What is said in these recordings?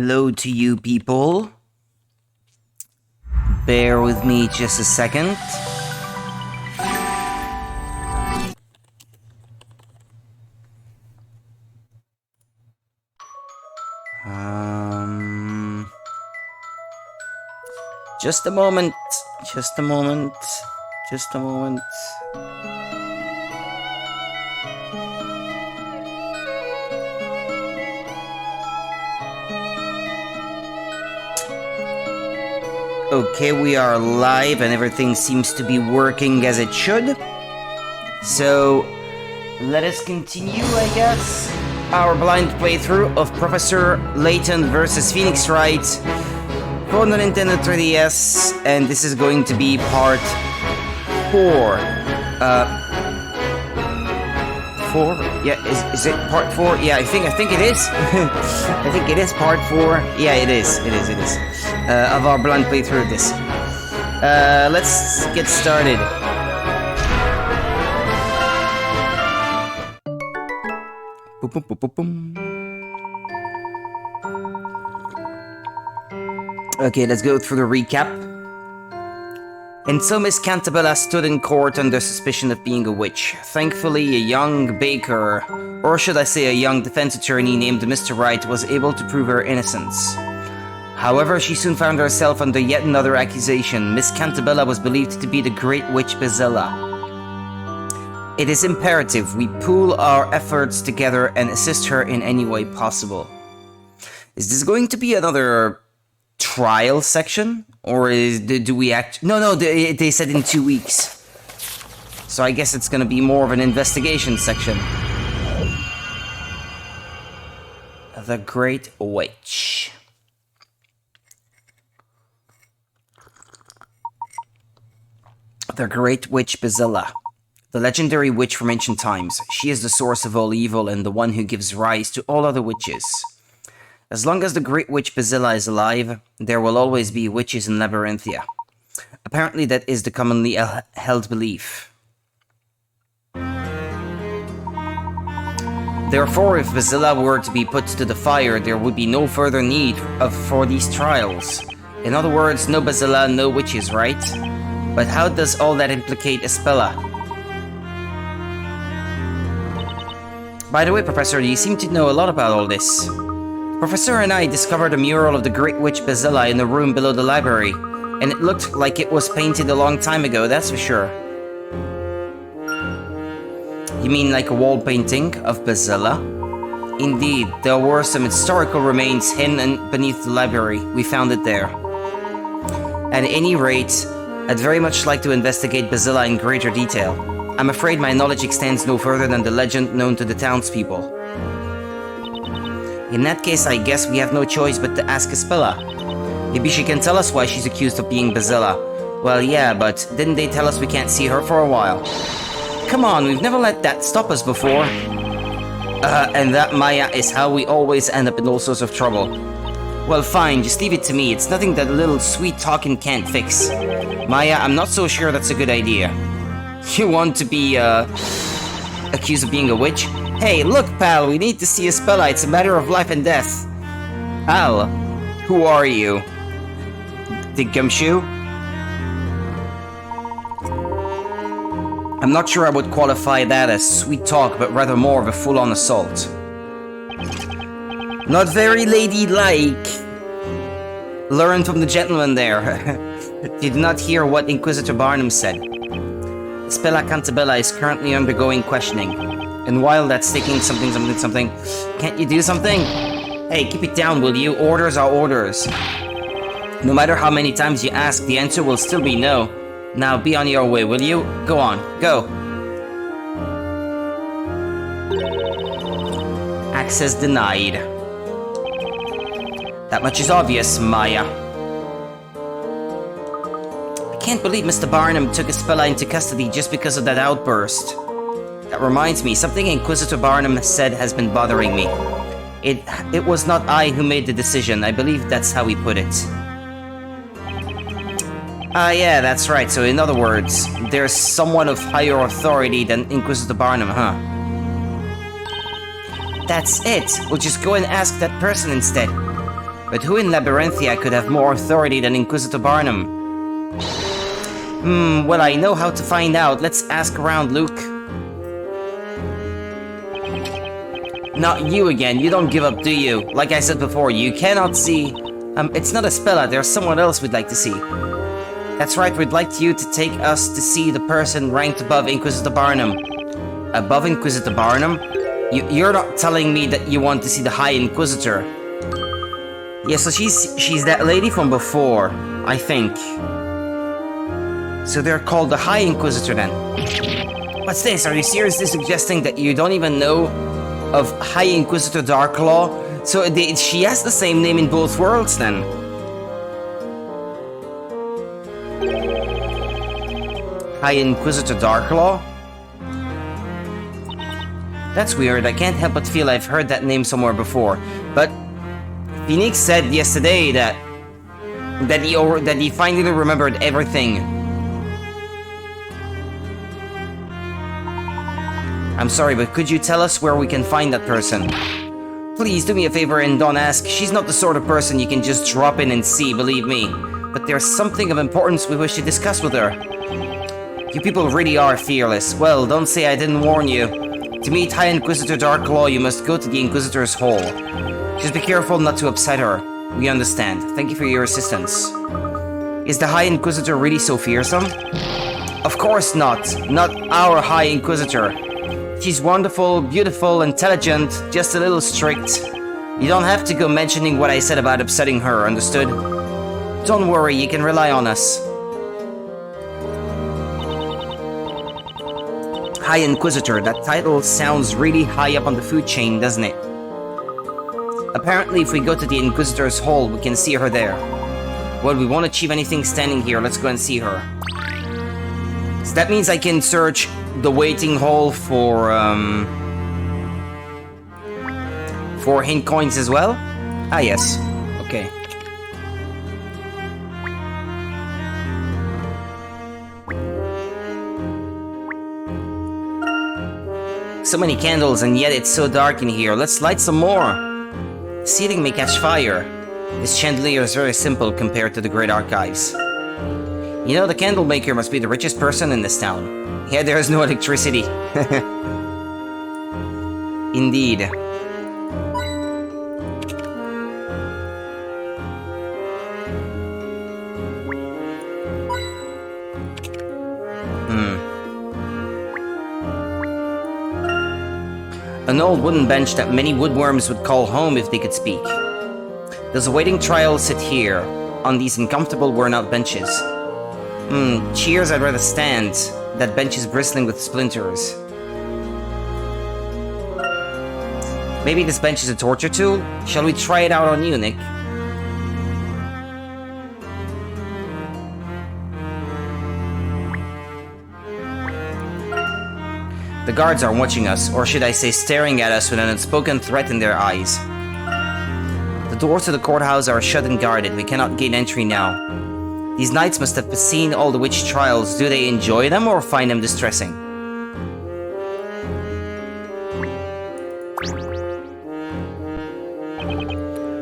Hello to you people. Bear with me just a second. Just a moment. Just a moment. Just a moment. Okay, we are live and everything seems to be working as it should. So, let us continue, I guess, our blind playthrough of Professor Layton versus Phoenix Wright for the Nintendo 3DS, and this is going to be part 4. 4? Yeah, is it part 4? Yeah, I think it is. I think it is part 4. Yeah, it is. It is. Of our blind playthrough of this. Let's get started. Boom, boom, boom, boom, boom. Okay, let's go through the recap. And so Miss Cantabella stood in court under suspicion of being a witch. Thankfully, a young baker, or should I say a young defense attorney named Mr. Wright, was able to prove her innocence. However, she soon found herself under yet another accusation. Miss Cantabella was believed to be the Great Witch Bezilla. It is imperative we pool our efforts together and assist her in any way possible. Is this going to be another trial section? Or do we act... No, they said in 2 weeks. So I guess it's gonna be more of an investigation section. The Great Witch. The Great Witch Bezilla. The legendary witch from ancient times. She is the source of all evil and the one who gives rise to all other witches. As long as the Great Witch Bezilla is alive, there will always be witches in Labyrinthia. Apparently that is the commonly held belief. Therefore, if Bezilla were to be put to the fire, there would be no further need for these trials. In other words, no Bezilla, no witches, right? But how does all that implicate Espella? By the way, Professor, you seem to know a lot about all this. Professor and I discovered a mural of the Great Witch Bezilla in the room below the library, and it looked like it was painted a long time ago, that's for sure. You mean like a wall painting of Bezilla? Indeed, there were some historical remains hidden beneath the library. We found it there. At any rate, I'd very much like to investigate Bezilla in greater detail. I'm afraid my knowledge extends no further than the legend known to the townspeople. In that case, I guess we have no choice but to ask Espella. Maybe she can tell us why she's accused of being Bezilla. Well, yeah, but didn't they tell us we can't see her for a while? Come on, we've never let that stop us before. And that, Maya, is how we always end up in all sorts of trouble. Well, fine, just leave it to me. It's nothing that a little sweet talking can't fix. Maya, I'm not so sure that's a good idea. You want to be, accused of being a witch? Hey, look, pal, we need to see Espella. It's a matter of life and death. Pal, who are you? The Gumshoe? I'm not sure I would qualify that as sweet talk, but rather more of a full-on assault. Not very ladylike. Learn from the gentleman there. Did not hear what Inquisitor Barnum said. Espella Cantabella is currently undergoing questioning. And while that's taking something, can't you do something? Hey, keep it down, will you? Orders are orders. No matter how many times you ask, the answer will still be no. Now be on your way, will you? Go on, go. Access denied. That much is obvious, Maya. I can't believe Mr. Barnum took Espella into custody just because of that outburst. That reminds me, something Inquisitor Barnum said has been bothering me. It was not I who made the decision. I believe that's how he put it. Yeah, that's right. So in other words, there's someone of higher authority than Inquisitor Barnum, huh? That's it. We'll just go and ask that person instead. But who in Labyrinthia could have more authority than Inquisitor Barnum? Well, I know how to find out. Let's ask around, Luke. Not you again. You don't give up, do you? Like I said before, you cannot see... it's not Espella. There's someone else we'd like to see. That's right, we'd like you to take us to see the person ranked above Inquisitor Barnum. Above Inquisitor Barnum? You're not telling me that you want to see the High Inquisitor. Yeah, so she's that lady from before, I think. So they're called the High Inquisitor then. What's this? Are you seriously suggesting that you don't even know of High Inquisitor Darklaw? So she has the same name in both worlds then. High Inquisitor Darklaw? That's weird, I can't help but feel I've heard that name somewhere before. But Phoenix said yesterday that he finally remembered everything. I'm sorry, but could you tell us where we can find that person? Please do me a favor and don't ask. She's not the sort of person you can just drop in and see, believe me. But there's something of importance we wish to discuss with her. You people really are fearless. Well, don't say I didn't warn you. To meet High Inquisitor Darklaw, you must go to the Inquisitor's Hall. Just be careful not to upset her. We understand. Thank you for your assistance. Is the High Inquisitor really so fearsome? Of course not. Not our High Inquisitor. She's wonderful, beautiful, intelligent, just a little strict. You don't have to go mentioning what I said about upsetting her, understood? Don't worry, you can rely on us. High Inquisitor, that title sounds really high up on the food chain, doesn't it? Apparently, if we go to the Inquisitor's Hall, we can see her there. Well, we won't achieve anything standing here, let's go and see her. So that means I can search the waiting hall for hint coins as well? Ah, yes. Okay. So many candles, and yet it's so dark in here. Let's light some more. The ceiling may catch fire. This chandelier is very simple compared to the Great Archives. You know, the candle maker must be the richest person in this town. Yeah, there is no electricity. Indeed. An old wooden bench that many woodworms would call home if they could speak. Those awaiting trial sit here, on these uncomfortable worn-out benches. Cheers, I'd rather stand. That bench is bristling with splinters. Maybe this bench is a torture tool? Shall we try it out on you, Nick? The guards are watching us, or should I say staring at us with an unspoken threat in their eyes. The doors to the courthouse are shut and guarded. We cannot gain entry now. These knights must have seen all the witch trials. Do they enjoy them or find them distressing?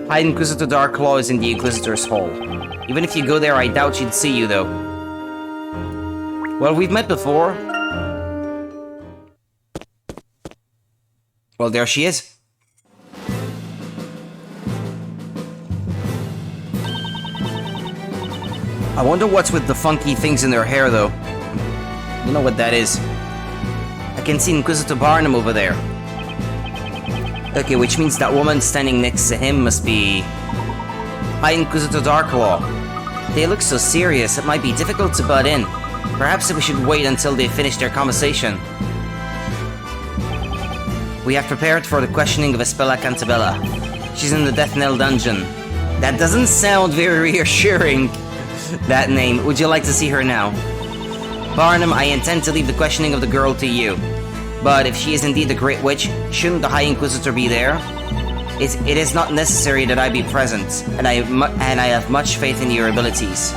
High Inquisitor Darklaw is in the Inquisitor's Hall. Even if you go there, I doubt she'd see you, though. Well, we've met before. Well, there she is. I wonder what's with the funky things in their hair, though. Don't know what that is. I can see Inquisitor Barnum over there. Okay, which means that woman standing next to him must be... High Inquisitor Darklaw. They look so serious, it might be difficult to butt in. Perhaps we should wait until they finish their conversation. We have prepared for the questioning of Espella Cantabella. She's in the Death Knell dungeon. That doesn't sound very reassuring. That name. Would you like to see her now? Barnum, I intend to leave the questioning of the girl to you. But if she is indeed the Great Witch, shouldn't the High Inquisitor be there? It is not necessary that I be present, and I have much faith in your abilities.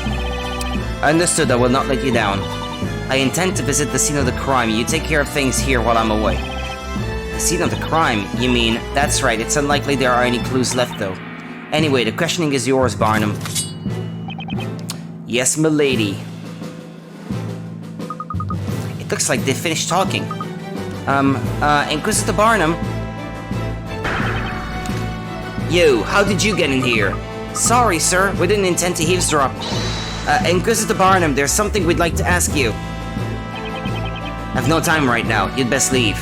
Understood, I will not let you down. I intend to visit the scene of the crime. You take care of things here while I'm away. The scene of the crime, you mean? That's right, it's unlikely there are any clues left though. Anyway, the questioning is yours, Barnum. Yes, milady. It looks like they finished talking. Inquisitor Barnum? Yo, how did you get in here? Sorry, sir, we didn't intend to eavesdrop. Inquisitor Barnum, there's something we'd like to ask you. I've no time right now, you'd best leave.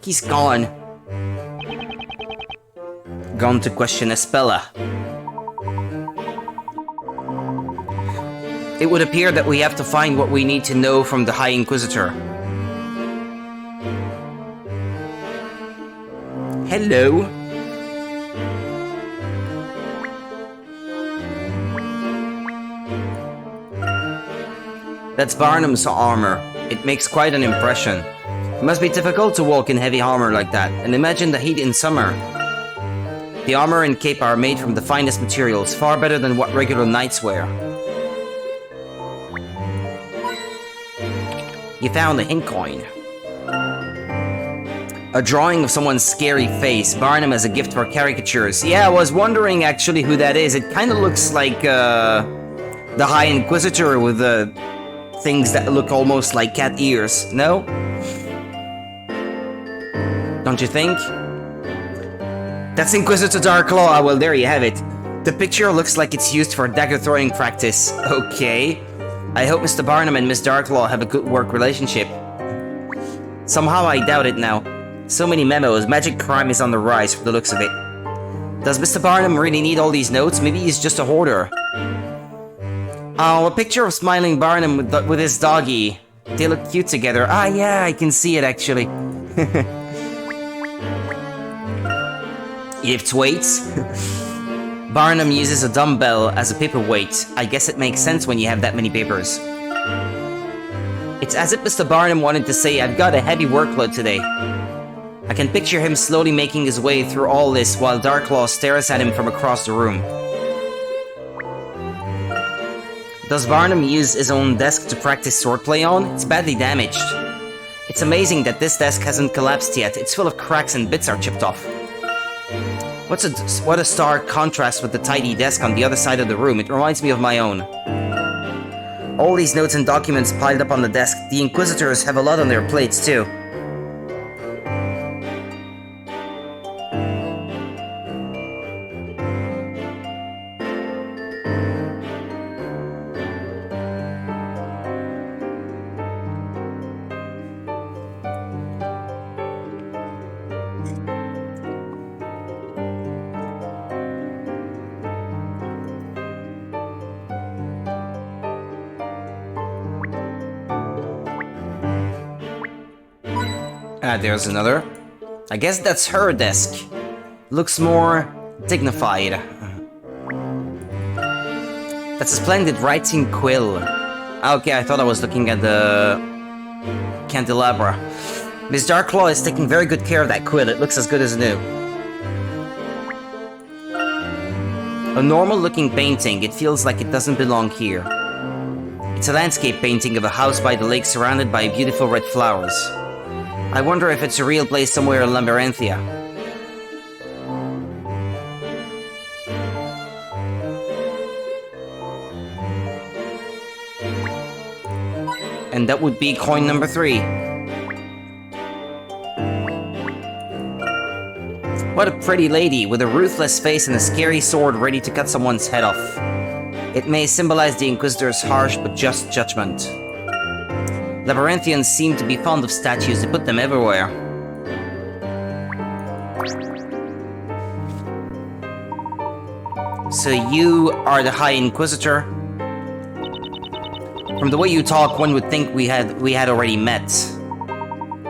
He's gone. Gone to question Espella. It would appear that we have to find what we need to know from the High Inquisitor. Hello? That's Barnum's armor. It makes quite an impression. It must be difficult to walk in heavy armor like that, and imagine the heat in summer. The armor and cape are made from the finest materials, far better than what regular knights wear. You found a hint coin. A drawing of someone's scary face. Barnum as a gift for caricatures. Yeah, I was wondering actually who that is. It kind of looks like the High Inquisitor with the things that look almost like cat ears. No? Don't you think? That's Inquisitor Darklaw. Ah, well, there you have it. The picture looks like it's used for dagger throwing practice. Okay. I hope Mr. Barnum and Miss Darklaw have a good work relationship. Somehow I doubt it now. So many memos, magic crime is on the rise from the looks of it. Does Mr. Barnum really need all these notes? Maybe he's just a hoarder. Oh, a picture of smiling Barnum with his doggy. They look cute together. Ah, yeah, I can see it actually. Lift weights? Barnum uses a dumbbell as a paperweight. I guess it makes sense when you have that many papers. It's as if Mr. Barnum wanted to say, I've got a heavy workload today. I can picture him slowly making his way through all this while Darklaw stares at him from across the room. Does Barnum use his own desk to practice swordplay on? It's badly damaged. It's amazing that this desk hasn't collapsed yet. It's full of cracks and bits are chipped off. What a stark contrast with the tidy desk on the other side of the room. It reminds me of my own. All these notes and documents piled up on the desk. The Inquisitors have a lot on their plates, too. Ah, there's another. I guess that's her desk. Looks more dignified. That's a splendid writing quill. Okay, I thought I was looking at the candelabra. Miss Darklaw is taking very good care of that quill. It looks as good as new. A normal-looking painting. It feels like it doesn't belong here. It's a landscape painting of a house by the lake surrounded by beautiful red flowers. I wonder if it's a real place somewhere in Labyrinthia. And that would be coin number 3. What a pretty lady, with a ruthless face and a scary sword ready to cut someone's head off. It may symbolize the Inquisitor's harsh but just judgment. Labyrinthians seem to be fond of statues. They put them everywhere. So you are the High Inquisitor? From the way you talk, one would think we had already met.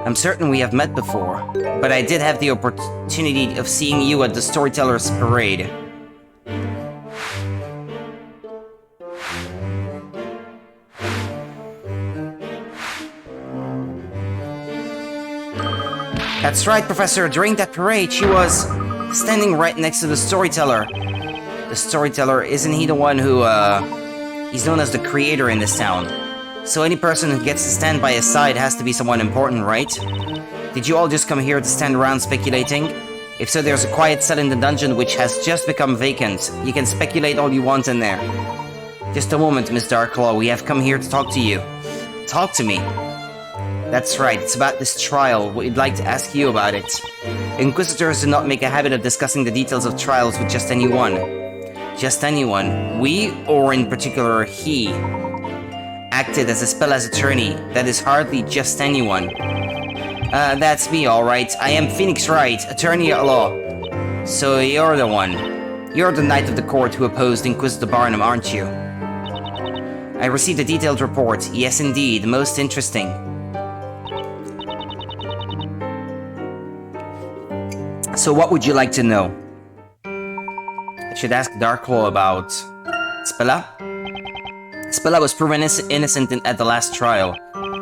I'm certain we have met before, but I did have the opportunity of seeing you at the Storyteller's Parade. That's right, Professor. During that parade, she was standing right next to the Storyteller. The Storyteller, isn't he the one who, he's known as the creator in this town. So any person who gets to stand by his side has to be someone important, right? Did you all just come here to stand around speculating? If so, there's a quiet cell in the dungeon which has just become vacant. You can speculate all you want in there. Just a moment, Miss Darklaw. We have come here to talk to you. Talk to me? That's right, it's about this trial. We'd like to ask you about it. Inquisitors do not make a habit of discussing the details of trials with just anyone. Just anyone. We, or in particular he, acted as Aspella's attorney. That is hardly just anyone. That's me, alright. I am Phoenix Wright, attorney at law. So you're the one. You're the knight of the court who opposed Inquisitor Barnum, aren't you? I received a detailed report. Yes, indeed. Most interesting. So what would you like to know? I should ask Darklaw about... Spella? Spella was proven innocent at the last trial.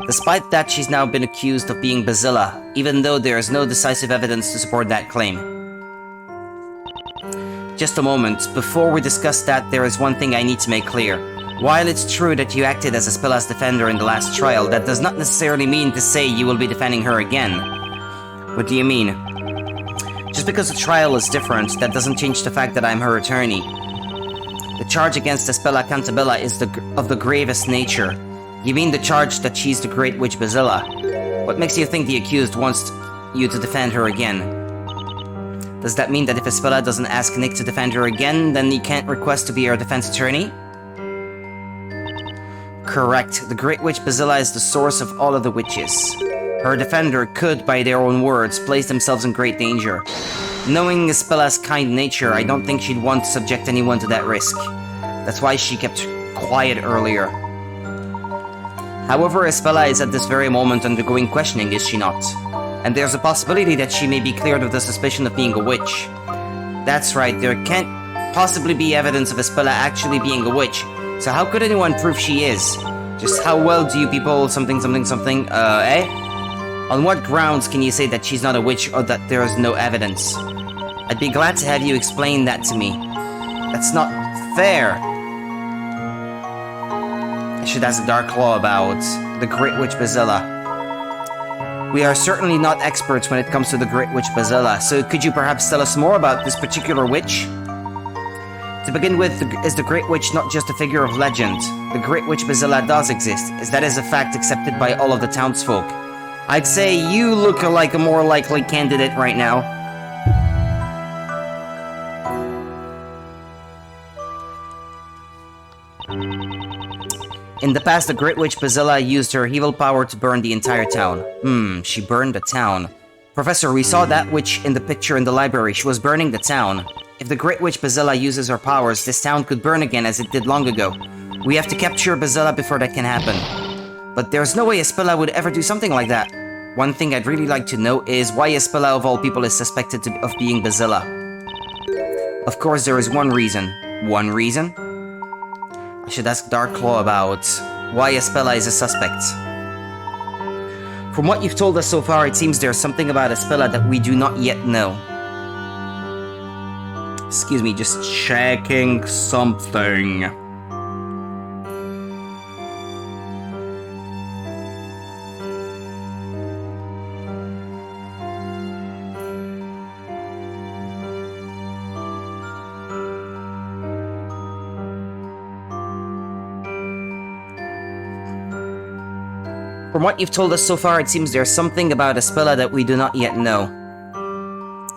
Despite that, she's now been accused of being Basila, even though there is no decisive evidence to support that claim. Just a moment. Before we discuss that, there is one thing I need to make clear. While it's true that you acted as Aspella's defender in the last trial, that does not necessarily mean to say you will be defending her again. What do you mean? Just because the trial is different, that doesn't change the fact that I'm her attorney. The charge against Aspella Cantabella is of the gravest nature. You mean the charge that she's the Great Witch Basila? What makes you think the accused wants you to defend her again? Does that mean that if Aspella doesn't ask Nick to defend her again, then he can't request to be her defense attorney? Correct. The Great Witch Basila is the source of all of the witches. Her defender could, by their own words, place themselves in great danger. Knowing Aspella's kind nature, I don't think she'd want to subject anyone to that risk. That's why she kept quiet earlier. However, Aspella is at this very moment undergoing questioning, is she not? And there's a possibility that she may be cleared of the suspicion of being a witch. That's right, there can't possibly be evidence of Aspella actually being a witch, so how could anyone prove she is? Just how well do you people something? On what grounds can you say that she's not a witch or that there is no evidence? I'd be glad to have you explain that to me. That's not fair. I should ask Darklaw about the Great Witch Basila. We are certainly not experts when it comes to the Great Witch Basila, so could you perhaps tell us more about this particular witch? To begin with, is the Great Witch not just a figure of legend? The Great Witch Basila does exist, as that is a fact accepted by all of the townsfolk. I'd say you look like a more likely candidate right now. In the past, the Great Witch Basila used her evil power to burn the entire town. She burned the town. Professor, we saw that witch in the picture in the library. She was burning the town. If the Great Witch Basila uses her powers, this town could burn again as it did long ago. We have to capture Basila before that can happen. But there's no way Aspella would ever do something like that. One thing I'd really like to know is why Aspella of all people is suspected of being Basila. Of course, there is one reason. One reason? I should ask Darklaw about why Aspella is a suspect. From what you've told us so far, it seems there's something about Aspella that we do not yet know. Excuse me, just checking something. From what you've told us so far, it seems there's something about Aspella that we do not yet know.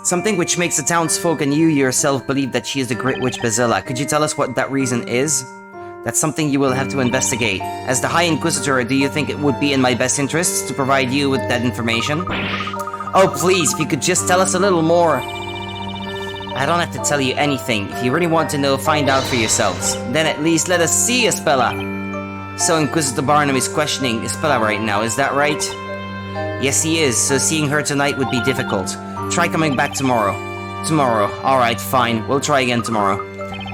Something which makes the townsfolk and you yourself believe that she is the Great Witch Basila. Could you tell us what that reason is? That's something you will have to investigate. As the High Inquisitor, do you think it would be in my best interests to provide you with that information? Oh, please, if you could just tell us a little more. I don't have to tell you anything. If you really want to know, find out for yourselves. Then at least let us see Aspella. So Inquisitor Barnum is questioning Aspella right now, is that right? Yes, he is, so seeing her tonight would be difficult. Try coming back tomorrow. Tomorrow. Alright, fine. We'll try again tomorrow.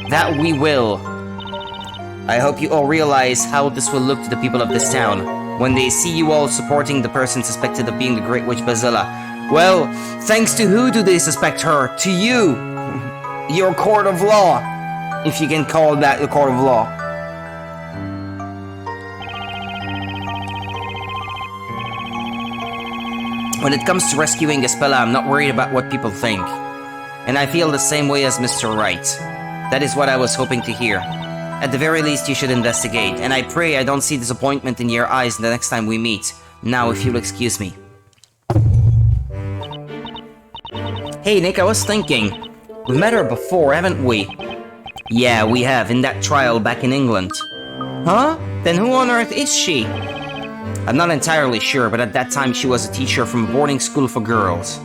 That we will. I hope you all realize how this will look to the people of this town when they see you all supporting the person suspected of being the Great Witch Basila. Well, thanks to who do they suspect her? To you! Your court of law! If you can call that the court of law. When it comes to rescuing Aspella, I'm not worried about what people think. And I feel the same way as Mr. Wright. That is what I was hoping to hear. At the very least, you should investigate, and I pray I don't see disappointment in your eyes the next time we meet. Now, if you'll excuse me. Hey, Nick, I was thinking. We met her before, haven't we? Yeah, we have, in that trial back in England. Huh? Then who on earth is she? I'm not entirely sure, but at that time she was a teacher from a boarding school for girls.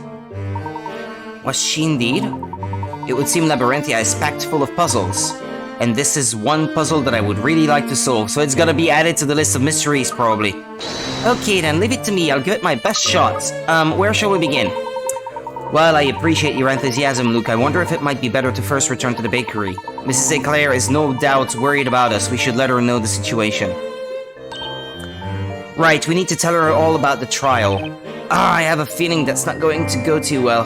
Was she indeed? It would seem Labyrinthia is packed full of puzzles. And this is one puzzle that I would really like to solve, so it's gotta be added to the list of mysteries, probably. Okay then, leave it to me, I'll give it my best shot. Where shall we begin? Well, I appreciate your enthusiasm, Luke. I wonder if it might be better to first return to the bakery. Mrs. Eclair is no doubt worried about us. We should let her know the situation. Right, we need to tell her all about the trial. I have a feeling that's not going to go too well.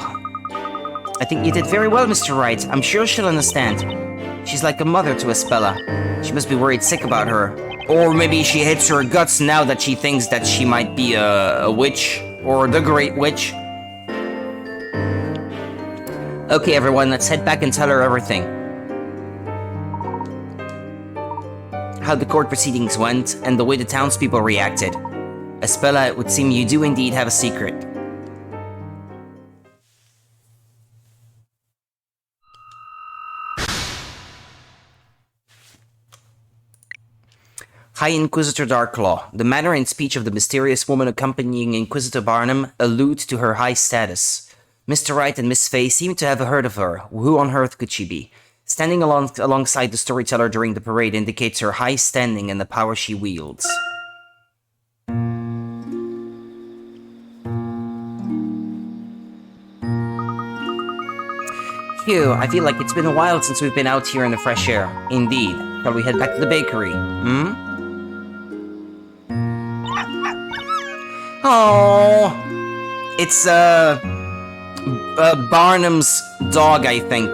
I think you did very well, Mr. Wright. I'm sure she'll understand. She's like a mother to Espella. She must be worried sick about her. Or maybe she hates her guts now that she thinks that she might be a witch. Or the Great Witch. Okay, everyone, let's head back and tell her everything. How the court proceedings went, and the way the townspeople reacted. Espella, it would seem you do indeed have a secret. High Inquisitor Darklaw, the manner and speech of the mysterious woman accompanying Inquisitor Barnum allude to her high status. Mr. Wright and Miss Fay seem to have heard of her. Who on earth could she be? Standing alongside the storyteller during the parade indicates her high standing and the power she wields. Phew, I feel like it's been a while since we've been out here in the fresh air. Indeed. Shall we head back to the bakery? Oh, it's Barnum's dog, I think.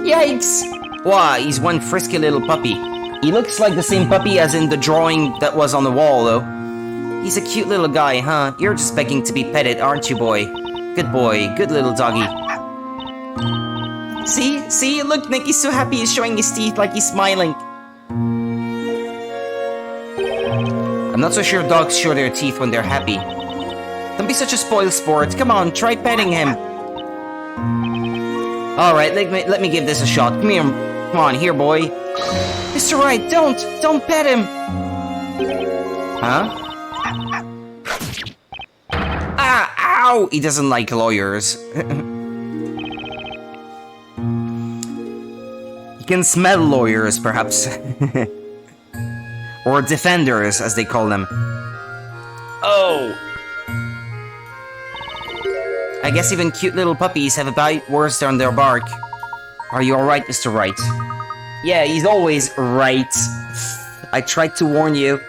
Yikes! Wow, he's one frisky little puppy. He looks like the same puppy as in the drawing that was on the wall, though. He's a cute little guy, huh? You're just begging to be petted, aren't you, boy? Good boy, good little doggy. See? Look, Nick, he's so happy he's showing his teeth like he's smiling. I'm not so sure dogs show their teeth when they're happy. Don't be such a spoil sport. Come on, try petting him. Alright, let me give this a shot. Come here. Come on, here, boy. Mr. Wright, don't pet him. Huh? Ah, ow! He doesn't like lawyers. He can smell lawyers, perhaps. Or defenders, as they call them. Oh! I guess even cute little puppies have a bite worse than their bark. Are you alright, Mr. Wright? Yeah, he's always right. I tried to warn you.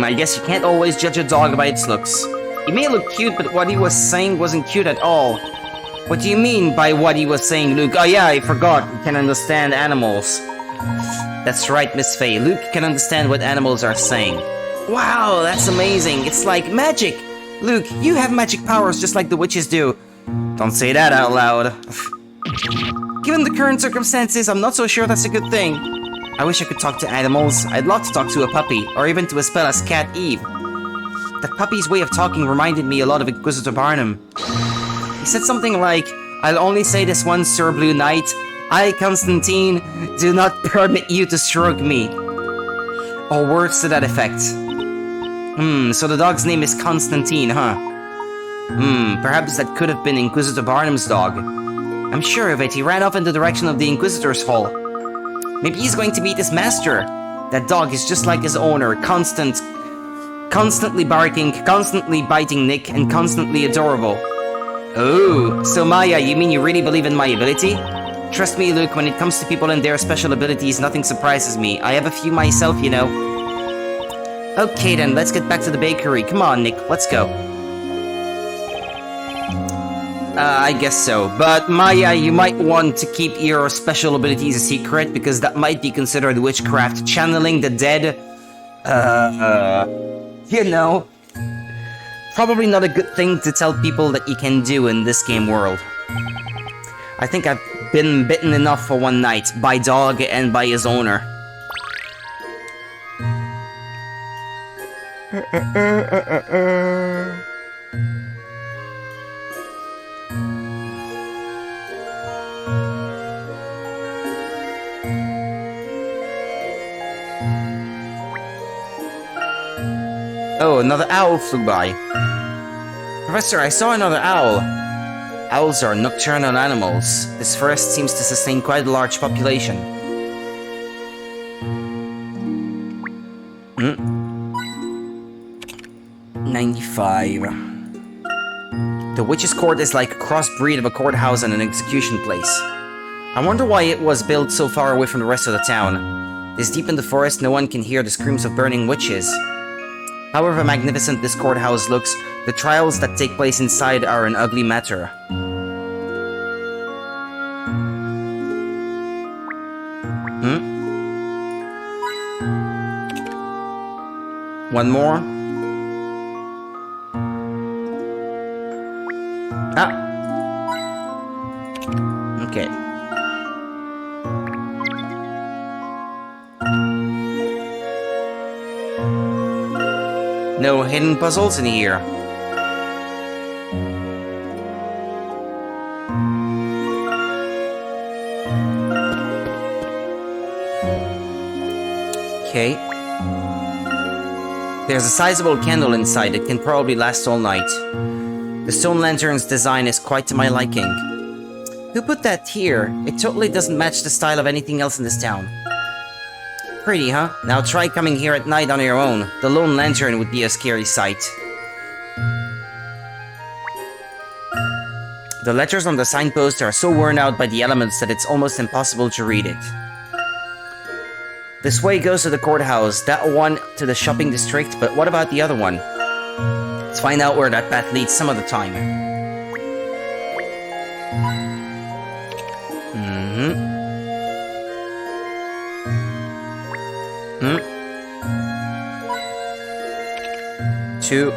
I guess you can't always judge a dog by its looks. He may look cute, but what he was saying wasn't cute at all. What do you mean by what he was saying, Luke? Oh yeah, I forgot. He can understand animals. That's right, Miss Fay. Luke can understand what animals are saying. Wow, that's amazing. It's like magic. Luke, you have magic powers just like the witches do. Don't say that out loud. Given the current circumstances, I'm not so sure that's a good thing. I wish I could talk to animals. I'd love to talk to a puppy, or even to Espella's cat, Eve. That puppy's way of talking reminded me a lot of Inquisitor Barnum. He said something like, I'll only say this once, Sir Blue Knight. I, Constantine, do not permit you to stroke me. Or words to that effect. So the dog's name is Constantine, huh? Perhaps that could have been Inquisitor Barnum's dog. I'm sure of it, he ran off in the direction of the Inquisitor's Hall. Maybe he's going to meet his master. That dog is just like his owner, constantly barking, constantly biting Nick, and constantly adorable. Oh, so Maya, you mean you really believe in my ability? Trust me, Luke, when it comes to people and their special abilities, nothing surprises me. I have a few myself, you know. Okay then, let's get back to the bakery. Come on, Nick, let's go. I guess so. But Maya, you might want to keep your special abilities a secret, because that might be considered witchcraft. Channeling the dead, You know, probably not a good thing to tell people that you can do in this game world. I think I've been bitten enough for one night, by dog and by his owner. Oh, another owl flew by. Professor, I saw another owl. Owls are nocturnal animals. This forest seems to sustain quite a large population. 95. The Witch's Court is like a crossbreed of a courthouse and an execution place. I wonder why it was built so far away from the rest of the town. This deep in the forest, no one can hear the screams of burning witches. However magnificent this courthouse looks, the trials that take place inside are an ugly matter. One more. Ah. Okay. No hidden puzzles in here. Okay. There's a sizable candle inside that can probably last all night. The stone lantern's design is quite to my liking. Who put that here? It totally doesn't match the style of anything else in this town. Pretty, huh? Now try coming here at night on your own. The lone lantern would be a scary sight. The letters on the signpost are so worn out by the elements that it's almost impossible to read it. This way goes to the courthouse, that one to the shopping district, but what about the other one? Let's find out where that path leads some of the time. Two.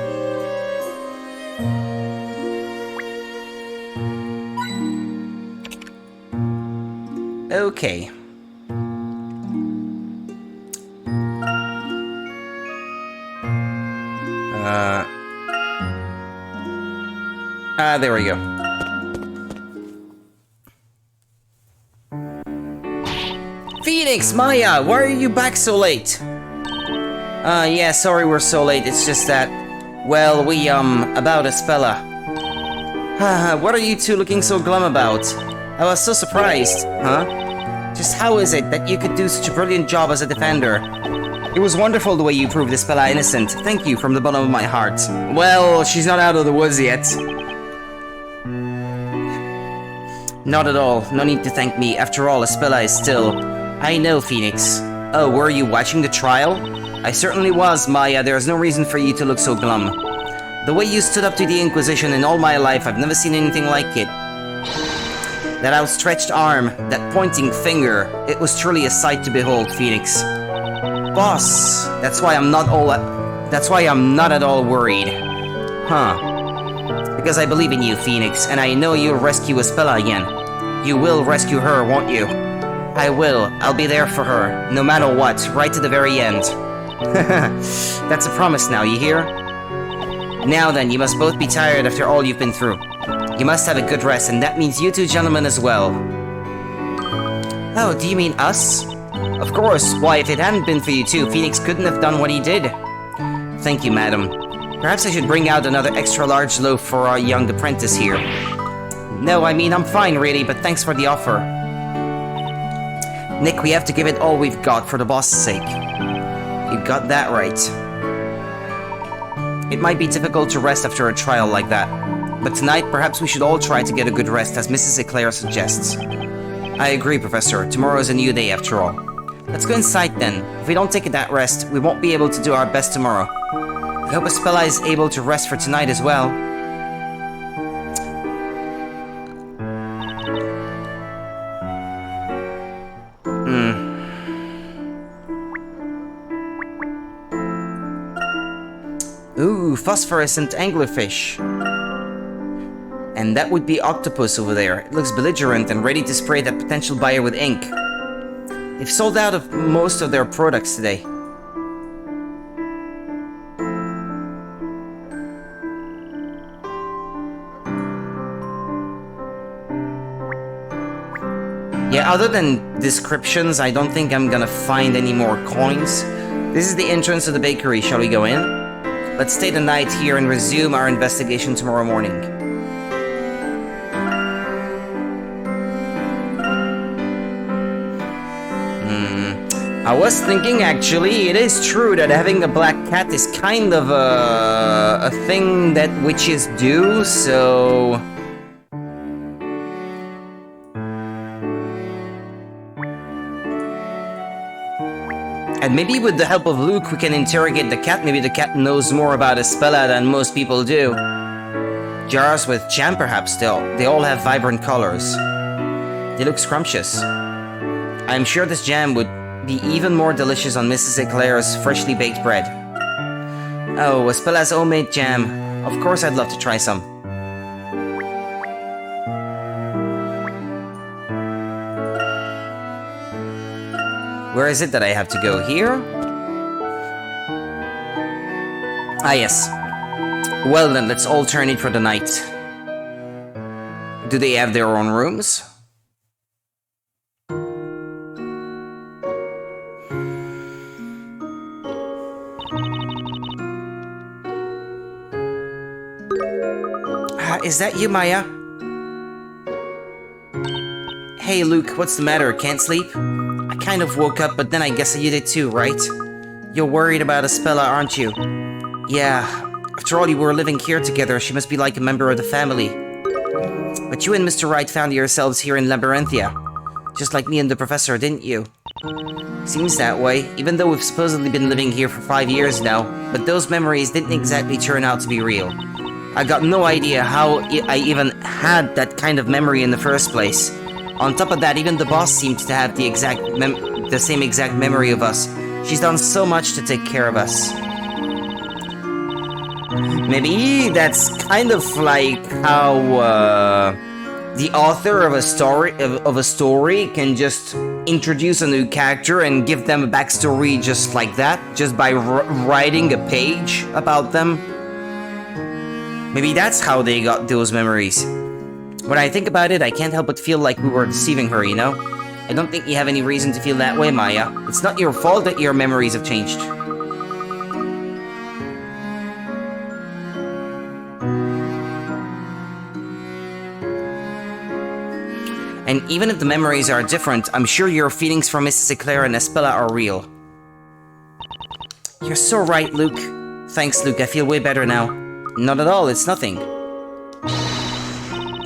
Okay. There we go. Phoenix, Maya, why are you back so late? Yeah, sorry we're so late, it's just that... Well, we, about Espella. What are you two looking so glum about? I was so surprised, huh? Just how is it that you could do such a brilliant job as a defender? It was wonderful the way you proved Espella innocent. Thank you from the bottom of my heart. Well, she's not out of the woods yet. Not at all. No need to thank me. After all, Espella is still... I know, Phoenix. Oh, were you watching the trial? I certainly was, Maya. There's no reason for you to look so glum. The way you stood up to the Inquisition in all my life, I've never seen anything like it. That outstretched arm, that pointing finger, it was truly a sight to behold, Phoenix. Boss, that's why I'm not at all worried. Huh. Because I believe in you, Phoenix, and I know you'll rescue Espella again. You will rescue her, won't you? I will. I'll be there for her, no matter what, right to the very end. That's a promise now, you hear? Now then, you must both be tired after all you've been through. You must have a good rest, and that means you two gentlemen as well. Oh, do you mean us? Of course. Why, if it hadn't been for you two, Phoenix couldn't have done what he did. Thank you, madam. Perhaps I should bring out another extra-large loaf for our young apprentice here. No, I mean, I'm fine, really, but thanks for the offer. Nick, we have to give it all we've got for the boss's sake. You got that right. It might be difficult to rest after a trial like that, but tonight perhaps we should all try to get a good rest as Mrs. Eclair suggests. I agree, Professor. Tomorrow is a new day after all. Let's go inside then. If we don't take that rest, we won't be able to do our best tomorrow. I hope Espella is able to rest for tonight as well. Ooh, phosphorescent anglerfish. And that would be octopus over there. It looks belligerent and ready to spray that potential buyer with ink. They've sold out of most of their products today. Yeah, other than descriptions, I don't think I'm gonna find any more coins. This is the entrance to the bakery. Shall we go in? Let's stay the night here and resume our investigation tomorrow morning. I was thinking, actually, it is true that having a black cat is kind of a thing that witches do, so... And maybe with the help of Luke, we can interrogate the cat. Maybe the cat knows more about Espella than most people do. Jars with jam, perhaps, they all have vibrant colors. They look scrumptious. I'm sure this jam would be even more delicious on Mrs. Eclair's freshly baked bread. Oh, Espella's homemade jam. Of course I'd love to try some. Where is it that I have to go? Here? Ah, yes. Well then, let's all turn in for the night. Do they have their own rooms? Is that you, Maya? Hey, Luke, what's the matter? Can't sleep? I kind of woke up, but then I guess you did too, right? You're worried about Espella, aren't you? Yeah. After all, you were living here together. She must be like a member of the family. But you and Mr. Wright found yourselves here in Labyrinthia. Just like me and the professor, didn't you? Seems that way, even though we've supposedly been living here for 5 years now. But those memories didn't exactly turn out to be real. I got no idea how I even had that kind of memory in the first place. On top of that, even the boss seems to have the same exact memory of us. She's done so much to take care of us. Maybe that's kind of like how the author of a story can just introduce a new character and give them a backstory just like that, just by writing a page about them. Maybe that's how they got those memories. When I think about it, I can't help but feel like we were deceiving her, you know? I don't think you have any reason to feel that way, Maya. It's not your fault that your memories have changed. And even if the memories are different, I'm sure your feelings for Mrs. Eclair and Espella are real. You're so right, Luke. Thanks, Luke. I feel way better now. Not at all, it's nothing.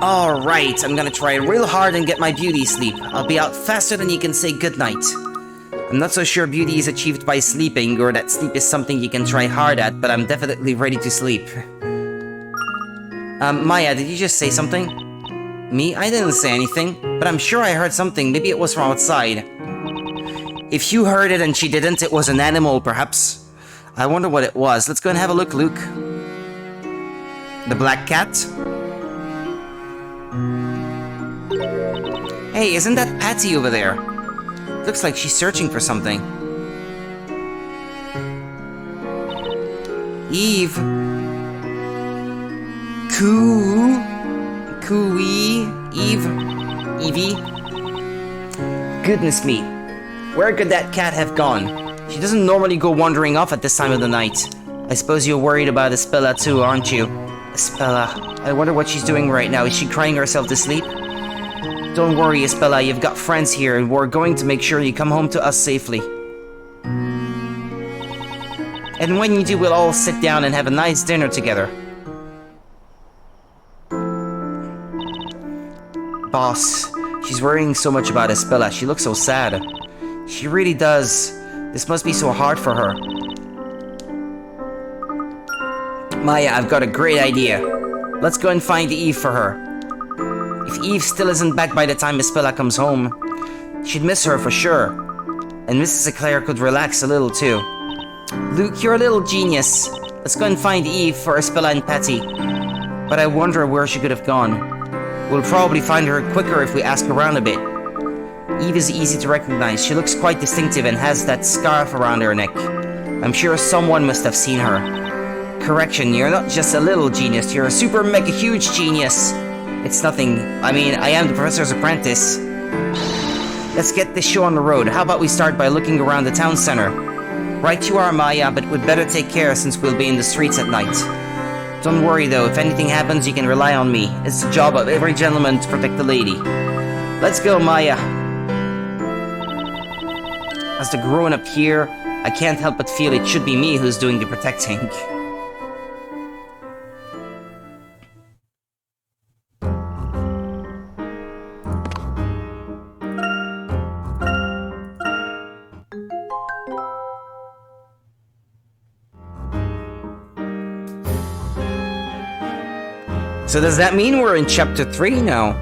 Alright, I'm gonna try real hard and get my beauty sleep. I'll be out faster than you can say goodnight. I'm not so sure beauty is achieved by sleeping, or that sleep is something you can try hard at, but I'm definitely ready to sleep. Maya, did you just say something? Me? I didn't say anything, but I'm sure I heard something. Maybe it was from outside. If you heard it and she didn't, it was an animal, perhaps. I wonder what it was. Let's go and have a look, Luke. The black cat? Hey, isn't that Patty over there? Looks like she's searching for something. Eve? Cooey? Eve? Evie? Goodness me. Where could that cat have gone? She doesn't normally go wandering off at this time of the night. I suppose you're worried about Espella too, aren't you? Espella. I wonder what she's doing right now. Is she crying herself to sleep? Don't worry, Espella. You've got friends here, and we're going to make sure you come home to us safely. And when you do, we'll all sit down and have a nice dinner together. Boss, she's worrying so much about Espella. She looks so sad. She really does. This must be so hard for her. Maya, I've got a great idea. Let's go and find Eve for her. If Eve still isn't back by the time Espella comes home, she'd miss her for sure. And Mrs. Eclair could relax a little too. Luke, you're a little genius. Let's go and find Eve for Espilla and Patty. But I wonder where she could have gone. We'll probably find her quicker if we ask around a bit. Eve is easy to recognize. She looks quite distinctive and has that scarf around her neck. I'm sure someone must have seen her. Correction, you're not just a little genius, you're a super mega huge genius. It's nothing. I mean, I am the professor's apprentice. Let's get this show on the road. How about we start by looking around the town center? Right you are, Maya, but we'd better take care since we'll be in the streets at night. Don't worry though, if anything happens you can rely on me. It's the job of every gentleman to protect the lady. Let's go, Maya. As the grown-up here, I can't help but feel it should be me who's doing the protecting. So does that mean we're in chapter 3 now?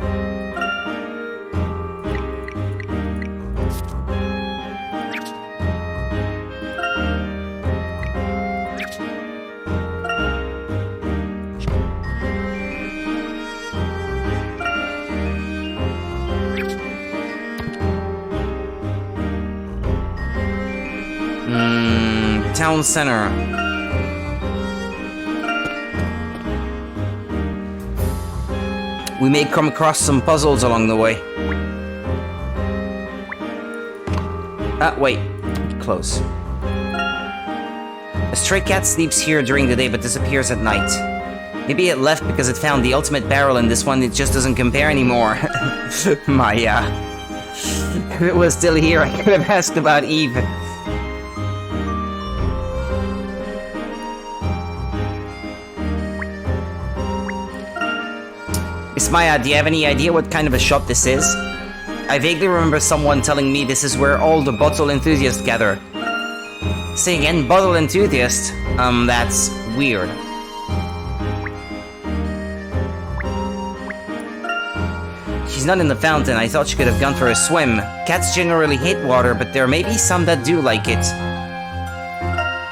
Town center. We may come across some puzzles along the way. Wait. Close. A stray cat sleeps here during the day but disappears at night. Maybe it left because it found the ultimate barrel and this one it just doesn't compare anymore. Maya. If it was still here, I could have asked about Eve. Miss Maya, do you have any idea what kind of a shop this is? I vaguely remember someone telling me this is where all the bottle enthusiasts gather. Say again, bottle enthusiast? That's weird. She's not in the fountain. I thought she could have gone for a swim. Cats generally hate water, but there may be some that do like it.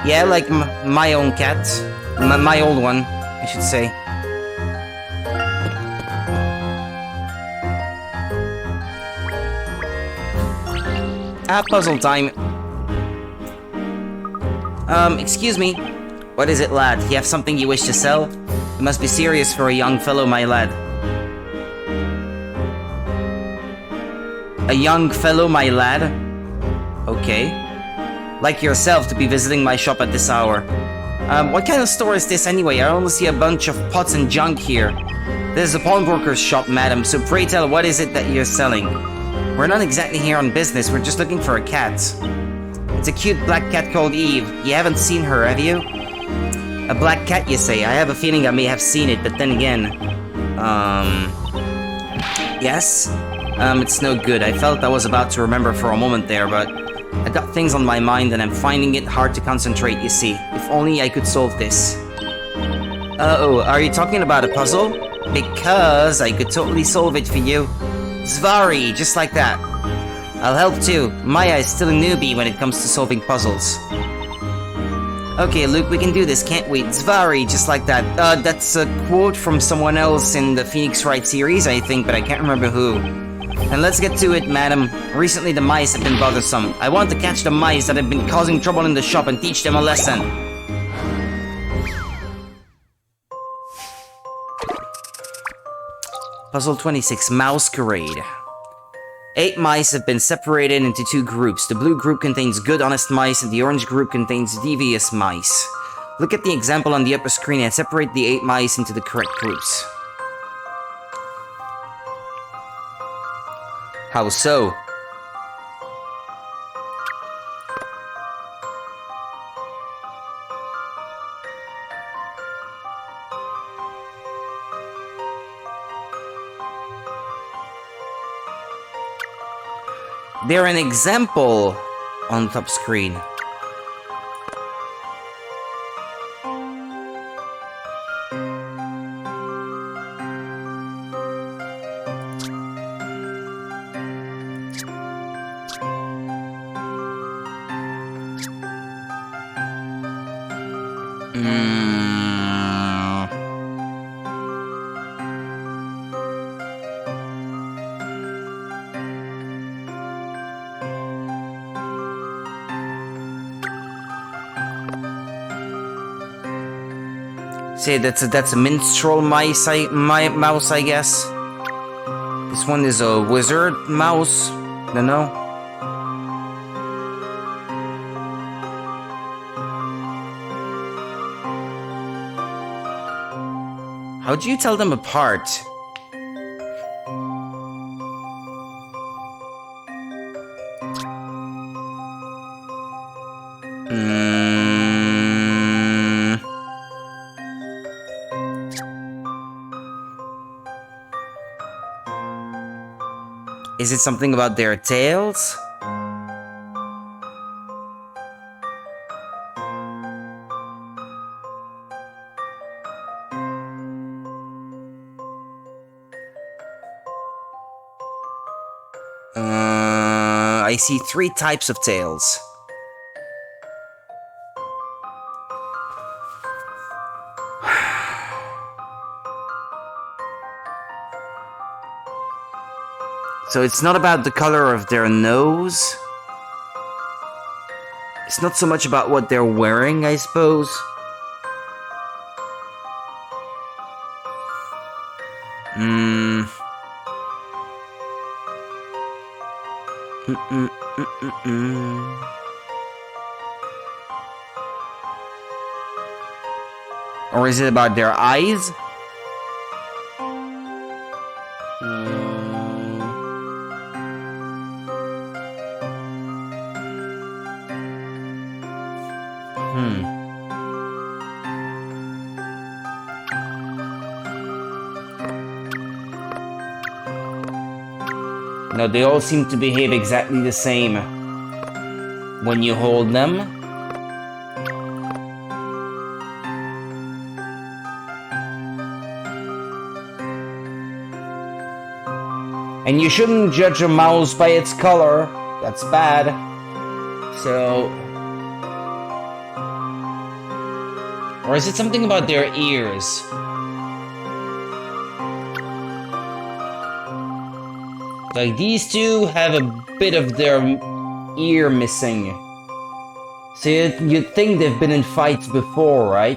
Yeah, like my own cat. My old one, I should say. Puzzle time. Excuse me. What is it, lad? You have something you wish to sell? It must be serious for a young fellow, my lad. A young fellow, my lad? Okay. Like yourself to be visiting my shop at this hour. What kind of store is this anyway? I only see a bunch of pots and junk here. This is a pawnbroker's shop, madam, so pray tell, what is it that you're selling? We're not exactly here on business, we're just looking for a cat. It's a cute black cat called Eve. You haven't seen her, have you? A black cat, you say? I have a feeling I may have seen it, but then again... Yes? It's no good. I felt I was about to remember for a moment there, but... I got things on my mind and I'm finding it hard to concentrate, you see. If only I could solve this. Uh-oh, are you talking about a puzzle? Because I could totally solve it for you. Zvari, just like that. I'll help too. Maya is still a newbie when it comes to solving puzzles. Okay, Luke, we can do this, can't we? Zvari, just like that. That's a quote from someone else in the Phoenix Wright series, I think, but I can't remember who. And let's get to it, madam. Recently the mice have been bothersome. I want to catch the mice that have been causing trouble in the shop and teach them a lesson. Puzzle 26, Masquerade. 8 mice have been separated into 2 groups. The blue group contains good, honest mice, and the orange group contains devious mice. Look at the example on the upper screen and separate the 8 mice into the correct groups. How so? They're an example on the top screen. Say that's a minstrel mouse, I guess. This one is a wizard mouse. Don't know. How do you tell them apart? Is it something about their tails? I see 3 types of tails. So it's not about the color of their nose. It's not so much about what they're wearing, I suppose. Or is it about their eyes? No, they all seem to behave exactly the same when you hold them. And you shouldn't judge a mouse by its color. That's bad. So... Or is it something about their ears? Like, these two have a bit of their ear missing. So you'd think they've been in fights before, right?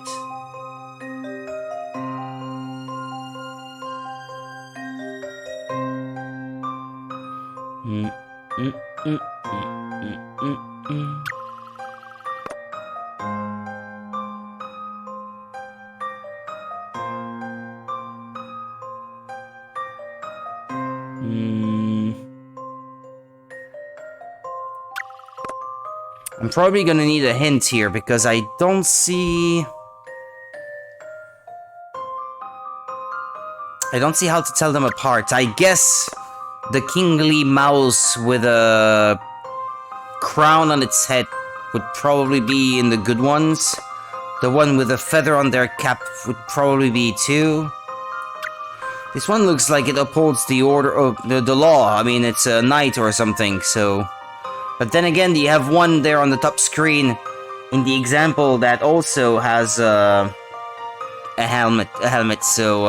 I'm probably gonna need a hint here because I don't see how to tell them apart. I guess the kingly mouse with a crown on its head would probably be in the good ones. The one with a feather on their cap would probably be too. This one looks like it upholds the order of the law. I mean, it's a knight or something, so... But then again, you have one there on the top screen in the example that also has a helmet, so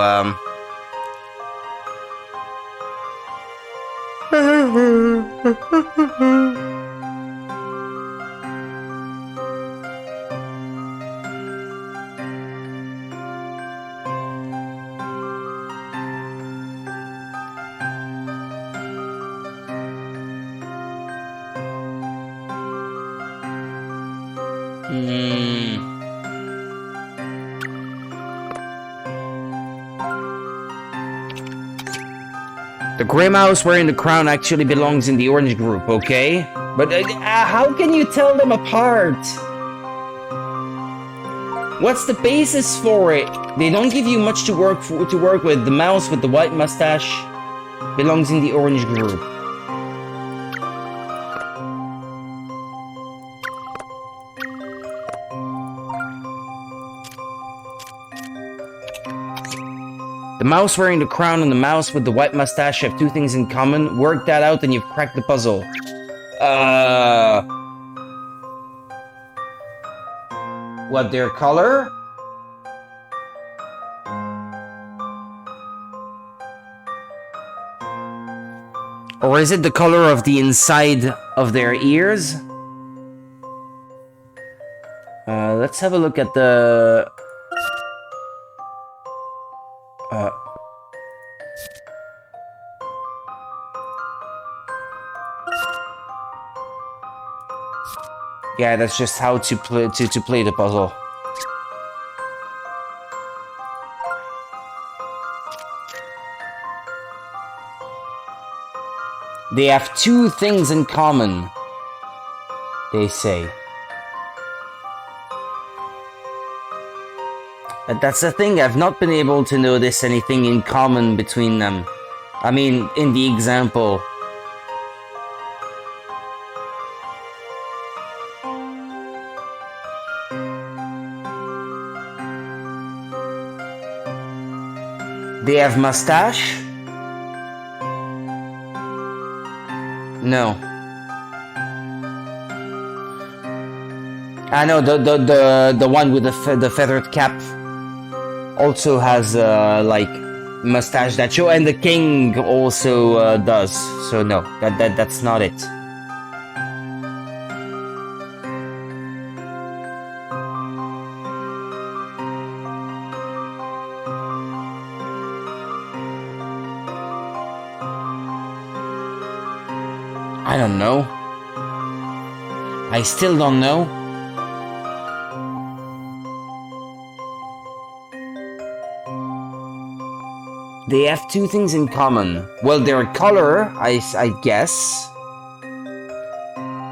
The grey mouse wearing the crown actually belongs in the orange group, okay? But how can you tell them apart? What's the basis for it? They don't give you much to work with. The mouse with the white mustache belongs in the orange group. The mouse wearing the crown and the mouse with the white mustache have 2 things in common. Work that out and you've cracked the puzzle. What, their color? Or is it the color of the inside of their ears? Let's have a look at the... Yeah, that's just how to play the puzzle. They have two things in common, they say. But that's the thing, I've not been able to notice anything in common between them. I mean, in the example. They have mustache? No. I know the one with the feathered cap also has like mustache that show, and the king also does. So no, that's not it. I don't know. I still don't know. They have two things in common. Well, their color, I guess,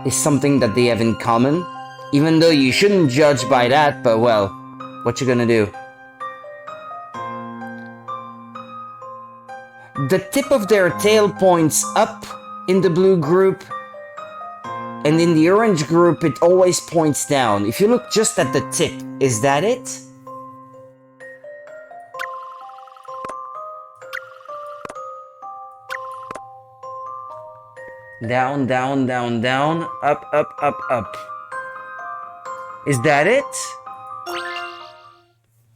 is something that they have in common. Even though you shouldn't judge by that, but well, what you gonna do? The tip of their tail points up in the blue group, and in the orange group it always points down. If you look just at the tip, is that it? Down, down, down, down, up, up, up, up. Is that it?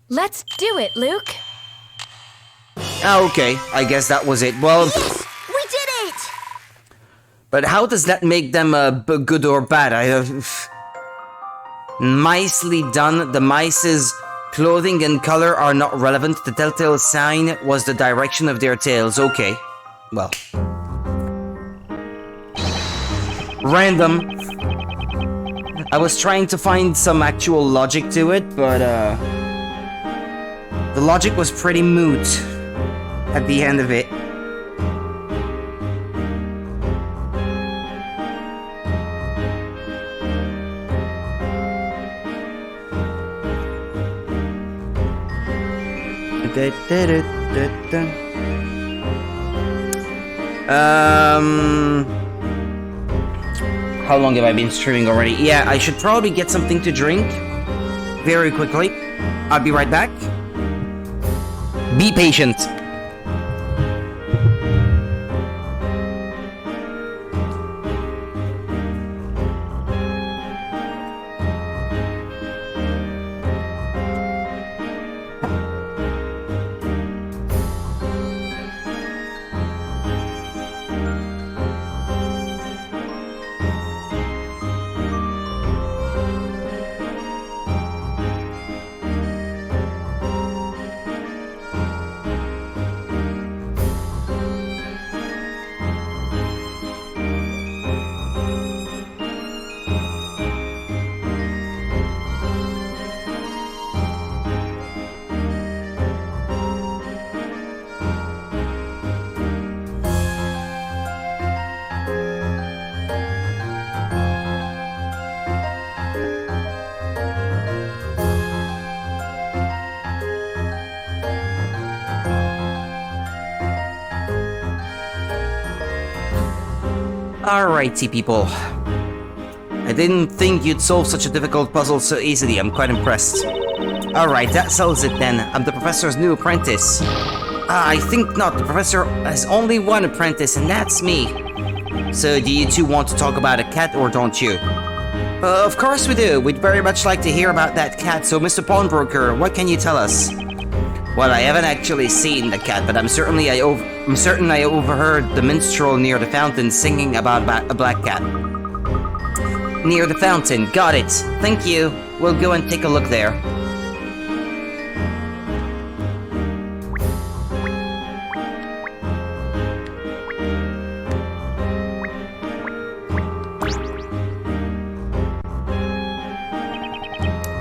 Let's do it, Luke. Ah, okay, I guess that was it. Well, Yes, we did it! but how does that make them good or bad? Nicely done. The mice's clothing and color are not relevant. The telltale sign was the direction of their tails. Okay, well. Random. I was trying to find some actual logic to it, but the logic was pretty moot at the end of it. How long have I been streaming already? Yeah, I should probably get something to drink very quickly. I'll be right back. Be patient. Alrighty, people. I didn't think you'd solve such a difficult puzzle so easily. I'm quite impressed. Alright, that settles it then. I'm the professor's new apprentice. I think not. The professor has only one apprentice, and that's me. So, do you two want to talk about a cat, or don't you? Of course we do. We'd very much like to hear about that cat. So, Mr. Pawnbroker, what can you tell us? Well, I haven't actually seen the cat, but I'm certainly I'm certain I overheard the minstrel near the fountain singing about a black cat. Near the fountain, got it. Thank you. We'll go and take a look there.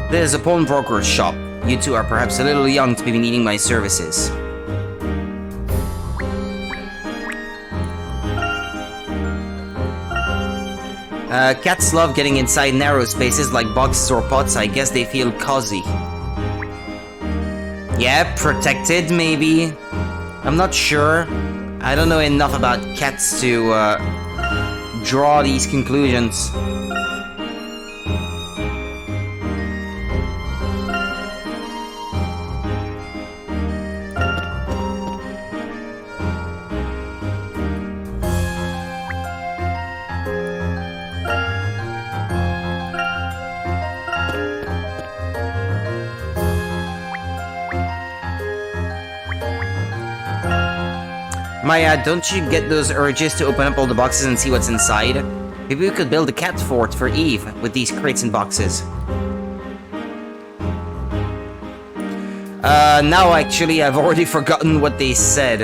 There's a pawnbroker's shop. You two are perhaps a little young to be needing my services. Cats love getting inside narrow spaces like boxes or pots. I guess they feel cozy. Yeah, protected, maybe? I'm not sure. I don't know enough about cats to draw these conclusions. Maya, don't you get those urges to open up all the boxes and see what's inside? Maybe we could build a cat fort for Eve with these crates and boxes. Now actually I've already forgotten what they said.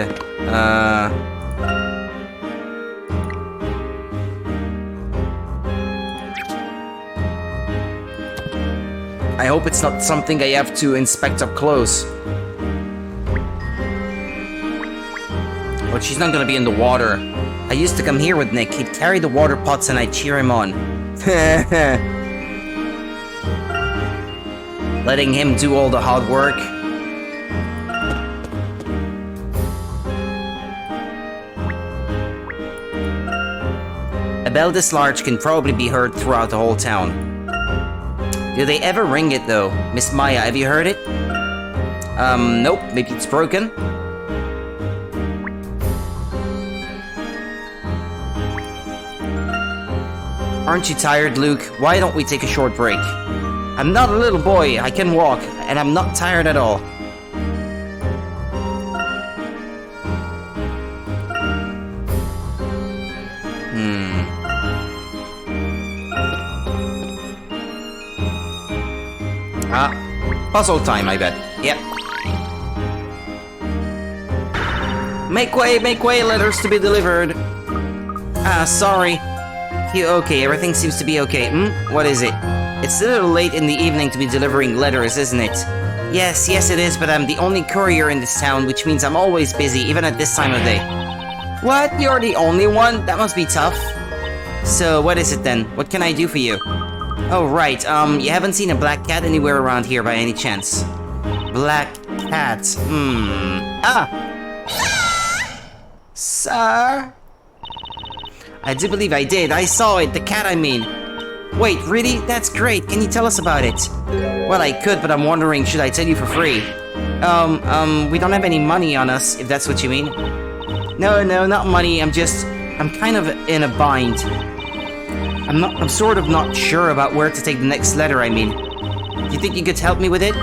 I hope it's not something I have to inspect up close. But she's not gonna be in the water. I used to come here with Nick. He'd carry the water pots and I'd cheer him on. Letting him do all the hard work. A bell this large can probably be heard throughout the whole town. Do they ever ring it though? Miss Maya, have you heard it? Nope. Maybe it's broken? Aren't you tired, Luke? Why don't we take a short break? I'm not a little boy, I can walk, and I'm not tired at all. Puzzle time, I bet. Yep. Make way, letters to be delivered. Sorry. Okay, everything seems to be okay. What is it? It's a little late in the evening to be delivering letters, isn't it? Yes, it is, but I'm the only courier in this town, which means I'm always busy, even at this time of day. What? You're the only one? That must be tough. So, what is it then? What can I do for you? Oh, right, you haven't seen a black cat anywhere around here by any chance? Black cat, Sir? I do believe I did. I saw it. The cat, I mean. Wait, really? That's great. Can you tell us about it? Well, I could, but I'm wondering, should I tell you for free? We don't have any money on us, if that's what you mean. No, not money. I'm kind of in a bind. I'm sort of not sure about where to take the next letter, I mean. Do you think you could help me with it?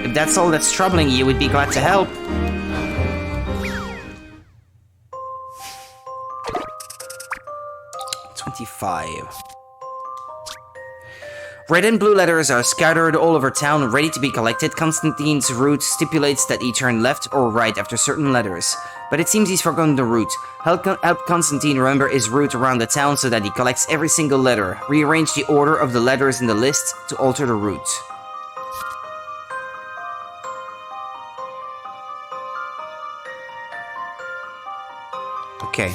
If that's all that's troubling you, we'd be glad to help. Red and blue letters are scattered all over town, ready to be collected. Constantine's route stipulates that he turn left or right after certain letters. But it seems he's forgotten the route. Help Constantine remember his route around the town so that he collects every single letter. Rearrange the order of the letters in the list to alter the route. Okay.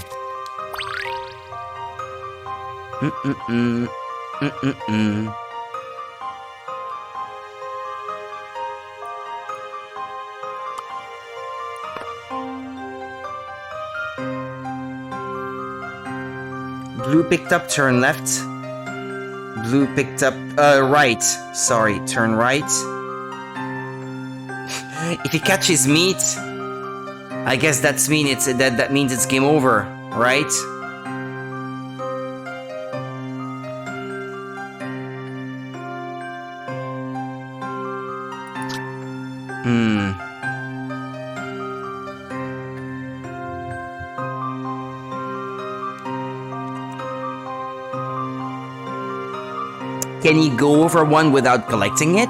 Blue picked up, turn left. Blue picked up, right. Sorry, turn right. If he catches meat, I guess that means it's game over, right? Can he go over one without collecting it?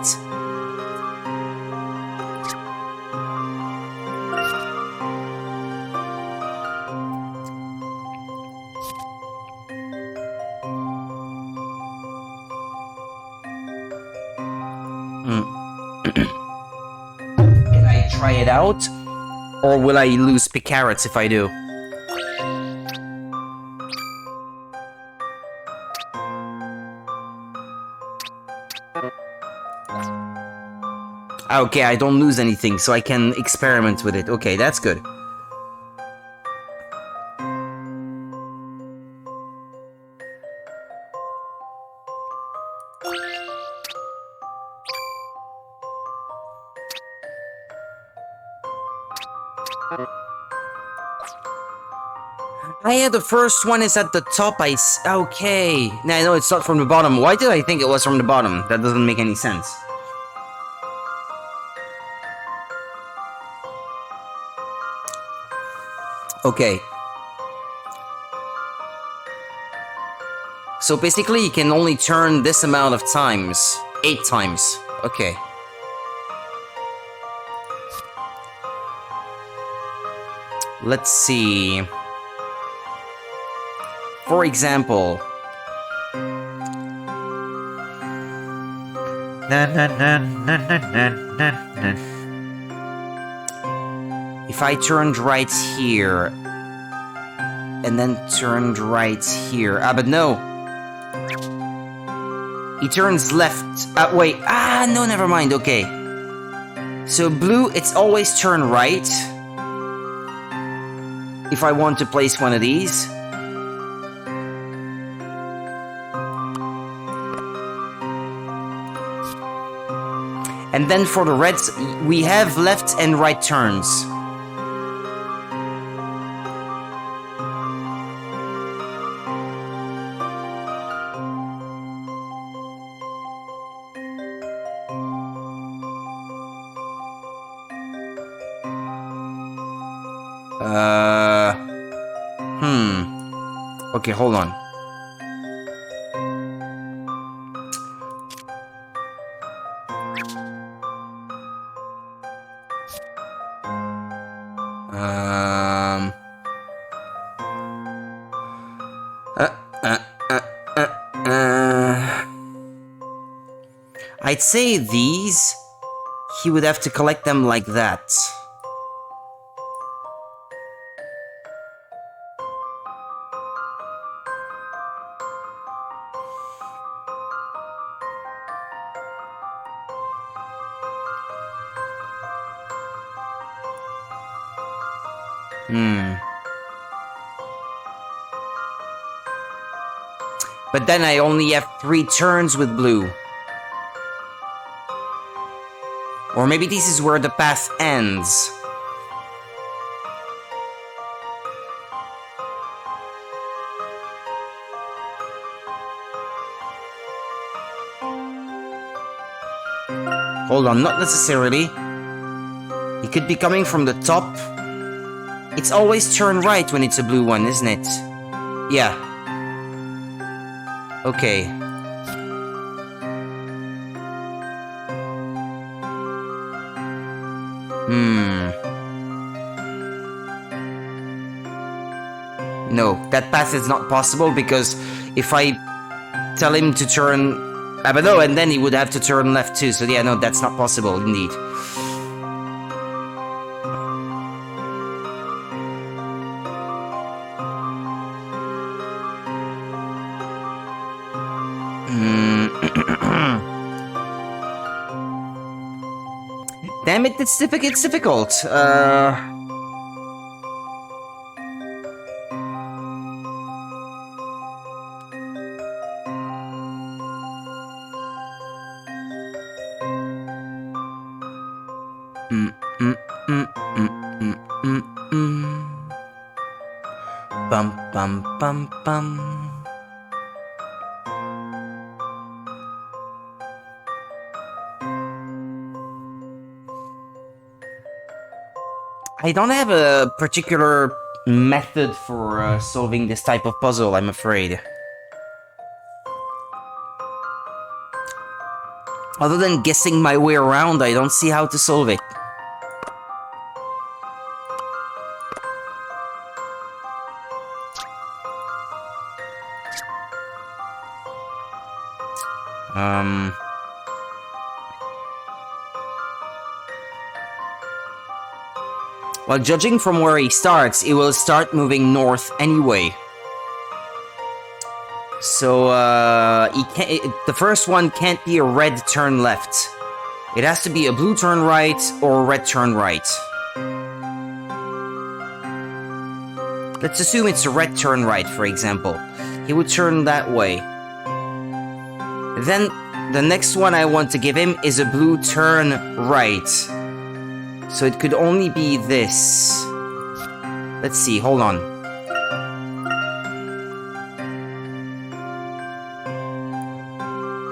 Can I try it out? Or will I lose carrots if I do? Okay, I don't lose anything, so I can experiment with it. Okay, that's good. Yeah, the first one is at the top. Okay. No, it's not from the bottom. Why did I think it was from the bottom? That doesn't make any sense. Okay. So basically, you can only turn this amount of times. 8 times. Okay. Let's see. For example... If I turned right here... And then turned right here... but no! He turns left... wait... no, never mind, okay. So blue, it's always turn right. If I want to place one of these... And then for the reds, we have left and right turns. Okay, hold on. I'd say these, he would have to collect them like that. But then I only have 3 turns with blue. Or maybe this is where the path ends. Hold on, not necessarily. It could be coming from the top. It's always turn right when it's a blue one, isn't it? Yeah. Okay. No, that path is not possible because if I tell him to turn... but no, and then he would have to turn left too, so yeah, no, that's not possible, indeed. Damn it, it's difficult. Bum bum bum bum. I don't have a particular method for solving this type of puzzle, I'm afraid. Other than guessing my way around, I don't see how to solve it. Well, judging from where he starts, he will start moving north anyway. So, he can't, the first one can't be a red turn left. It has to be a blue turn right or a red turn right. Let's assume it's a red turn right, for example. He would turn that way. Then, the next one I want to give him is a blue turn right. So it could only be this. Let's see, hold on.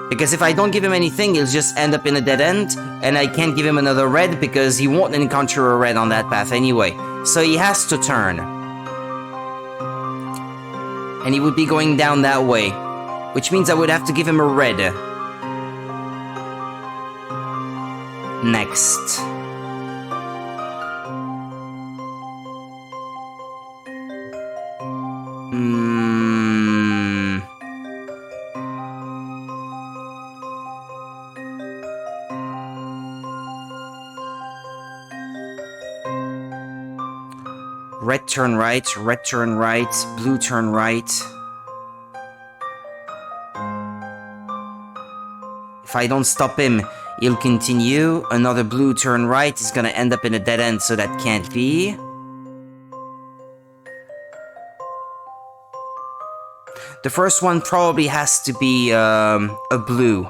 Because if I don't give him anything, he'll just end up in a dead end, and I can't give him another red because he won't encounter a red on that path anyway. So he has to turn. And he would be going down that way, which means I would have to give him a red. Next. Red turn right, blue turn right. If I don't stop him, he'll continue. Another blue turn right is gonna end up in a dead end, so that can't be. The first one probably has to be a blue.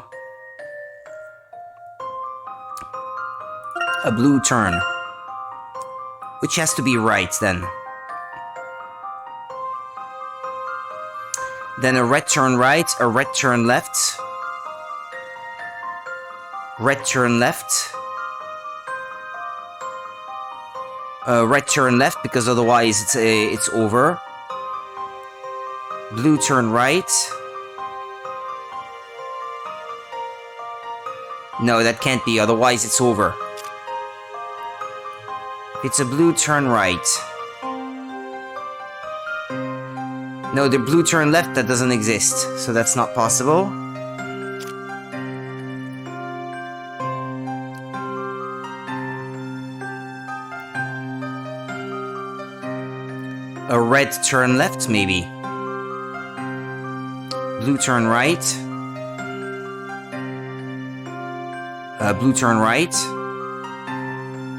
A blue turn. Which has to be right, then. Then a red turn right, a red turn left. Red turn left. Red turn left, because otherwise it's over. Blue turn right. No, that can't be, otherwise it's over. It's a blue turn right. No, the blue turn left, that doesn't exist, so that's not possible. A red turn left, maybe. Blue turn right. Blue turn right.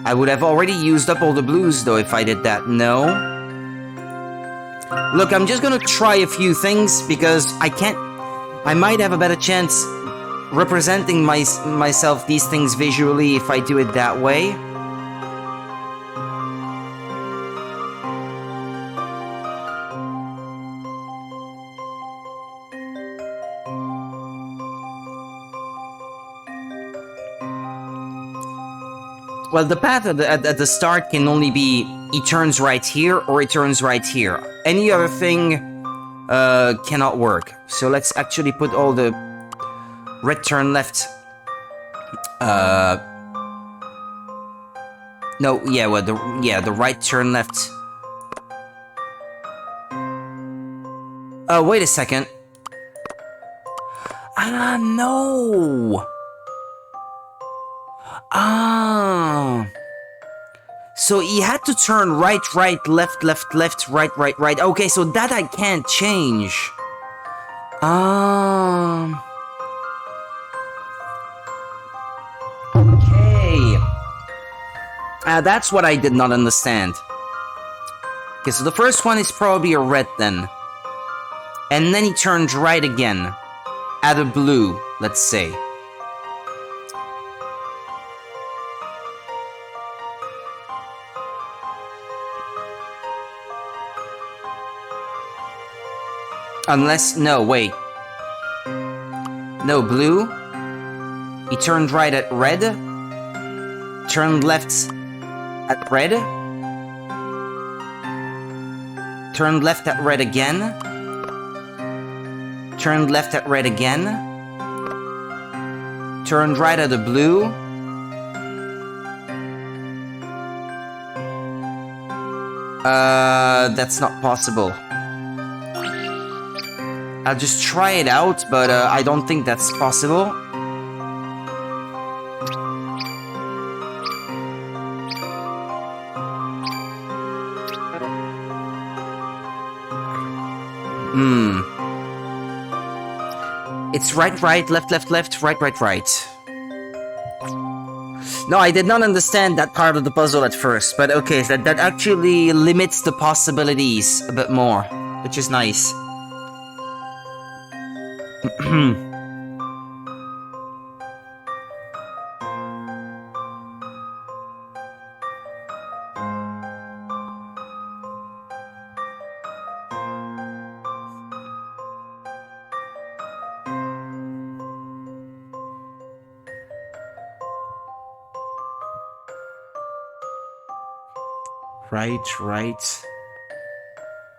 I would have already used up all the blues, though, if I did that. No. Look, I'm just gonna try a few things, because I might have a better chance representing myself these things visually if I do it that way. Well, the path at the start can only be he turns right here or he turns right here. Any other thing cannot work. So let's actually put all the red turn left. No, yeah, well, the right turn left. Wait a second. Ah, no. Ah. So he had to turn right, left, right. Okay, so that I can't change. Okay. That's what I did not understand. Okay, so the first one is probably a red then. And then he turned right again. At a blue, let's say. Unless, no, wait. No, blue. He turned right at red. Turned left at red. Turned left at red again. Turned left at red again. Turned right at the blue. That's not possible. I'll just try it out, but I don't think that's possible. It's right, right, left, left, left, right, right, right. No, I did not understand that part of the puzzle at first, but okay, that actually limits the possibilities a bit more, which is nice. Right, right,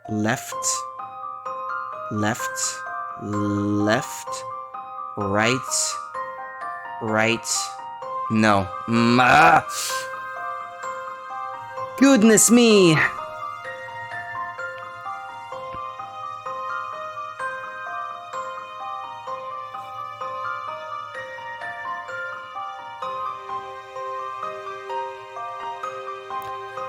left, left, left, right, right, no. Goodness me!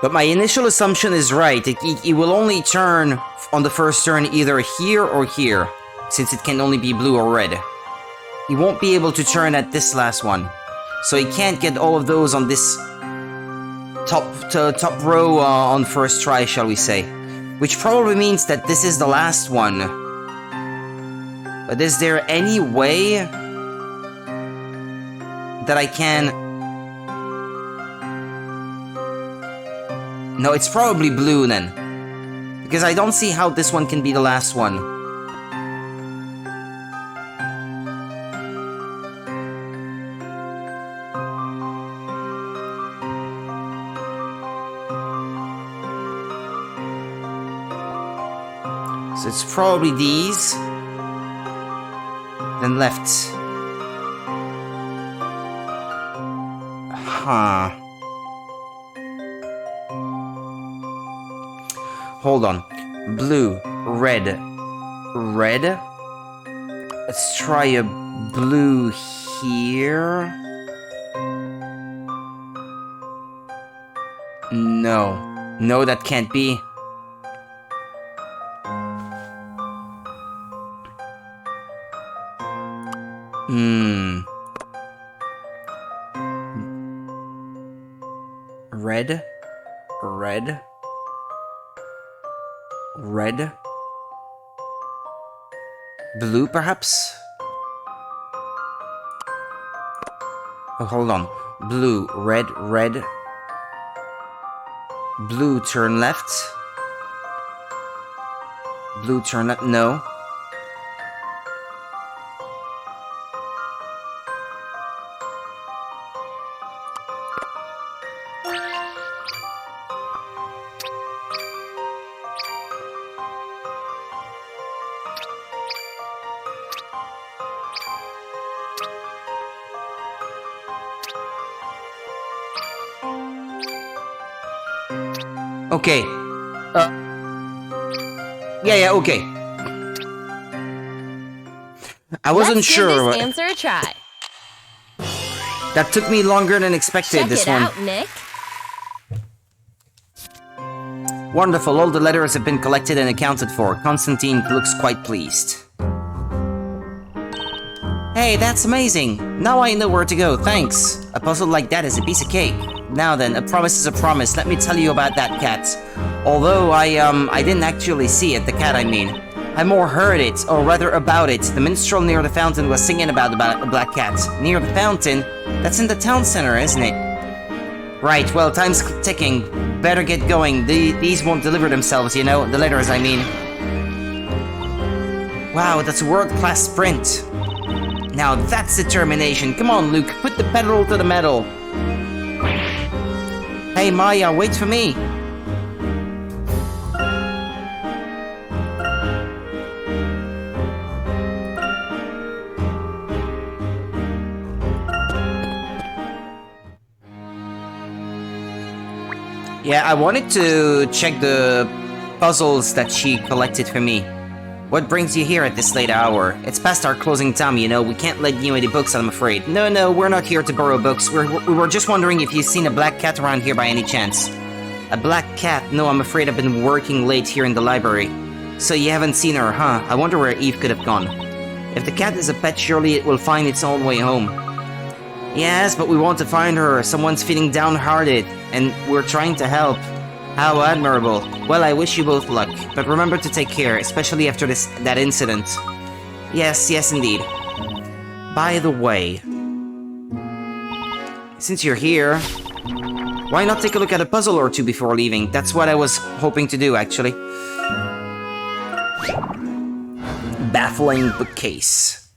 But my initial assumption is right. It will only turn on the first turn either here or here, since it can only be blue or red. He won't be able to turn at this last one. So he can't get all of those on this top row on first try, shall we say. Which probably means that this is the last one. But is there any way that I can... No, it's probably blue then. Because I don't see how this one can be the last one. So it's probably these. Then left. Huh. Hold on. Blue, red, red. Let's try a blue here. No. No, that can't be. Red, red. Red? Blue, perhaps? Oh, hold on. Blue, red, red. Blue, turn left. Blue, turn left. No. Okay. Yeah, okay. I wasn't sure. Let's give this answer a try. That took me longer than expected, Check this it one. out, Nick. Wonderful, all the letters have been collected and accounted for. Constantine looks quite pleased. Hey, that's amazing! Now I know where to go, thanks! A puzzle like that is a piece of cake. Now then, a promise is a promise. Let me tell you about that cat. Although I didn't actually see it, the cat I mean. I more heard it, or rather about it. The minstrel near the fountain was singing about a black cat. Near the fountain? That's in the town center, isn't it? Right, well, time's ticking. Better get going. These won't deliver themselves, you know? The letters, I mean. Wow, that's a world-class sprint. Now that's determination. Come on, Luke, put the pedal to the metal. Hey, Maya, wait for me. Yeah, I wanted to check the puzzles that she collected for me. What brings you here at this late hour? It's past our closing time, you know. We can't lend you any books, I'm afraid. No, we're not here to borrow books. We were just wondering if you've seen a black cat around here by any chance. A black cat? No, I'm afraid I've been working late here in the library. So you haven't seen her, huh? I wonder where Eve could have gone. If the cat is a pet, surely it will find its own way home. Yes, but we want to find her. Someone's feeling downhearted, and we're trying to help. How admirable. Well, I wish you both luck, but remember to take care, especially after that incident. Yes, indeed. By the way, since you're here, why not take a look at a puzzle or two before leaving? That's what I was hoping to do, actually. Baffling bookcase.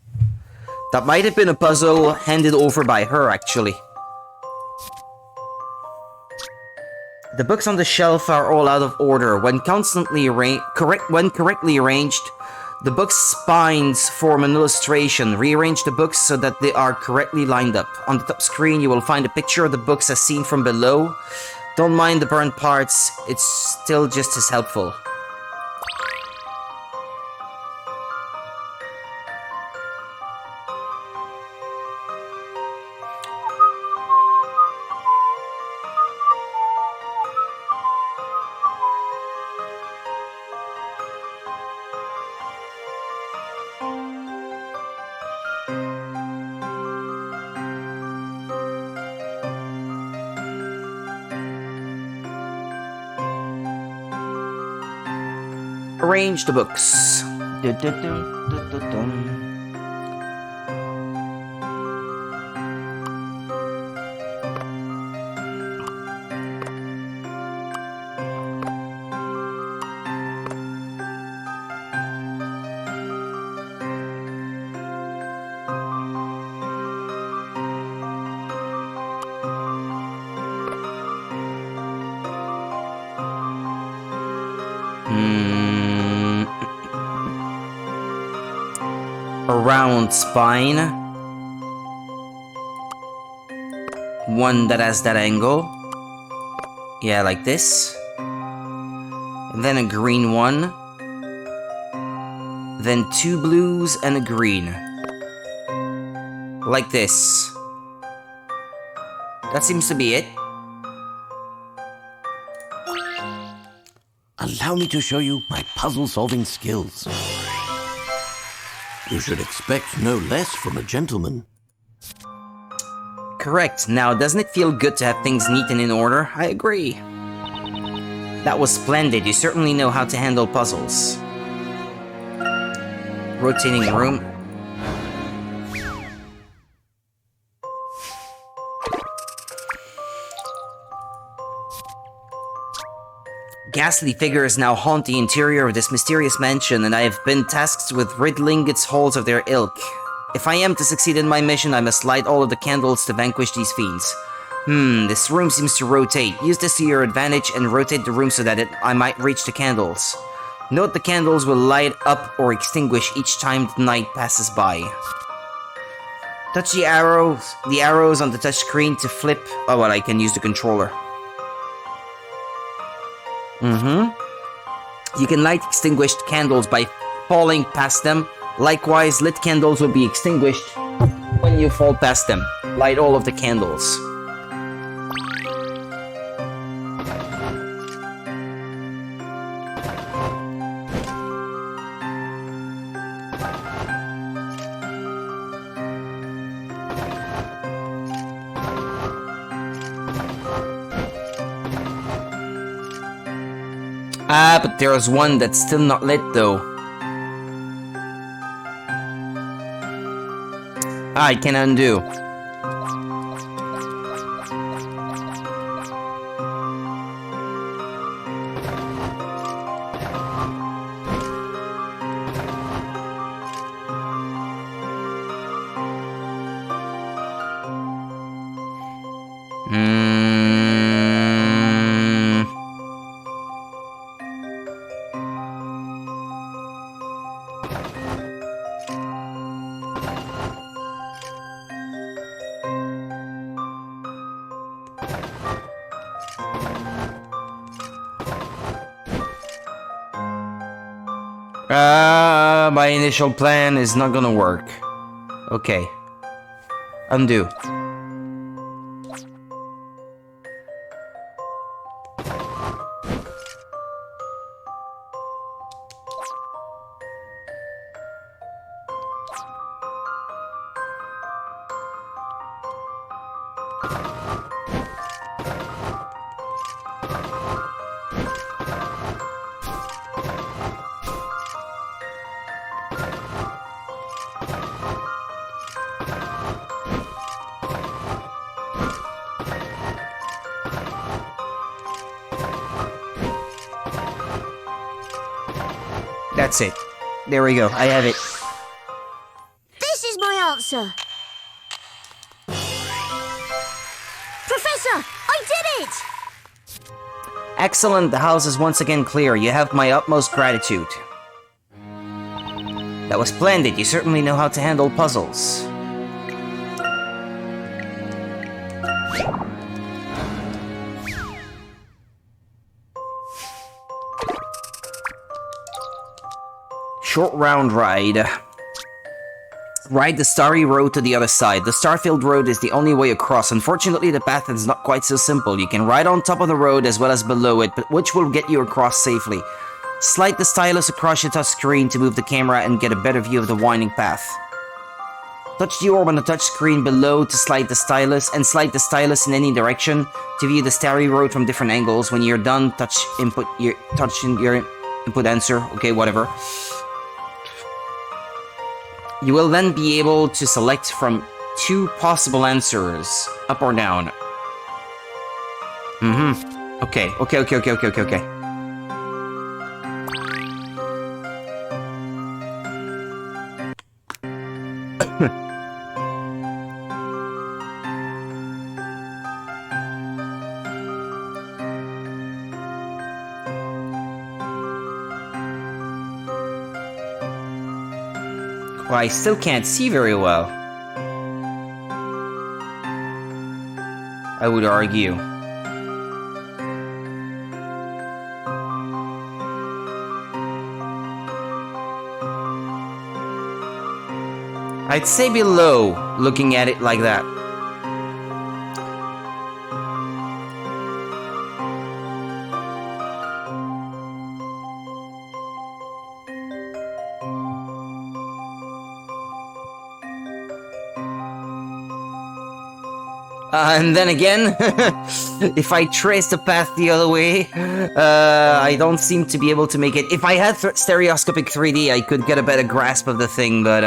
That might have been a puzzle handed over by her, actually. The books on the shelf are all out of order. When correctly arranged, the book's spines form an illustration. Rearrange the books so that they are correctly lined up. On the top screen, you will find a picture of the books as seen from below. Don't mind the burnt parts, it's still just as helpful. Arrange the books. A round spine. One that has that angle. Yeah, like this. And then a green one. Then two blues and a green. Like this. That seems to be it. Allow me to show you my puzzle-solving skills. You should expect no less from a gentleman. Correct. Now, doesn't it feel good to have things neat and in order? I agree. That was splendid. You certainly know how to handle puzzles. Rotating room. Ghastly figures now haunt the interior of this mysterious mansion, and I have been tasked with riddling its halls of their ilk. If I am to succeed in my mission, I must light all of the candles to vanquish these fiends. This room seems to rotate. Use this to your advantage and rotate the room so that I might reach the candles. Note the candles will light up or extinguish each time the night passes by. Touch the arrows on the touchscreen to flip. Oh, well, I can use the controller. You can light extinguished candles by falling past them. Likewise, lit candles will be extinguished when you fall past them. Light all of the candles. Ah, but there's one that's still not lit though. I can undo. My initial plan is not gonna work. Okay. Undo. That's it. There we go. I have it. This is my answer. Professor, I did it! Excellent. The house is once again clear. You have my utmost gratitude. That was splendid. You certainly know how to handle puzzles. Short round ride. Ride the starry road to the other side. The star-filled road is the only way across. Unfortunately, the path is not quite so simple. You can ride on top of the road as well as below it, but which will get you across safely. Slide the stylus across your touch screen to move the camera and get a better view of the winding path. Touch the orb on the touch screen below to slide the stylus, and slide the stylus in any direction to view the starry road from different angles. When you're done, touch in your input answer. Okay, whatever. You will then be able to select from 2 possible answers, up or down. Okay. Well, I still can't see very well. I would argue. I'd say below, looking at it like that. And then again, if I trace the path the other way, I don't seem to be able to make it. If I had stereoscopic 3D, I could get a better grasp of the thing, but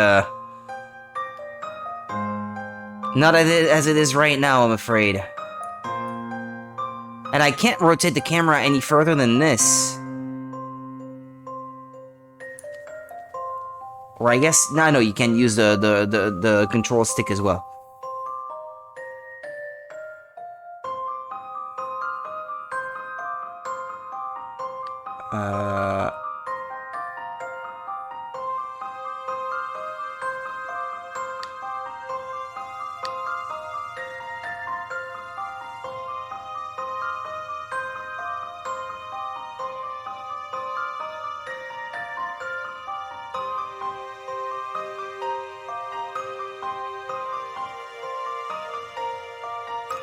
not as it is right now, I'm afraid. And I can't rotate the camera any further than this. Or I guess, no, you can use the control stick as well.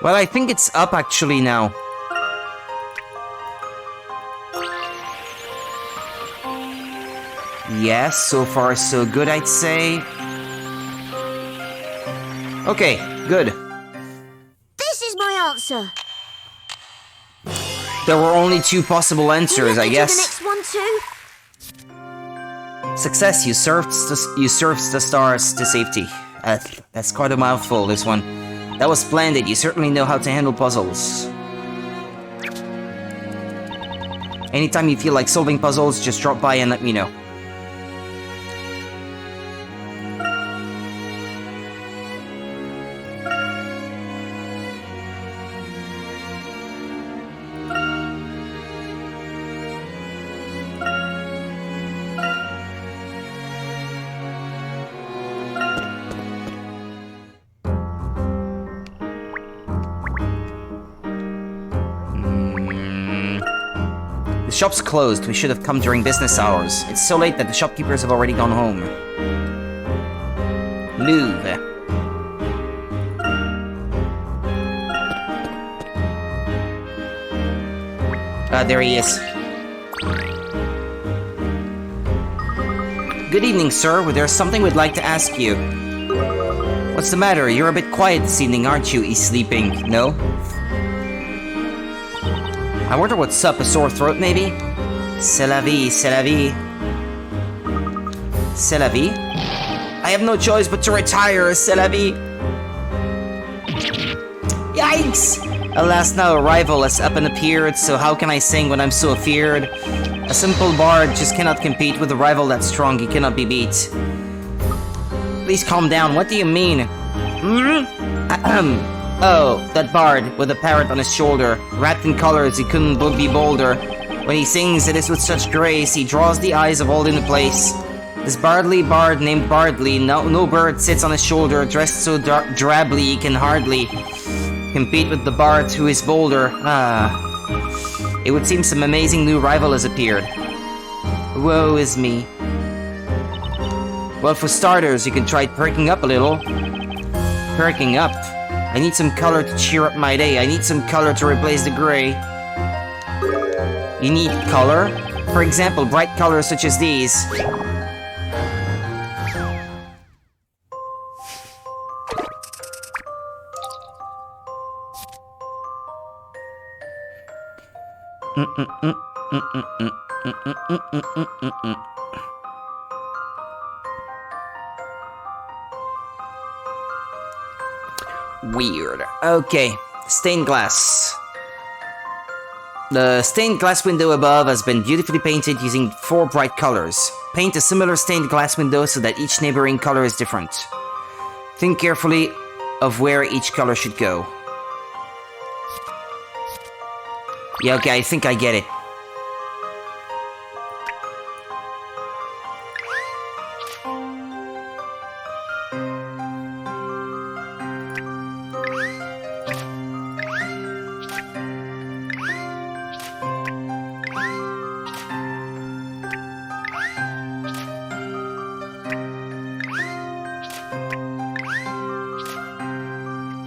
Well, I think it's up actually now. Yes, so far so good, I'd say. Okay, good. This is my answer. There were only 2 possible answers, I guess. Do the next one too? Success, you surfed the stars to safety. That's quite a mouthful, this one. That was splendid. You certainly know how to handle puzzles. Anytime you feel like solving puzzles, just drop by and let me know. The shop's closed. We should have come during business hours. It's so late that the shopkeepers have already gone home. Louvre. There he is. Good evening, sir. There's something we'd like to ask you. What's the matter? You're a bit quiet this evening, aren't you? He's sleeping. No? I wonder what's up. A sore throat, maybe? C'est la vie, c'est la vie. C'est la vie? I have no choice but to retire, c'est la vie. Yikes! Alas, now a rival has up and appeared, so how can I sing when I'm so afeared? A simple bard just cannot compete with a rival that strong, he cannot be beat. Please calm down, what do you mean? Oh, that bard with a parrot on his shoulder, wrapped in colors, he couldn't be bolder. When he sings, it is with such grace, he draws the eyes of all in the place. This bardly bard named Bardley, no bird sits on his shoulder, dressed so drably he can hardly compete with the bard who is bolder. It would seem some amazing new rival has appeared. Woe is me. Well, for starters, you can try perking up a little. Perking up? I need some color to cheer up my day. I need some color to replace the gray. You need color? For example, bright colors such as these. Weird. Okay, stained glass. The stained glass window above has been beautifully painted using 4 bright colors. Paint a similar stained glass window so that each neighboring color is different. Think carefully of where each color should go. Yeah, okay, I think I get it.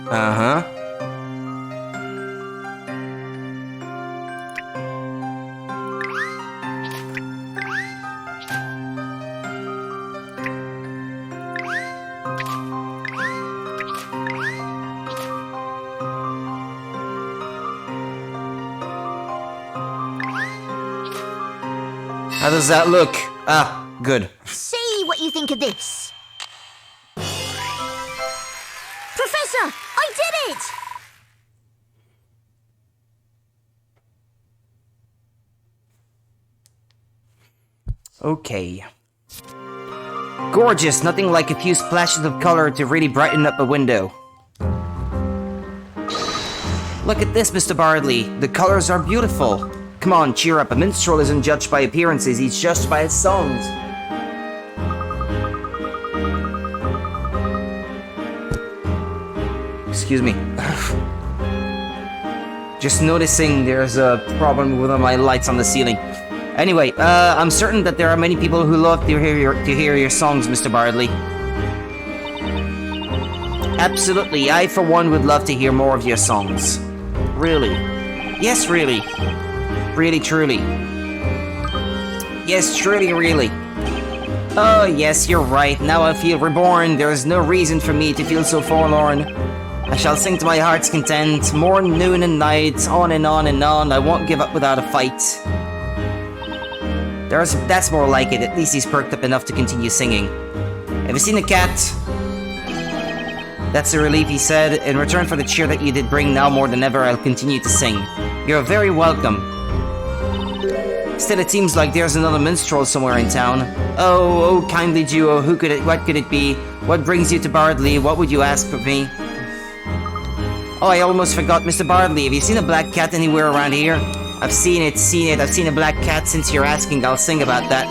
Uh-huh. How does that look? Ah, good. See what you think of this. Professor, I did it! Okay. Gorgeous, nothing like a few splashes of color to really brighten up a window. Look at this, Mr. Bardley. The colors are beautiful. Come on, cheer up. A minstrel isn't judged by appearances, he's judged by his songs. Excuse me. Just noticing there's a problem with my lights on the ceiling. Anyway, I'm certain that there are many people who love to hear your songs, Mr. Bardley. Absolutely, I for one would love to hear more of your songs. Really? Yes, really. Really, truly. Yes, truly, really. Oh, yes, you're right. Now I feel reborn. There is no reason for me to feel so forlorn. I shall sing to my heart's content, morn, noon, and night, on and on and on. I won't give up without a fight. That's more like it. At least he's perked up enough to continue singing. Have you seen a cat? That's a relief, he said. In return for the cheer that you did bring, now more than ever, I'll continue to sing. You're very welcome. Still, it seems like there's another minstrel somewhere in town. Oh, kindly duo, what could it be? What brings you to Bardley? What would you ask of me? Oh, I almost forgot, Mr. Bardley. Have you seen a black cat anywhere around here? I've seen it. I've seen a black cat. Since you're asking, I'll sing about that.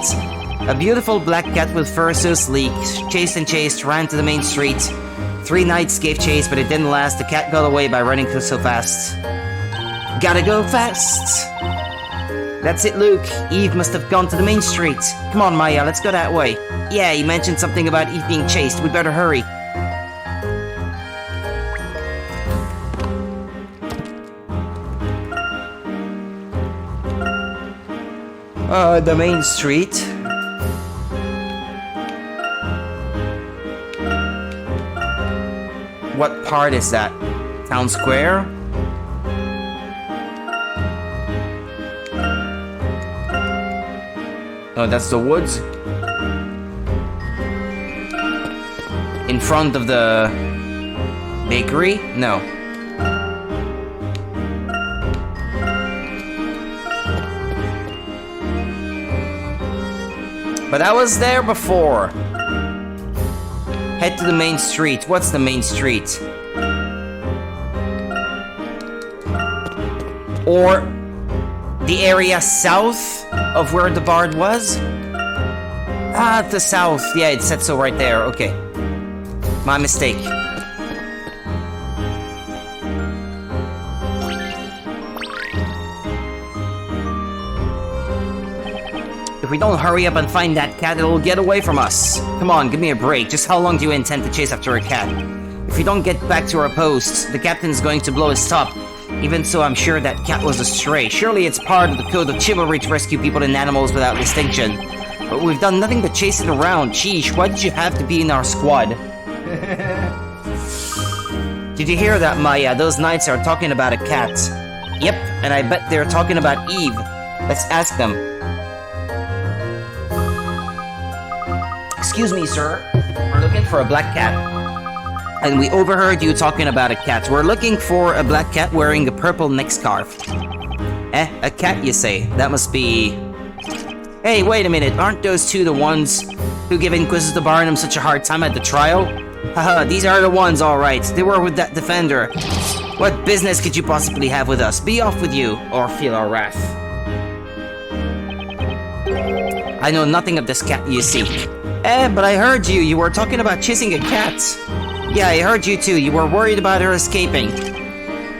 A beautiful black cat with fur so sleek, chased and chased, ran to the main street. 3 knights gave chase, but it didn't last. The cat got away by running so fast. Gotta go fast. That's it, Luke. Eve must have gone to the main street. Come on, Maya, let's go that way. Yeah, he mentioned something about Eve being chased. We better hurry. The main street. What part is that? Town Square? Oh, that's the woods? In front of the bakery? No. But I was there before. Head to the main street. What's the main street? Or the area south of where the bard was? Ah, the south. Yeah, it said so right there. Okay. My mistake. If we don't hurry up and find that cat, it'll get away from us. Come on, give me a break. Just how long do you intend to chase after a cat? If we don't get back to our posts, the captain's going to blow his top. Even so, I'm sure that cat was a stray. Surely it's part of the code of chivalry to rescue people and animals without distinction. But we've done nothing but chase it around. Sheesh, why did you have to be in our squad? Did you hear that, Maya? Those knights are talking about a cat. Yep, and I bet they're talking about Eve. Let's ask them. Excuse me, sir. We're looking for a black cat. And we overheard you talking about a cat. We're looking for a black cat wearing a purple neck scarf. A cat, you say? That must be... Hey, wait a minute. Aren't those two the ones who give Inquisitor Barnum such a hard time at the trial? Haha, these are the ones, alright. They were with that defender. What business could you possibly have with us? Be off with you, or feel our wrath. I know nothing of this cat you seek. But I heard you. You were talking about chasing a cat. Yeah, I heard you too. You were worried about her escaping.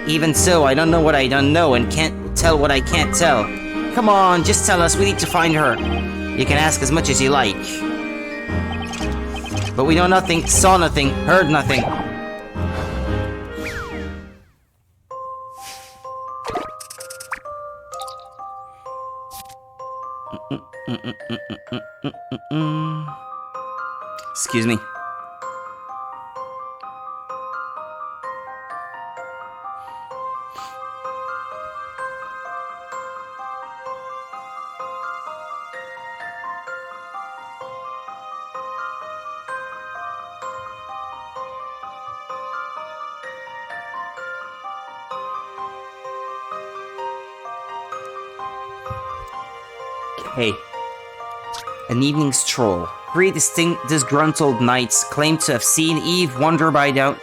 Even so, I don't know what I don't know and can't tell what I can't tell. Come on, just tell us. We need to find her. You can ask as much as you like. But we know nothing, saw nothing, heard nothing. Excuse me. Okay. An evening stroll. Three disgruntled knights claim to have seen Eve wander by down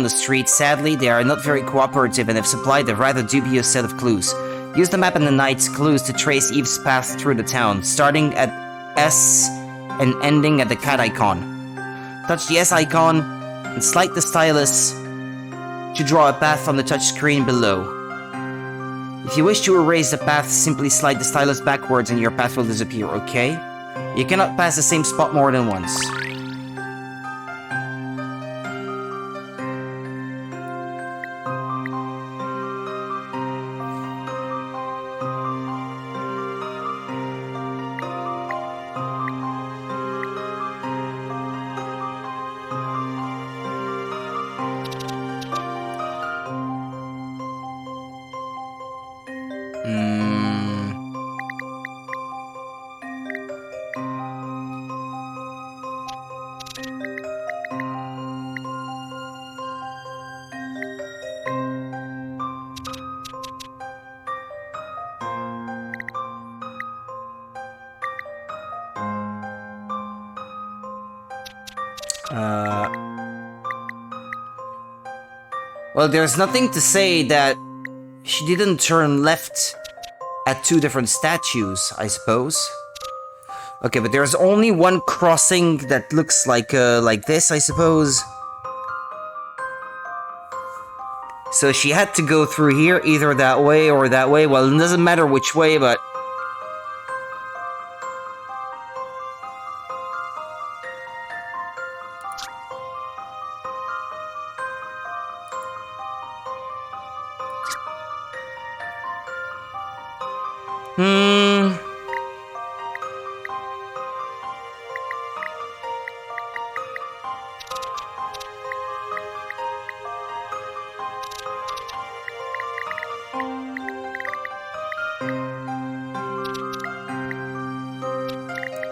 the street. Sadly, they are not very cooperative and have supplied a rather dubious set of clues. Use the map and the knight's clues to trace Eve's path through the town, starting at S and ending at the cat icon. Touch the S icon and slide the stylus to draw a path on the touchscreen below. If you wish to erase the path, simply slide the stylus backwards and your path will disappear, okay? You cannot pass the same spot more than once. Well, there's nothing to say that she didn't turn left at two different statues, I suppose. Okay, but there's only one crossing that looks like this, I suppose. So she had to go through here, either that way or that way. Well, it doesn't matter which way, but...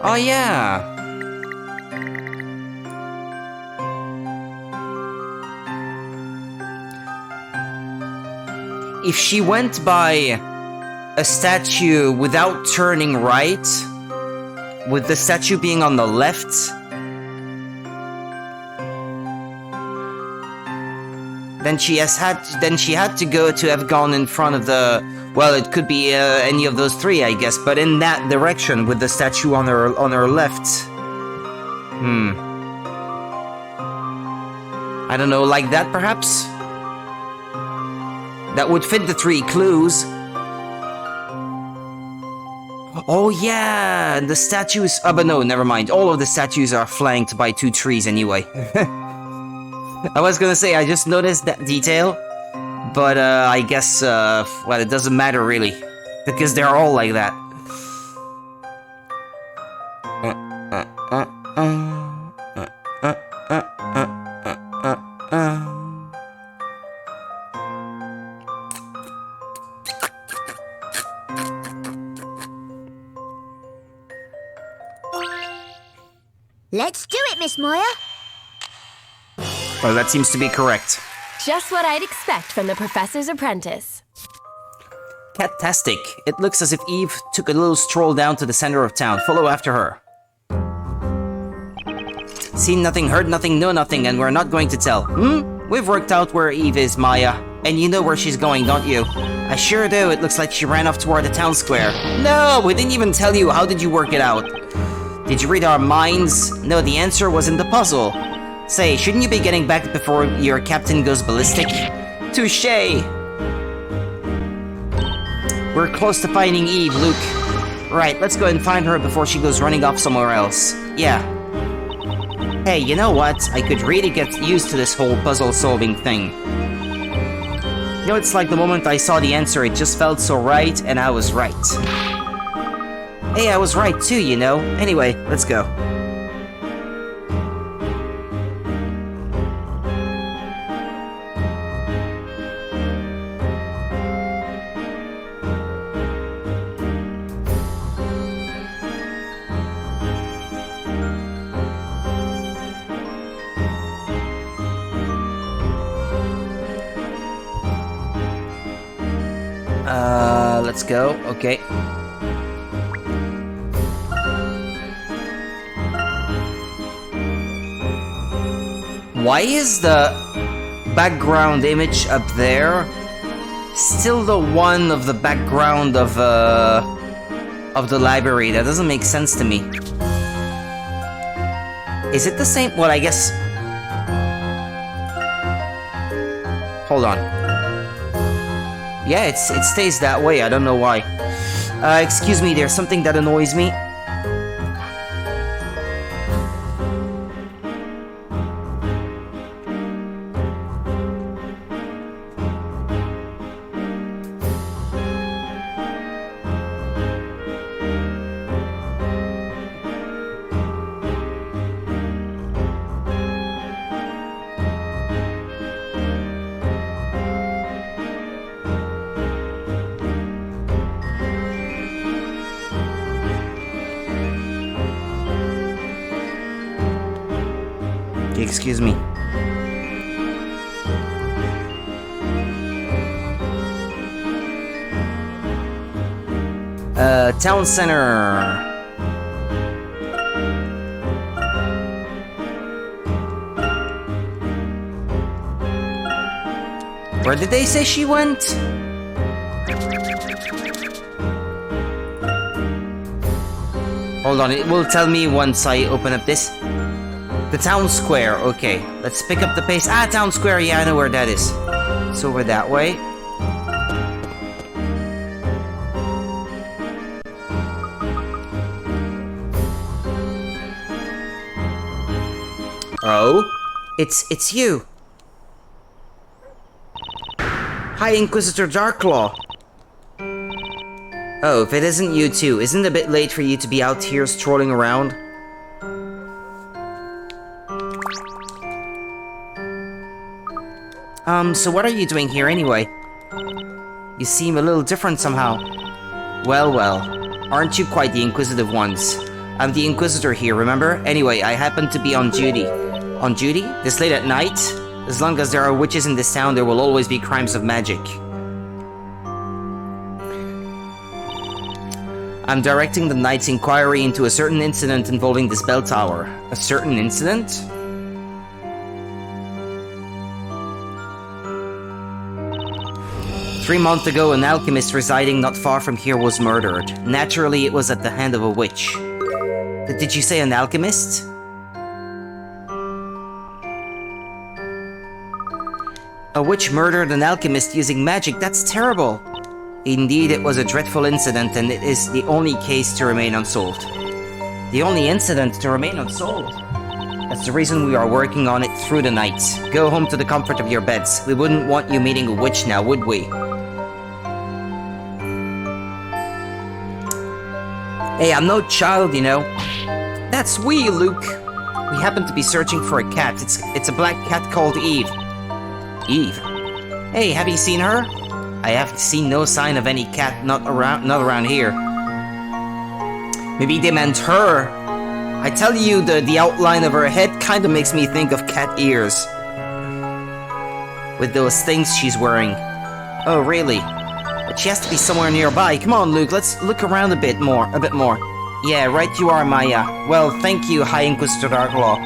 Oh, yeah. If she went by a statue without turning right, with the statue being on the left, then she had to go to have gone in front of the... Well, it could be any of those three, I guess, but in that direction with the statue on her left. I don't know, like that perhaps? That would fit the 3 clues. Oh yeah, the statues... Oh, but no, never mind. All of the statues are flanked by 2 trees anyway. I was gonna say, I just noticed that detail, but I guess, well, it doesn't matter really, because they're all like that. Let's do it, Miss Moya. Well, that seems to be correct. Just what I'd expect from the professor's apprentice. Catastic. It looks as if Eve took a little stroll down to the center of town. Follow after her. Seen nothing, heard nothing, know nothing, and we're not going to tell. We've worked out where Eve is, Maya. And you know where she's going, don't you? I sure do. It looks like she ran off toward the town square. No, we didn't even tell you. How did you work it out? Did you read our minds? No, the answer was in the puzzle. Say, shouldn't you be getting back before your captain goes ballistic? Touché! We're close to finding Eve, Luke. Right, let's go and find her before she goes running off somewhere else. Yeah. Hey, you know what? I could really get used to this whole puzzle-solving thing. You know, it's like the moment I saw the answer, it just felt so right, and I was right. Hey, I was right too, you know. Anyway, let's go. Let's go. Okay. Why is the background image up there still the one of the background of the library? That doesn't make sense to me. Is it the same? Well, I guess... Hold on. Yeah, it stays that way. I don't know why. Excuse me, there's something that annoys me. Excuse me. Town center. Where did they say she went? Hold on, it will tell me once I open up this. The town square, okay. Let's pick up the pace. Ah, town square, yeah, I know where that is. It's over that way. Oh? It's you. Hi, Inquisitor Darklaw. Oh, if it isn't you too, isn't it a bit late for you to be out here strolling around? So what are you doing here anyway? You seem a little different somehow. Well, well. Aren't you quite the inquisitive ones? I'm the Inquisitor here, remember? Anyway, I happen to be on duty. On duty? This late at night? As long as there are witches in this town, there will always be crimes of magic. I'm directing the Knight's inquiry into a certain incident involving this bell tower. A certain incident? Three months ago, an alchemist residing not far from here was murdered. Naturally, it was at the hand of a witch. Did you say an alchemist? A witch murdered an alchemist using magic? That's terrible! Indeed, it was a dreadful incident, and it is the only case to remain unsolved. The only incident to remain unsolved? That's the reason we are working on it through the night. Go home to the comfort of your beds. We wouldn't want you meeting a witch now, would we? Hey, I'm no child, you know. That's we, Luke. We happen to be searching for a cat. It's a black cat called Eve. Eve? Hey, have you seen her? I have seen no sign of any cat not around here. Maybe they meant her. I tell you, the outline of her head kinda makes me think of cat ears. With those things she's wearing. Oh, really? But she has to be somewhere nearby. Come on, Luke, let's look around a bit more. Yeah, right you are, Maya. Well, thank you, High Inquisitor Darklaw.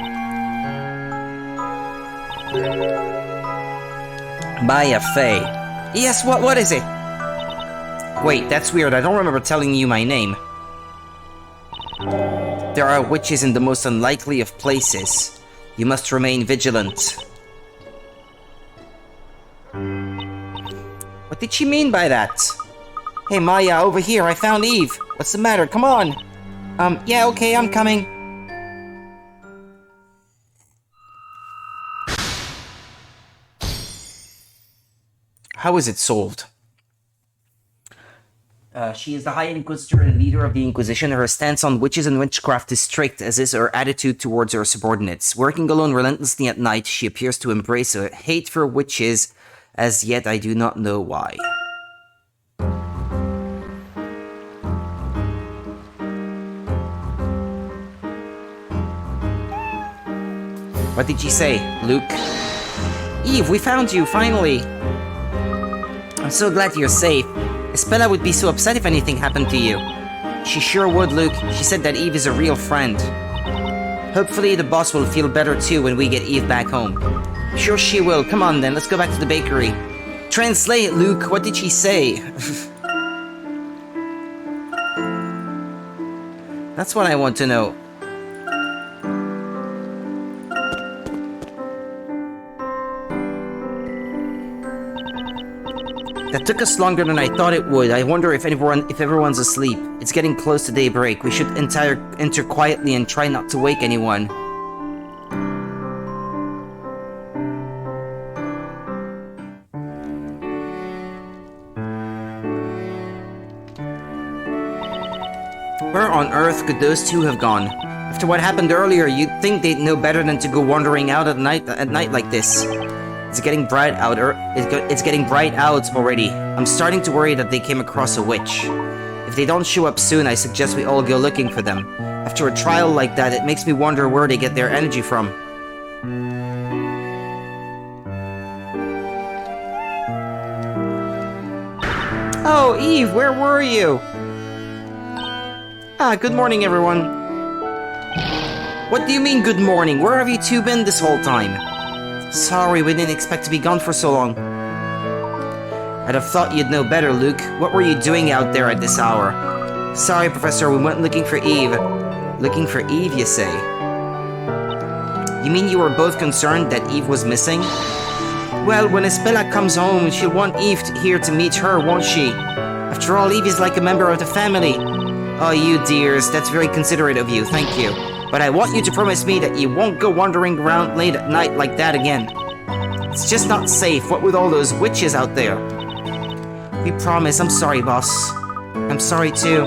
Maya Fey. Yes, what is it? Wait, that's weird. I don't remember telling you my name. There are witches in the most unlikely of places. You must remain vigilant. What did she mean by that? Hey, Maya, over here. I found Eve. What's the matter? Come on. Yeah, okay, I'm coming. How is it solved? She is the High Inquisitor and leader of the Inquisition. Her stance on witches and witchcraft is strict, as is her attitude towards her subordinates. Working alone relentlessly at night, she appears to embrace a hate for witches, as yet I do not know why. What did she say, Luke? Eve, we found you, finally! I'm so glad you're safe. Espella would be so upset if anything happened to you. She sure would, Luke. She said that Eve is a real friend. Hopefully the boss will feel better too when we get Eve back home. Sure she will. Come on then, let's go back to the bakery. Translate, Luke. What did she say? That's what I want to know. That took us longer than I thought it would. I wonder if everyone's asleep. It's getting close to daybreak. We should enter quietly and try not to wake anyone. Where on earth could those two have gone? After what happened earlier, you'd think they'd know better than to go wandering out at night like this. It's getting bright out. It's getting bright out already. I'm starting to worry that they came across a witch. If they don't show up soon, I suggest we all go looking for them. After a trial like that, it makes me wonder where they get their energy from. Oh, Eve, where were you? Good morning, everyone. What do you mean, good morning? Where have you two been this whole time? Sorry, we didn't expect to be gone for so long. I'd have thought you'd know better, Luke. What were you doing out there at this hour? Sorry, Professor, we went looking for Eve. Looking for Eve, you say? You mean you were both concerned that Eve was missing? Well, when Espella comes home, she'll want Eve here to meet her, won't she? After all, Eve is like a member of the family. Oh, you dears, that's very considerate of you, thank you. But I want you to promise me that you won't go wandering around late at night like that again. It's just not safe, what with all those witches out there. We promise. I'm sorry, boss. I'm sorry, too.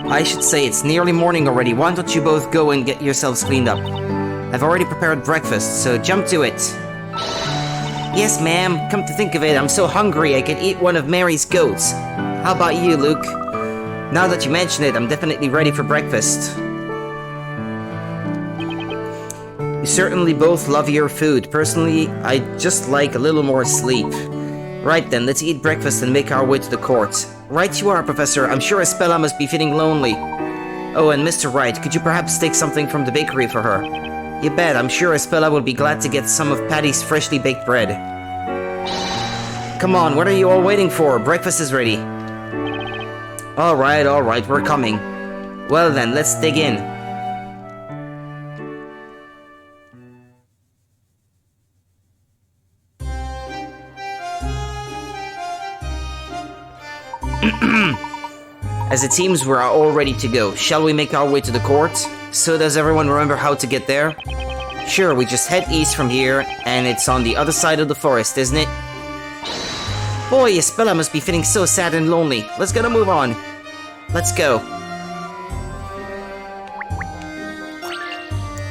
I should say it's nearly morning already. Why don't you both go and get yourselves cleaned up? I've already prepared breakfast, so jump to it. Yes, ma'am. Come to think of it, I'm so hungry I could eat one of Mary's goats. How about you, Luke? Now that you mention it, I'm definitely ready for breakfast. You certainly both love your food. Personally, I just like a little more sleep. Right then, let's eat breakfast and make our way to the court. Right you are, Professor. I'm sure Espella must be feeling lonely. Oh, and Mr. Wright, could you perhaps take something from the bakery for her? You bet. I'm sure Espella will be glad to get some of Patty's freshly baked bread. Come on, what are you all waiting for? Breakfast is ready. Alright, we're coming. Well then, let's dig in. As it seems, we're all ready to go. Shall we make our way to the court? So does everyone remember how to get there? Sure, we just head east from here, and it's on the other side of the forest, isn't it? Boy, Espella must be feeling so sad and lonely. Let's get a move on. Let's go.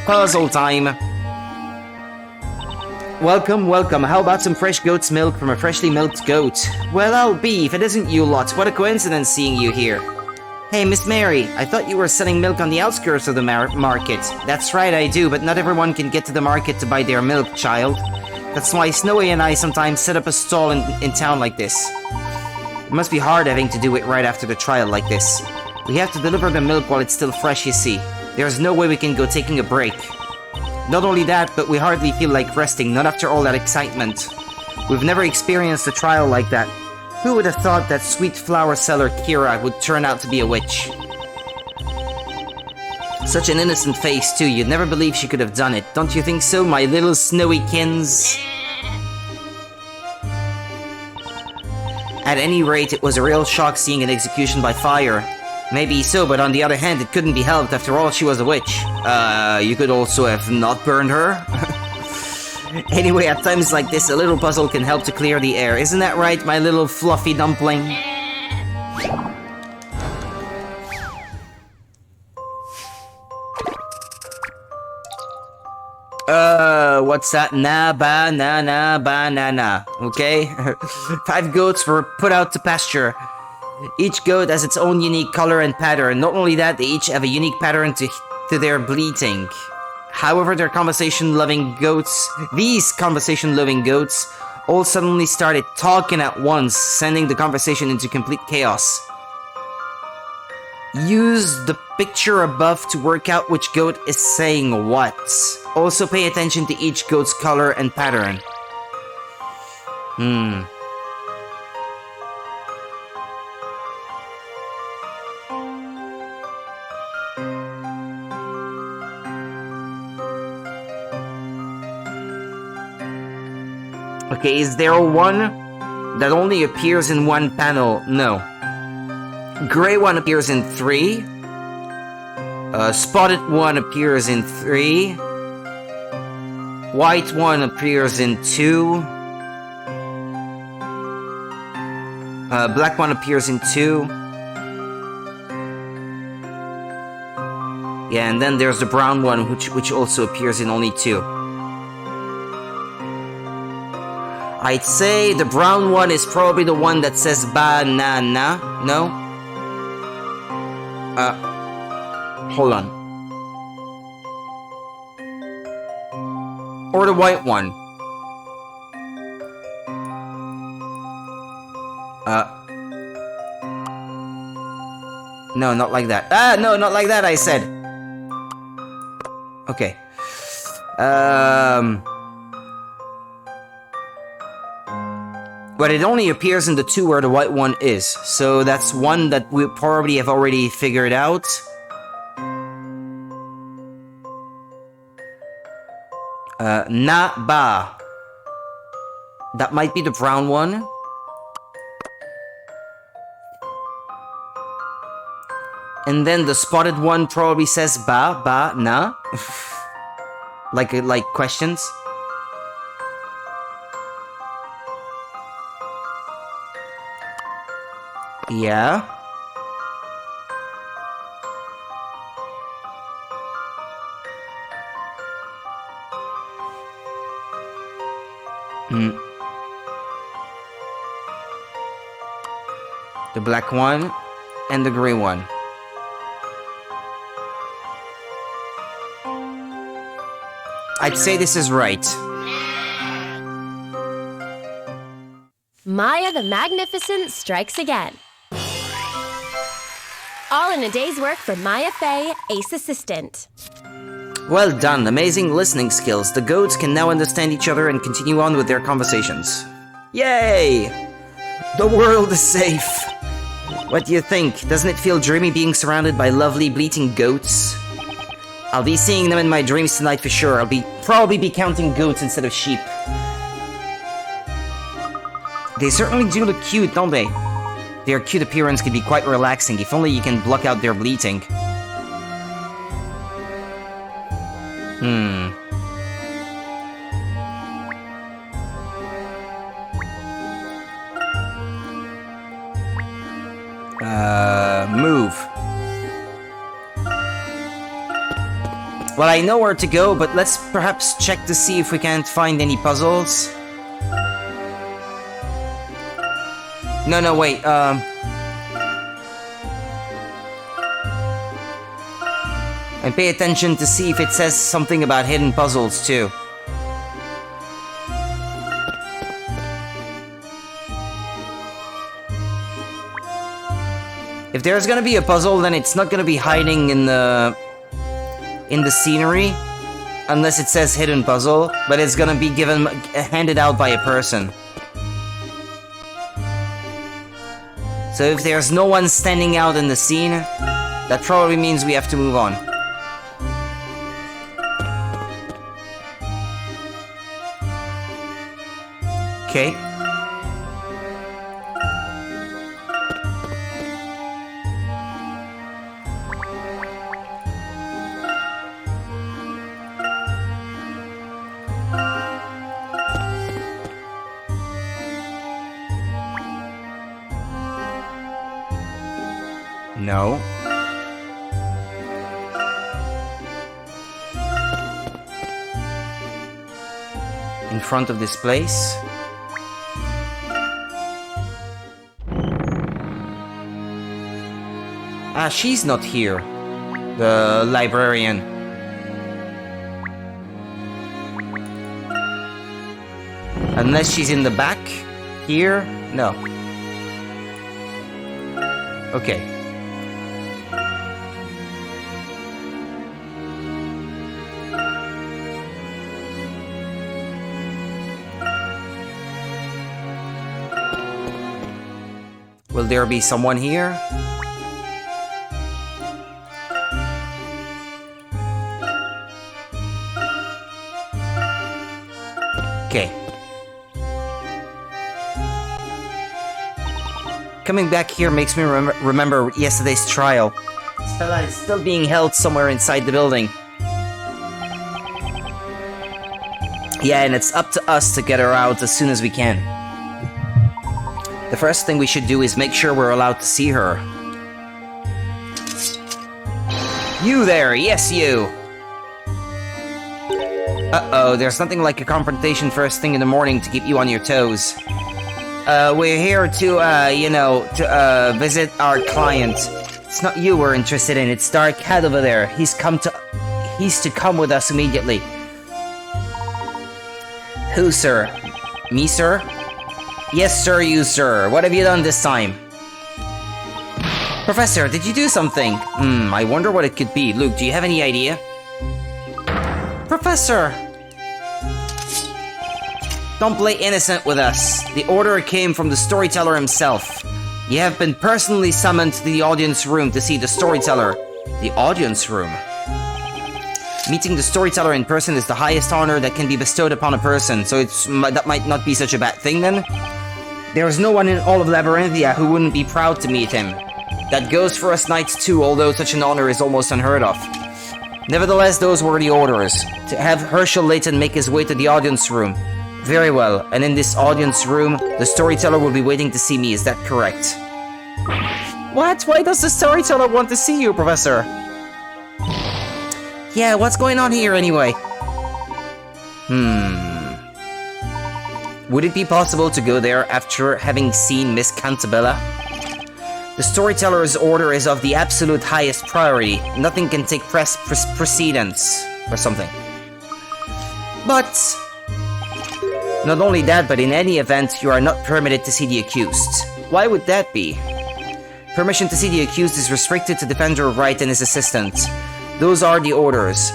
Puzzle time. Welcome, welcome. How about some fresh goat's milk from a freshly milked goat? Well, I'll be if it isn't you lot. What a coincidence seeing you here. Hey, Miss Mary, I thought you were selling milk on the outskirts of the market. That's right, I do, but not everyone can get to the market to buy their milk, child. That's why Snowy and I sometimes set up a stall in town like this. It must be hard having to do it right after the trial like this. We have to deliver the milk while it's still fresh, you see. There's no way we can go taking a break. Not only that, but we hardly feel like resting, not after all that excitement. We've never experienced a trial like that. Who would have thought that sweet flower seller Kira would turn out to be a witch? Such an innocent face, too. You'd never believe she could have done it. Don't you think so, my little snowy kins? At any rate, it was a real shock seeing an execution by fire. Maybe so, but on the other hand, it couldn't be helped. After all, she was a witch. You could also have not burned her. Anyway, at times like this, a little puzzle can help to clear the air. Isn't that right, my little fluffy dumpling? What's that? Na-ba-na-na-ba-na-na. Okay? 5 goats were put out to pasture. Each goat has its own unique color and pattern. Not only that, they each have a unique pattern to their bleating. However, these conversation-loving goats, all suddenly started talking at once, sending the conversation into complete chaos. Use the picture above to work out which goat is saying what. Also pay attention to each goat's color and pattern. Okay, is there one that only appears in one panel? No. Gray one appears in 3. Spotted one appears in 3. White one appears in 2. Black one appears in 2. Yeah, and then there's the brown one, which also appears in only 2. I'd say the brown one is probably the one that says banana. No? Hold on. Or the white one. No, not like that. No, not like that, I said. Okay. But it only appears in the 2 where the white one is. So that's one that we probably have already figured out. Na-ba. That might be the brown one. And then the spotted one probably says ba, ba, na. like questions. Yeah. The black one and the green one. I'd say this is right. Maya the Magnificent strikes again. All in a day's work for Maya Fey, Ace Assistant. Well done, amazing listening skills. The goats can now understand each other and continue on with their conversations. Yay! The world is safe. What do you think? Doesn't it feel dreamy being surrounded by lovely bleating goats? I'll be seeing them in my dreams tonight for sure. I'll probably be counting goats instead of sheep. They certainly do look cute, don't they? Their cute appearance can be quite relaxing, if only you can block out their bleating. Move. Well, I know where to go, but let's perhaps check to see if we can't find any puzzles. No, wait, and pay attention to see if it says something about hidden puzzles, too. If there's gonna be a puzzle, then it's not gonna be hiding in the scenery, unless it says hidden puzzle, but it's gonna be handed out by a person. So if there's no one standing out in the scene, that probably means we have to move on. Okay. No. In front of this place. Ah, she's not here. The librarian. Unless she's in the back? Here? No. Okay. Will there be someone here? Okay. Coming back here makes me remember yesterday's trial. Stella is still being held somewhere inside the building. Yeah, and it's up to us to get her out as soon as we can. The first thing we should do is make sure we're allowed to see her. You there, yes you! Uh-oh, there's nothing like a confrontation first thing in the morning to keep you on your toes. We're here to visit our client. It's not you we're interested in, it's Dark Cat over there. He's to come with us immediately. Who, sir? Me, sir? Yes, sir, you, sir. What have you done this time? Professor, did you do something? I wonder what it could be. Luke, do you have any idea? Professor! Don't play innocent with us. The order came from the storyteller himself. You have been personally summoned to the audience room to see the storyteller. The audience room? Meeting the storyteller in person is the highest honor that can be bestowed upon a person, so that might not be such a bad thing then. There's no one in all of Labyrinthia who wouldn't be proud to meet him. That goes for us knights too, although such an honor is almost unheard of. Nevertheless, those were the orders. To have Herschel Layton make his way to the audience room. Very well, and in this audience room, the storyteller will be waiting to see me, is that correct? What? Why does the storyteller want to see you, Professor? Yeah, what's going on here anyway? Would it be possible to go there after having seen Miss Cantabella? The storyteller's order is of the absolute highest priority. Nothing can take precedence, or something. But... not only that, but in any event, you are not permitted to see the accused. Why would that be? Permission to see the accused is restricted to Defender Wright and his assistant. Those are the orders.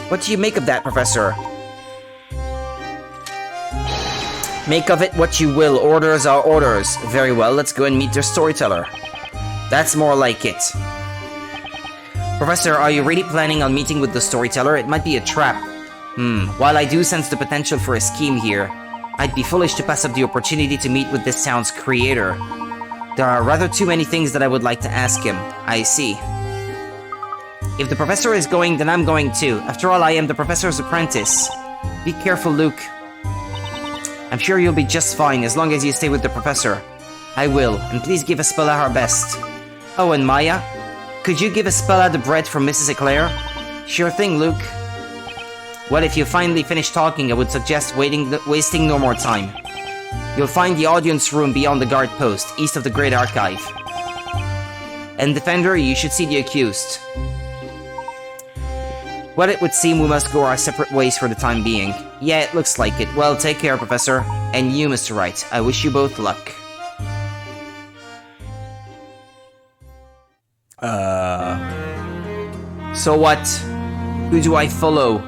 What do you make of that, Professor? Make of it what you will. Orders are orders. Very well, let's go and meet their storyteller. That's more like it. Professor, are you really planning on meeting with the storyteller? It might be a trap. While I do sense the potential for a scheme here, I'd be foolish to pass up the opportunity to meet with this town's creator. There are rather too many things that I would like to ask him. I see. If the professor is going, then I'm going too. After all, I am the professor's apprentice. Be careful, Luke. I'm sure you'll be just fine as long as you stay with the professor. I will, and please give Espella her best. Oh, and Maya? Could you give Espella the bread from Mrs. Eclair? Sure thing, Luke. Well, if you finally finish talking, I would suggest wasting no more time. You'll find the audience room beyond the guard post, east of the Great Archive. And Defender, you should see the accused. Well, it would seem we must go our separate ways for the time being. Yeah, it looks like it. Well, take care, Professor. And you, Mr. Wright. I wish you both luck. So what? Who do I follow?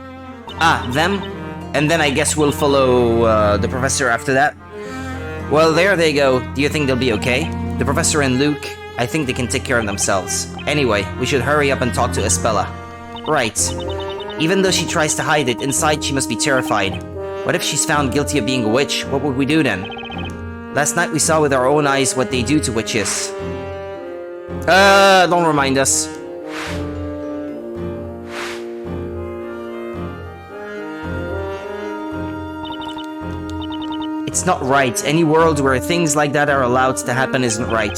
Ah, them? And then I guess we'll follow, the Professor after that. Well, there they go. Do you think they'll be okay? The Professor and Luke? I think they can take care of themselves. Anyway, we should hurry up and talk to Espella. Right. Even though she tries to hide it, inside she must be terrified. What if she's found guilty of being a witch? What would we do then? Last night we saw with our own eyes what they do to witches. Don't remind us. It's not right. Any world where things like that are allowed to happen isn't right.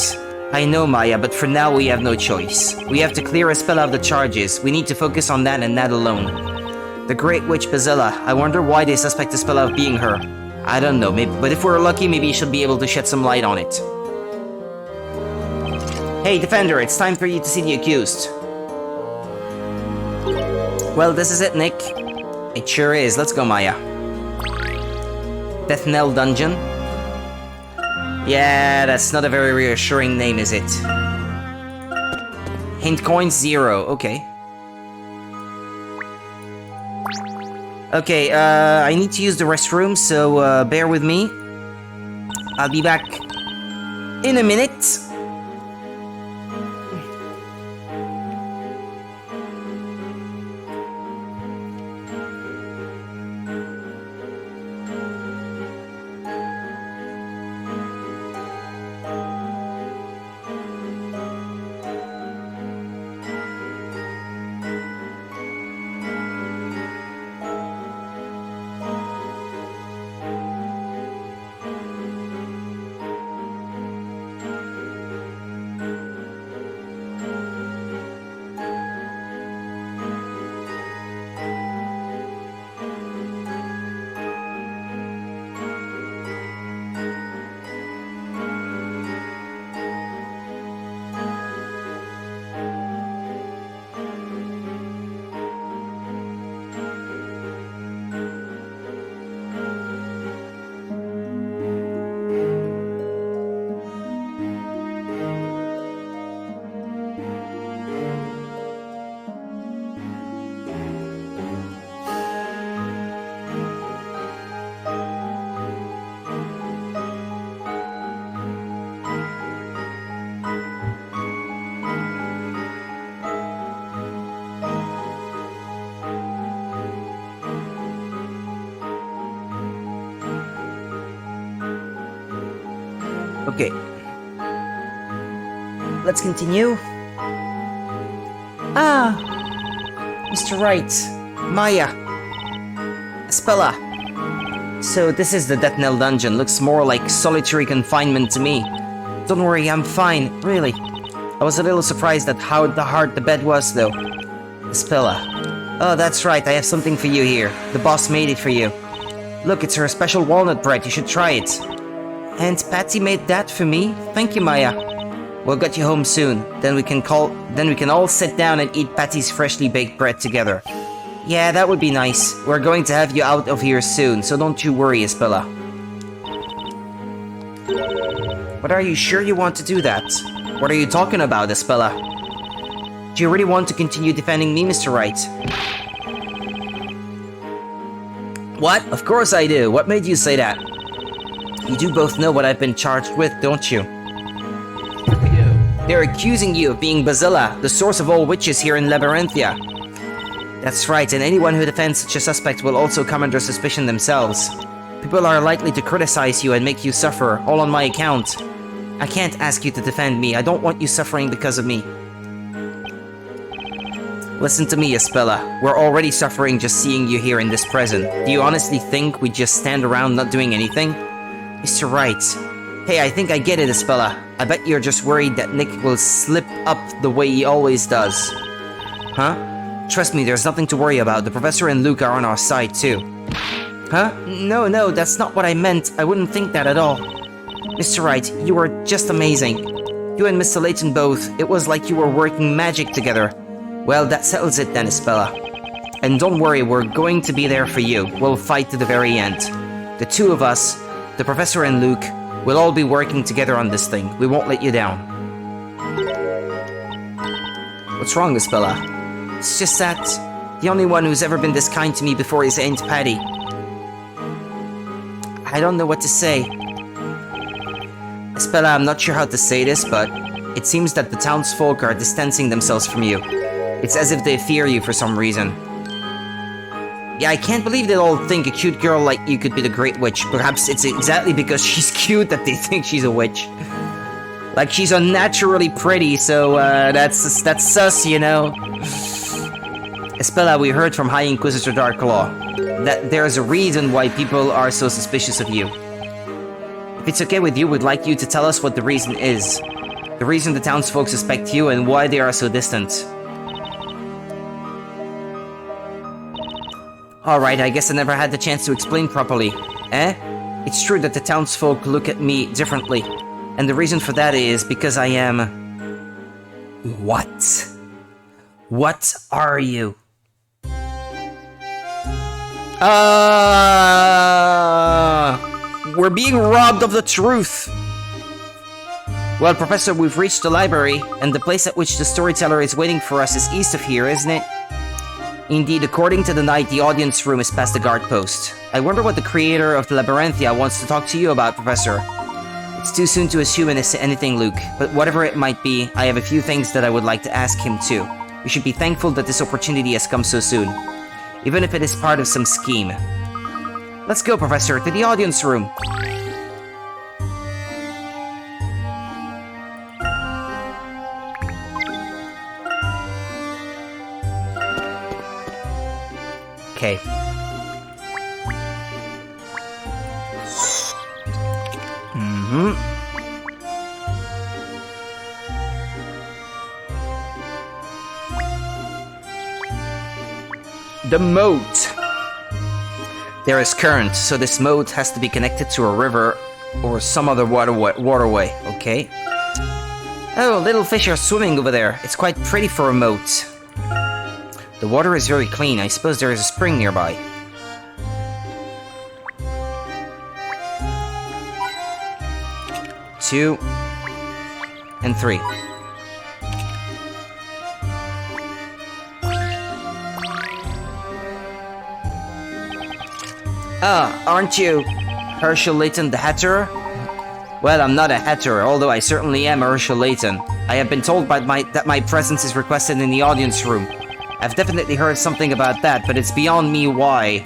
I know, Maya, but for now we have no choice. We have to clear Espella of the charges. We need to focus on that and that alone. The Great Witch Bazilla. I wonder why they suspect Espella of being her. I don't know, maybe, but if we're lucky, maybe you should be able to shed some light on it. Hey, Defender, it's time for you to see the accused. Well, this is it, Nick. It sure is. Let's go, Maya. Bethnell Dungeon? Yeah, that's not a very reassuring name, is it? Hint coin 0, okay. Okay, I need to use the restroom, so bear with me. I'll be back in a minute. Okay. Let's continue. Ah! Mr. Wright. Maya. Spella. So this is the Death Knell dungeon. Looks more like solitary confinement to me. Don't worry, I'm fine. Really. I was a little surprised at how hard the bed was, though. Spella. Oh, that's right. I have something for you here. The boss made it for you. Look, it's her special walnut bread. You should try it. And Patty made that for me? Thank you, Maya. We'll get you home soon. Then we can all sit down and eat Patty's freshly baked bread together. Yeah, that would be nice. We're going to have you out of here soon, so don't you worry, Espella. But are you sure you want to do that? What are you talking about, Espella? Do you really want to continue defending me, Mr. Wright? What? Of course I do. What made you say that? You do both know what I've been charged with, don't you? They're accusing you of being Basilla, the source of all witches here in Labyrinthia. That's right, and anyone who defends such a suspect will also come under suspicion themselves. People are likely to criticize you and make you suffer, all on my account. I can't ask you to defend me. I don't want you suffering because of me. Listen to me, Espella. We're already suffering just seeing you here in this prison. Do you honestly think we just stand around not doing anything? Mr. Wright. Hey, I think I get it, Espella. I bet you're just worried that Nick will slip up the way he always does. Huh? Trust me, there's nothing to worry about. The professor and Luke are on our side, too. Huh? No, that's not what I meant. I wouldn't think that at all. Mr. Wright, you were just amazing. You and Mr. Layton both. It was like you were working magic together. Well, that settles it then, Espella. And don't worry, we're going to be there for you. We'll fight to the very end. The two of us, the professor and Luke, we'll all be working together on this thing. We won't let you down. What's wrong, Espella? It's just that the only one who's ever been this kind to me before is Aunt Patty. I don't know what to say. Espella, I'm not sure how to say this, but it seems that the townsfolk are distancing themselves from you. It's as if they fear you for some reason. Yeah, I can't believe they all think a cute girl like you could be the Great Witch. Perhaps it's exactly because she's cute that they think she's a witch. Like, she's unnaturally pretty, so that's sus, you know? Espella, we heard from High Inquisitor Darklaw that there's a reason why people are so suspicious of you. If it's okay with you, we'd like you to tell us what the reason is. The reason the townsfolk suspect you and why they are so distant. Alright, I guess I never had the chance to explain properly. It's true that the townsfolk look at me differently. And the reason for that is because I am... What? What are you? We're being robbed of the truth! Well, Professor, we've reached the library, and the place at which the storyteller is waiting for us is east of here, isn't it? Indeed, according to the knight, the audience room is past the guard post. I wonder what the creator of the Labyrinthia wants to talk to you about, Professor. It's too soon to assume anything, Luke, but whatever it might be, I have a few things that I would like to ask him too. We should be thankful that this opportunity has come so soon, even if it is part of some scheme. Let's go, Professor, to the audience room. Okay. The moat. There is current, so this moat has to be connected to a river or some other waterway, okay? Oh, little fish are swimming over there. It's quite pretty for a moat. The water is very clean. I suppose there is a spring nearby. Two and three. Aren't you Herschel Layton the Hatter? Well, I'm not a hatter, although I certainly am Herschel Layton. I have been told that my presence is requested in the audience room. I've definitely heard something about that, but it's beyond me why.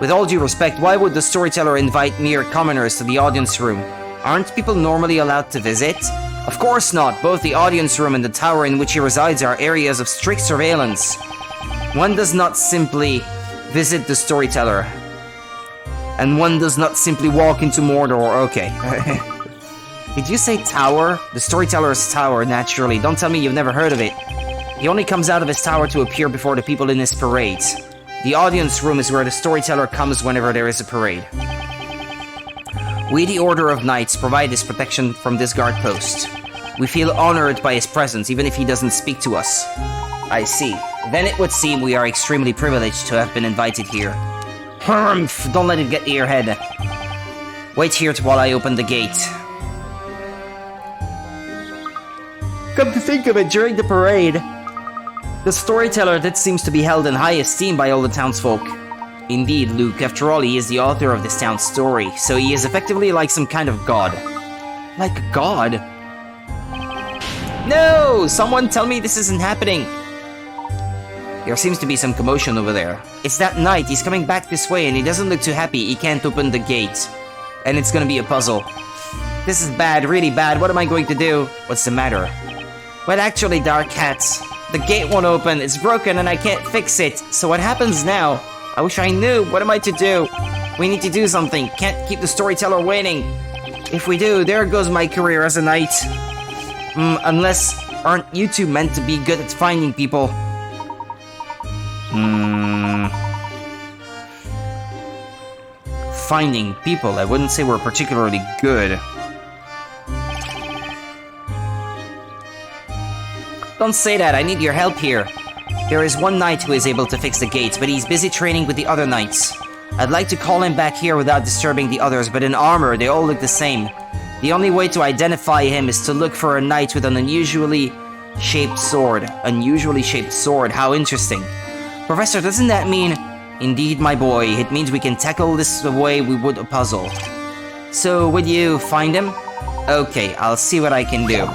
With all due respect, why would the storyteller invite mere commoners to the audience room? Aren't people normally allowed to visit? Of course not. Both the audience room and the tower in which he resides are areas of strict surveillance. One does not simply visit the storyteller. And one does not simply walk into Mordor. Okay. Did you say tower? The storyteller's tower, naturally. Don't tell me you've never heard of it. He only comes out of his tower to appear before the people in his parades. The audience room is where the storyteller comes whenever there is a parade. We, the Order of Knights, provide his protection from this guard post. We feel honored by his presence, even if he doesn't speak to us. I see. Then it would seem we are extremely privileged to have been invited here. Humph! Don't let it get to your head. Wait here while I open the gate. Come to think of it, during the parade, the storyteller that seems to be held in high esteem by all the townsfolk. Indeed, Luke, after all, he is the author of this town's story, so he is effectively like some kind of god. Like a god? No! Someone tell me this isn't happening! There seems to be some commotion over there. It's that knight, he's coming back this way and he doesn't look too happy, he can't open the gate. And it's gonna be a puzzle. This is bad, really bad, what am I going to do? What's the matter? Well, actually, Dark Cats, the gate won't open, it's broken and I can't fix it. So what happens now? I wish I knew, what am I to do? We need to do something, can't keep the storyteller waiting. If we do, there goes my career as a knight. Unless, aren't you two meant to be good at finding people? Finding people, I wouldn't say we're particularly good. Don't say that, I need your help here. There is one knight who is able to fix the gates, but he's busy training with the other knights. I'd like to call him back here without disturbing the others, but in armor, they all look the same. The only way to identify him is to look for a knight with an unusually shaped sword. Unusually shaped sword, how interesting. Professor, doesn't that mean... Indeed, my boy, it means we can tackle this the way we would a puzzle. So, would you find him? Okay, I'll see what I can do.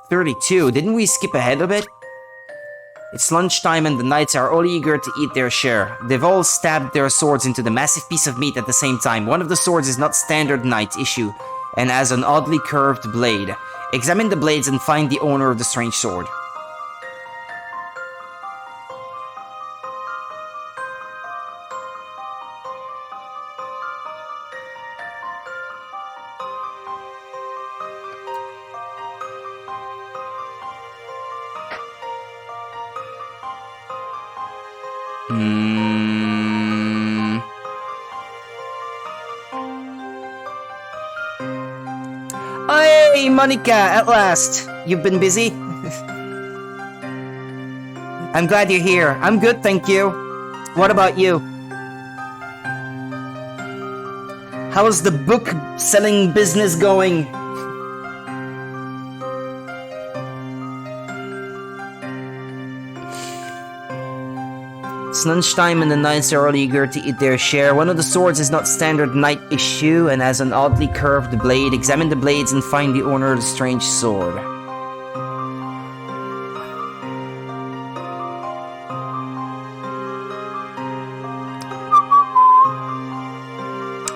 $32. Didn't we skip ahead a bit? It's lunchtime and the knights are all eager to eat their share. They've all stabbed their swords into the massive piece of meat at the same time. One of the swords is not standard knight issue and has an oddly curved blade. Examine the blades and find the owner of the strange sword. Hey, Monica, at last! You've been busy? I'm glad you're here. I'm good, thank you. What about you? How's the book selling business going? It's lunchtime and the knights are all eager to eat their share. One of the swords is not standard knight issue and has an oddly curved blade. Examine the blades and find the owner of the strange sword.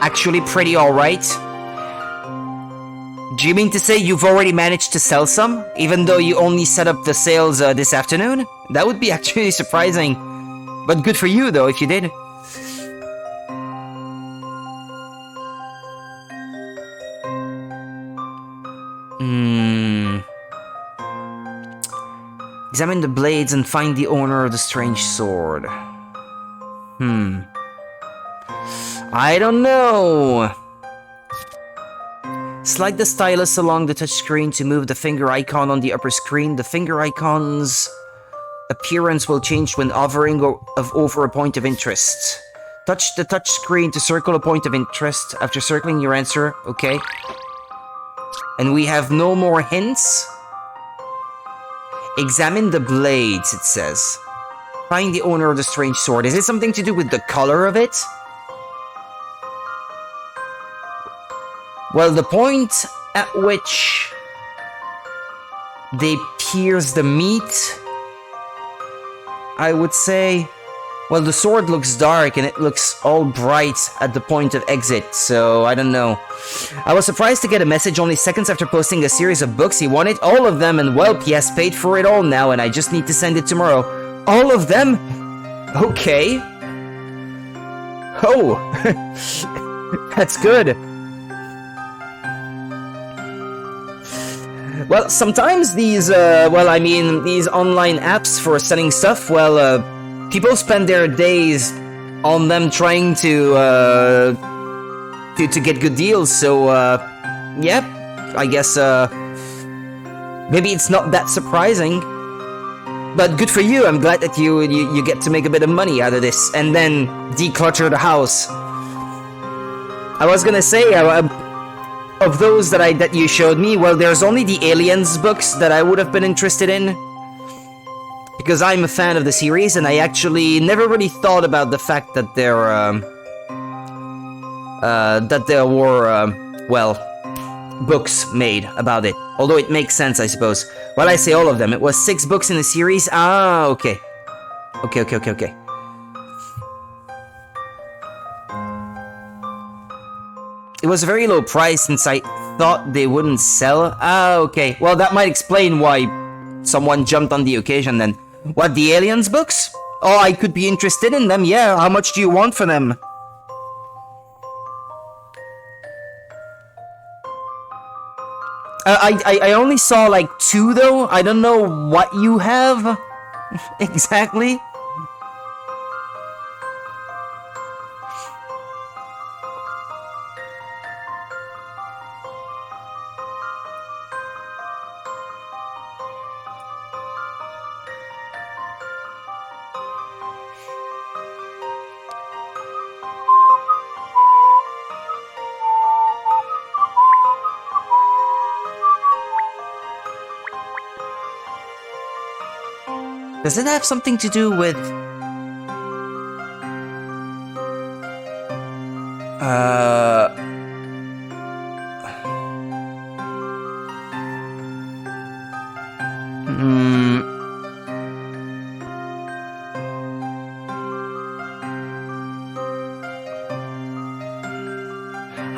Actually pretty alright. Do you mean to say you've already managed to sell some? Even though you only set up the sales this afternoon? That would be actually surprising. But good for you, though, if you did. Examine the blades and find the owner of the strange sword. I don't know. Slide the stylus along the touchscreen to move the finger icon on the upper screen. The finger icon's appearance will change when hovering over a point of interest. Touch the touch screen to circle a point of interest. After circling your answer, okay. And we have no more hints. Examine the blades, it says. Find the owner of the strange sword. Is it something to do with the color of it? Well, the point at which they pierce the meat, I would say, Well, the sword looks dark and it looks all bright at the point of exit, so I don't know. I was surprised to get a message only seconds after posting a series of books. He wanted all of them, and well, he has paid for it all now, and I just need to send it tomorrow. All of them? Okay. Oh, that's good. Well, sometimes these, these online apps for selling stuff, people spend their days on them trying to get good deals, so, yeah, I guess, maybe it's not that surprising, but good for you. I'm glad that you get to make a bit of money out of this, and then declutter the house. I was gonna say, of those that you showed me, well, there's only the Aliens books that I would have been interested in, because I'm a fan of the series, and I actually never really thought about the fact that there were books made about it. Although it makes sense, I suppose. Well, I say all of them. It was 6 books in the series. Ah, okay. Okay. It was a very low price since I thought they wouldn't sell. Ah, okay. Well, that might explain why someone jumped on the occasion then. What, the Aliens books? Oh, I could be interested in them, yeah. How much do you want for them? I only saw like 2 though. I don't know what you have exactly. Does it have something to do with...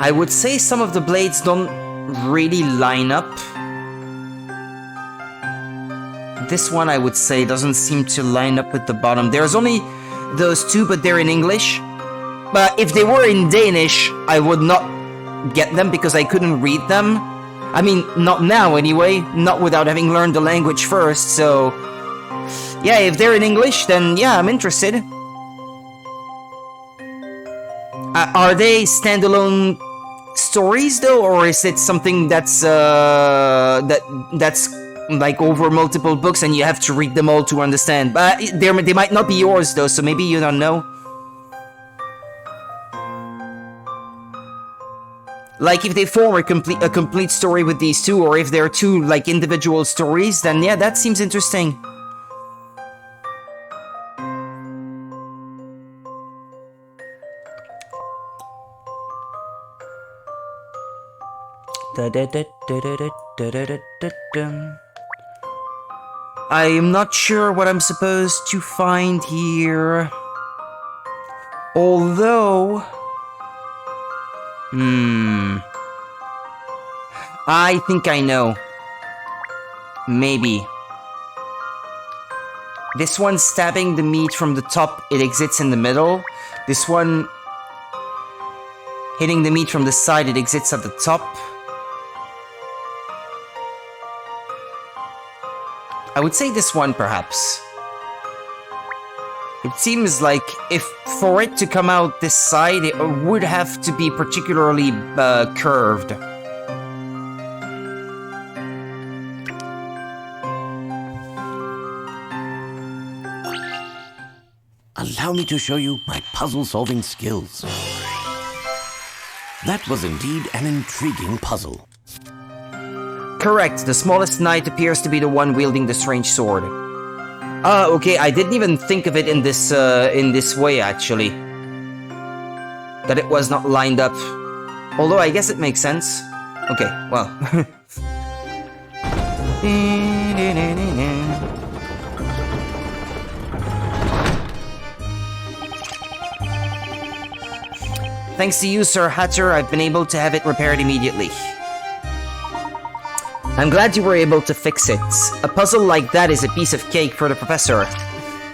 I would say some of the blades don't really line up. This one, I would say, doesn't seem to line up with the bottom. There's only those 2, but they're in English. But if they were in Danish, I would not get them because I couldn't read them. I mean, not now anyway, not without having learned the language first, so... Yeah, if they're in English, then yeah, I'm interested. Are they standalone stories though, or is it something that's that's like over multiple books and you have to read them all to understand? But they might not be yours though, so maybe you don't know. Like if they form a complete story with these 2, or if they're 2 like individual stories, then yeah, that seems interesting. I am not sure what I'm supposed to find here. Although... I think I know. Maybe. This one stabbing the meat from the top, it exits in the middle. This one hitting the meat from the side, it exits at the top. I would say this one, perhaps. It seems like if for it to come out this side, it would have to be particularly curved. Allow me to show you my puzzle-solving skills. That was indeed an intriguing puzzle. Correct, the smallest knight appears to be the one wielding the strange sword. Okay, I didn't even think of it in this way, actually. That it was not lined up. Although, I guess it makes sense. Okay, well. Thanks to you, Sir Hatter, I've been able to have it repaired immediately. I'm glad you were able to fix it. A puzzle like that is a piece of cake for the professor.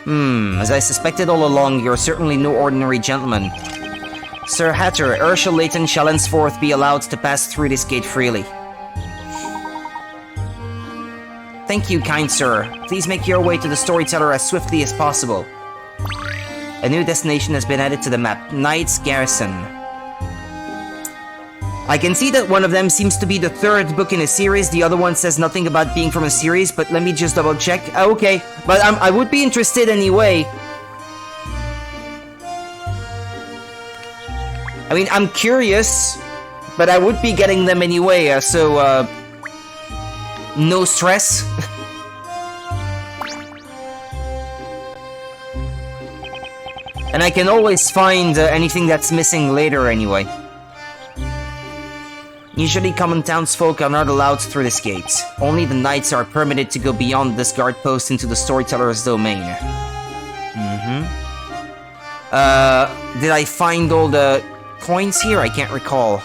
As I suspected all along, you're certainly no ordinary gentleman. Sir Hatter, Ursula Layton shall henceforth be allowed to pass through this gate freely. Thank you, kind sir. Please make your way to the storyteller as swiftly as possible. A new destination has been added to the map, Knight's Garrison. I can see that one of them seems to be the third book in a series, the other one says nothing about being from a series, but let me just double check. Okay, but I would be interested anyway. I mean, I'm curious, but I would be getting them anyway, so, no stress. And I can always find anything that's missing later anyway. Usually common townsfolk are not allowed through this gate. Only the knights are permitted to go beyond this guard post into the storyteller's domain. Did I find all the coins here? I can't recall.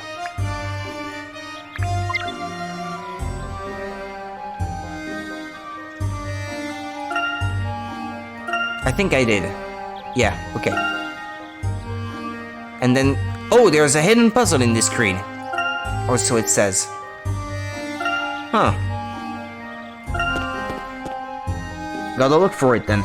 I think I did. Yeah, okay. And then... oh, there's a hidden puzzle in this screen. Or so it says. Huh. Gotta look for it then.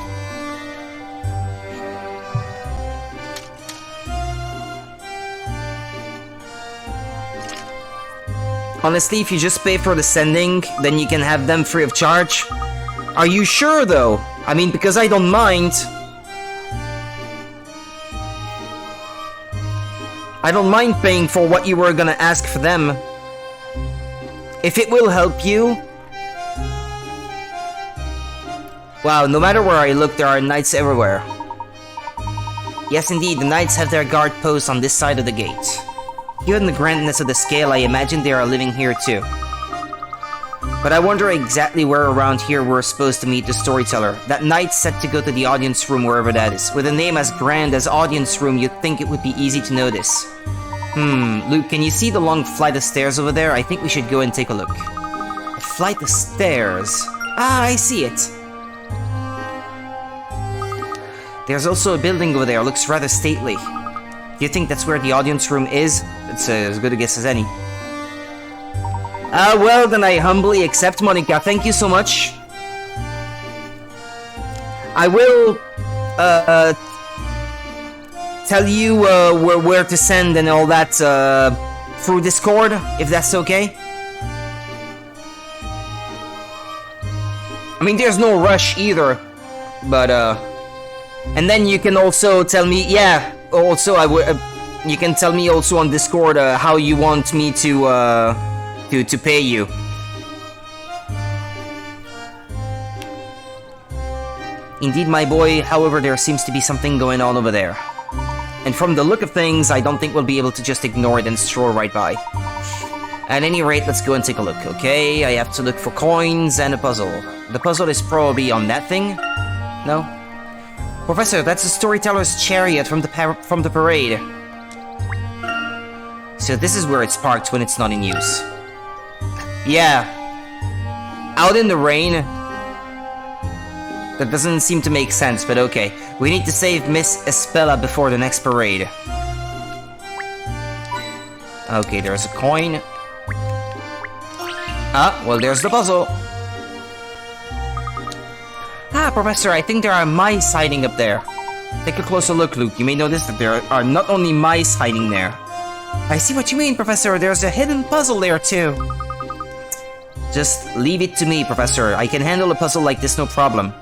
Honestly, if you just pay for the sending, then you can have them free of charge. Are you sure though? I mean, because I don't mind. I don't mind paying for what you were gonna ask for them. If it will help you. Wow, no matter where I look, there are knights everywhere. Yes, indeed, the knights have their guard posts on this side of the gate. Given the grandness of the scale, I imagine they are living here too. But I wonder exactly where around here we're supposed to meet the storyteller. That knight's set to go to the audience room wherever that is. With a name as grand as audience room, you'd think it would be easy to notice. Luke, can you see the long flight of stairs over there? I think we should go and take a look. A flight of stairs. Ah, I see it. There's also a building over there, looks rather stately. Do you think that's where the audience room is? It's as good a guess as any. Well, then I humbly accept, Monica. Thank you so much. I will, tell you, where to send and all that, through Discord, if that's okay. I mean, there's no rush either, but, and then you can also tell me, yeah, also, you can tell me also on Discord, how you want me to pay you. Indeed, my boy, however, there seems to be something going on over there. And from the look of things, I don't think we'll be able to just ignore it and stroll right by. At any rate, let's go and take a look, okay? I have to look for coins and a puzzle. The puzzle is probably on that thing? No? Professor, that's the storyteller's chariot from the parade. So this is where it's parked when it's not in use. Yeah. Out in the rain? That doesn't seem to make sense, but okay. We need to save Miss Espella before the next parade. Okay, there's a coin. Ah, well, there's the puzzle. Ah, Professor, I think there are mice hiding up there. Take a closer look, Luke. You may notice that there are not only mice hiding there. I see what you mean, Professor. There's a hidden puzzle there, too. Just leave it to me, Professor. I can handle a puzzle like this, no problem.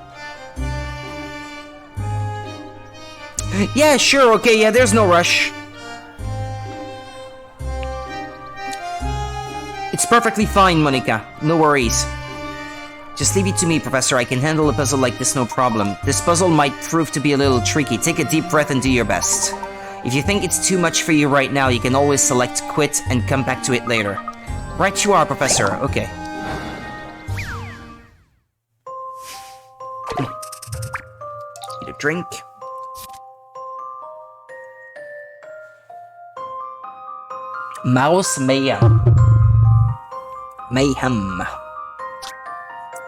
Yeah, sure, okay, yeah, there's no rush. It's perfectly fine, Monica. No worries. Just leave it to me, Professor. I can handle a puzzle like this, no problem. This puzzle might prove to be a little tricky. Take a deep breath and do your best. If you think it's too much for you right now, you can always select quit and come back to it later. Right you are, Professor. Okay. Need a drink. Mouse mayhem. Mayhem.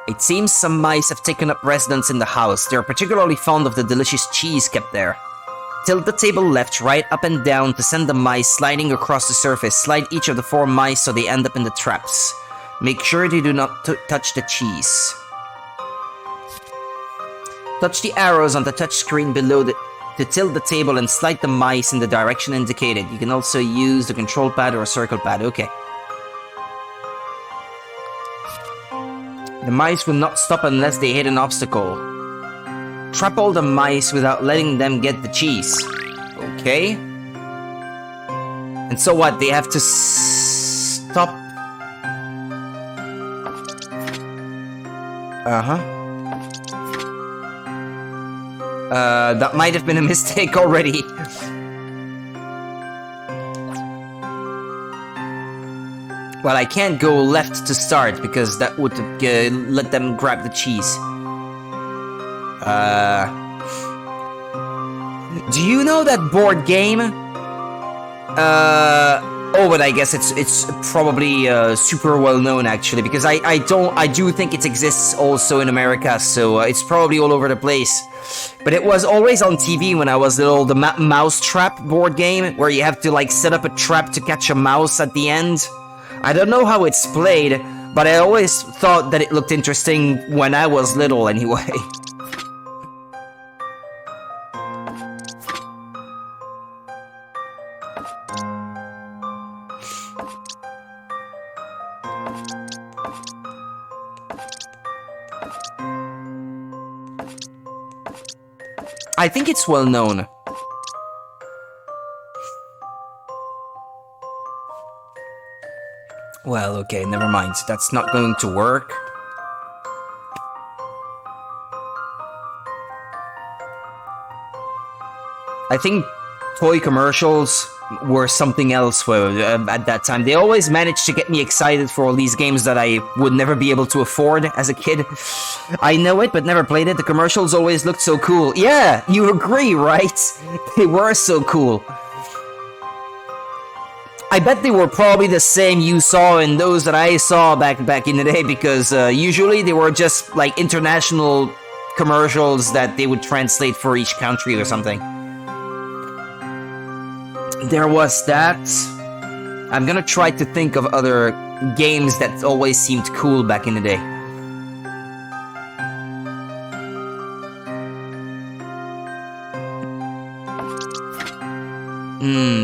It seems some mice have taken up residence in the house. They are particularly fond of the delicious cheese kept there. Tilt the table left, right, up and down to send the mice sliding across the surface. Slide each of the 4 mice so they end up in the traps. Make sure they do not touch the cheese. Touch the arrows on the touch screen below to tilt the table and slide the mice in the direction indicated. You can also use the control pad or a circle pad. Okay. The mice will not stop unless they hit an obstacle. Trap all the mice without letting them get the cheese. Okay. And so what? They have to stop. That might have been a mistake already. Well, I can't go left to start because that would let them grab the cheese. Do you know that board game? Oh, but I guess it's probably super well known actually, because I do think it exists also in America, so it's probably all over the place. But it was always on TV when I was little, the mouse trap board game, where you have to like set up a trap to catch a mouse at the end. I don't know how it's played, but I always thought that it looked interesting when I was little anyway. I think it's well known. Well, okay, never mind. That's not going to work. I think toy commercials were something else at that time. They always managed to get me excited for all these games that I would never be able to afford as a kid. I know it, but never played it. The commercials always looked so cool. Yeah, you agree, right? They were so cool. I bet they were probably the same you saw and those that I saw back in the day, because usually they were just like international commercials that they would translate for each country or something. There was that. I'm gonna try to think of other games that always seemed cool back in the day.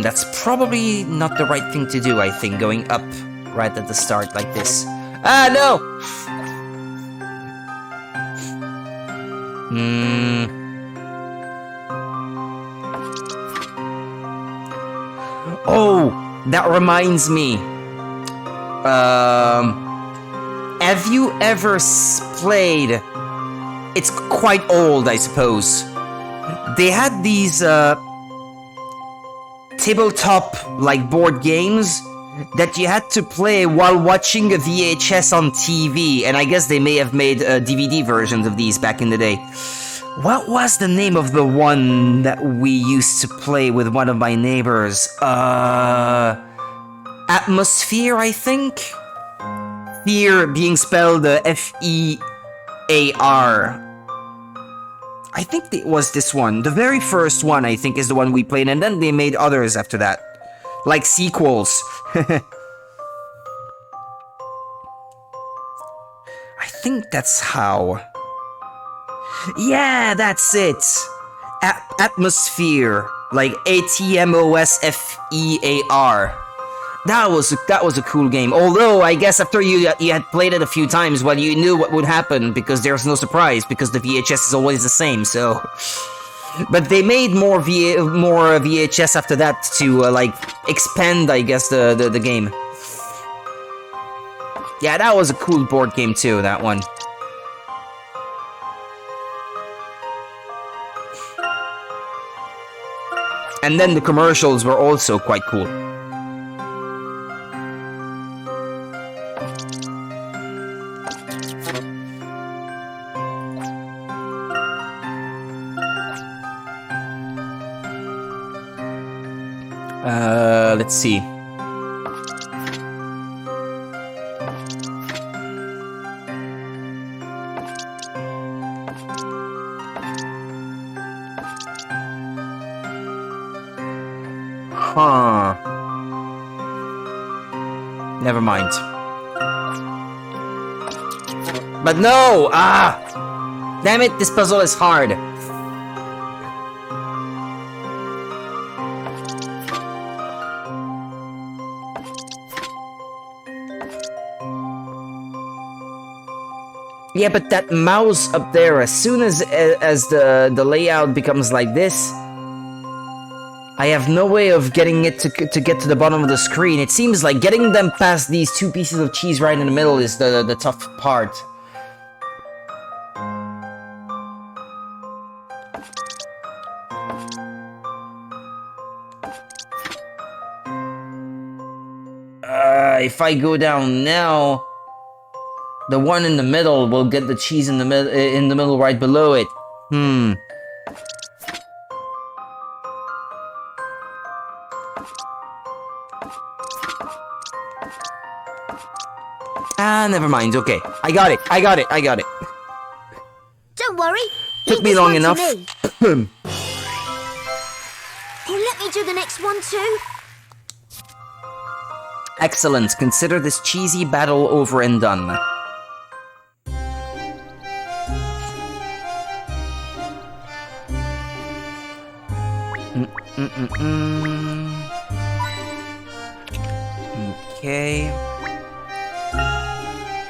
That's probably not the right thing to do, I think, going up right at the start like this. Ah, no! Oh, that reminds me. Have you ever played... It's quite old, I suppose. They had these, tabletop like board games that you had to play while watching a VHS on TV, and I guess they may have made DVD versions of these back in the day. What was the name of the one that we used to play with one of my neighbors? Atmosphere, I think? Fear being spelled F-E-A-R. I think it was this one. The very first one, I think, is the one we played, and then they made others after that. Like sequels. I think that's how. Yeah, that's it. Atmosphere. Like A-T-M-O-S-F-E-A-R. That was a cool game. Although, I guess after you had played it a few times, well, you knew what would happen, because there's no surprise, because the VHS is always the same, so... But they made more VHS after that to, like, expand, I guess, the game. Yeah, that was a cool board game too, that one. And then the commercials were also quite cool. Let's see. Huh. Never mind. But no! Ah! Damn it, this puzzle is hard. Yeah, but that mouse up there, as soon as the layout becomes like this, I have no way of getting it to get to the bottom of the screen. It seems like getting them past these two pieces of cheese right in the middle is the tough part. If I go down now, the one in the middle will get the cheese in the middle right below it. Ah, never mind. Okay, I got it. Don't worry. Took leave me this long one to enough. me. Oh, let me do the next one too. Excellent. Consider this cheesy battle over and done. Okay.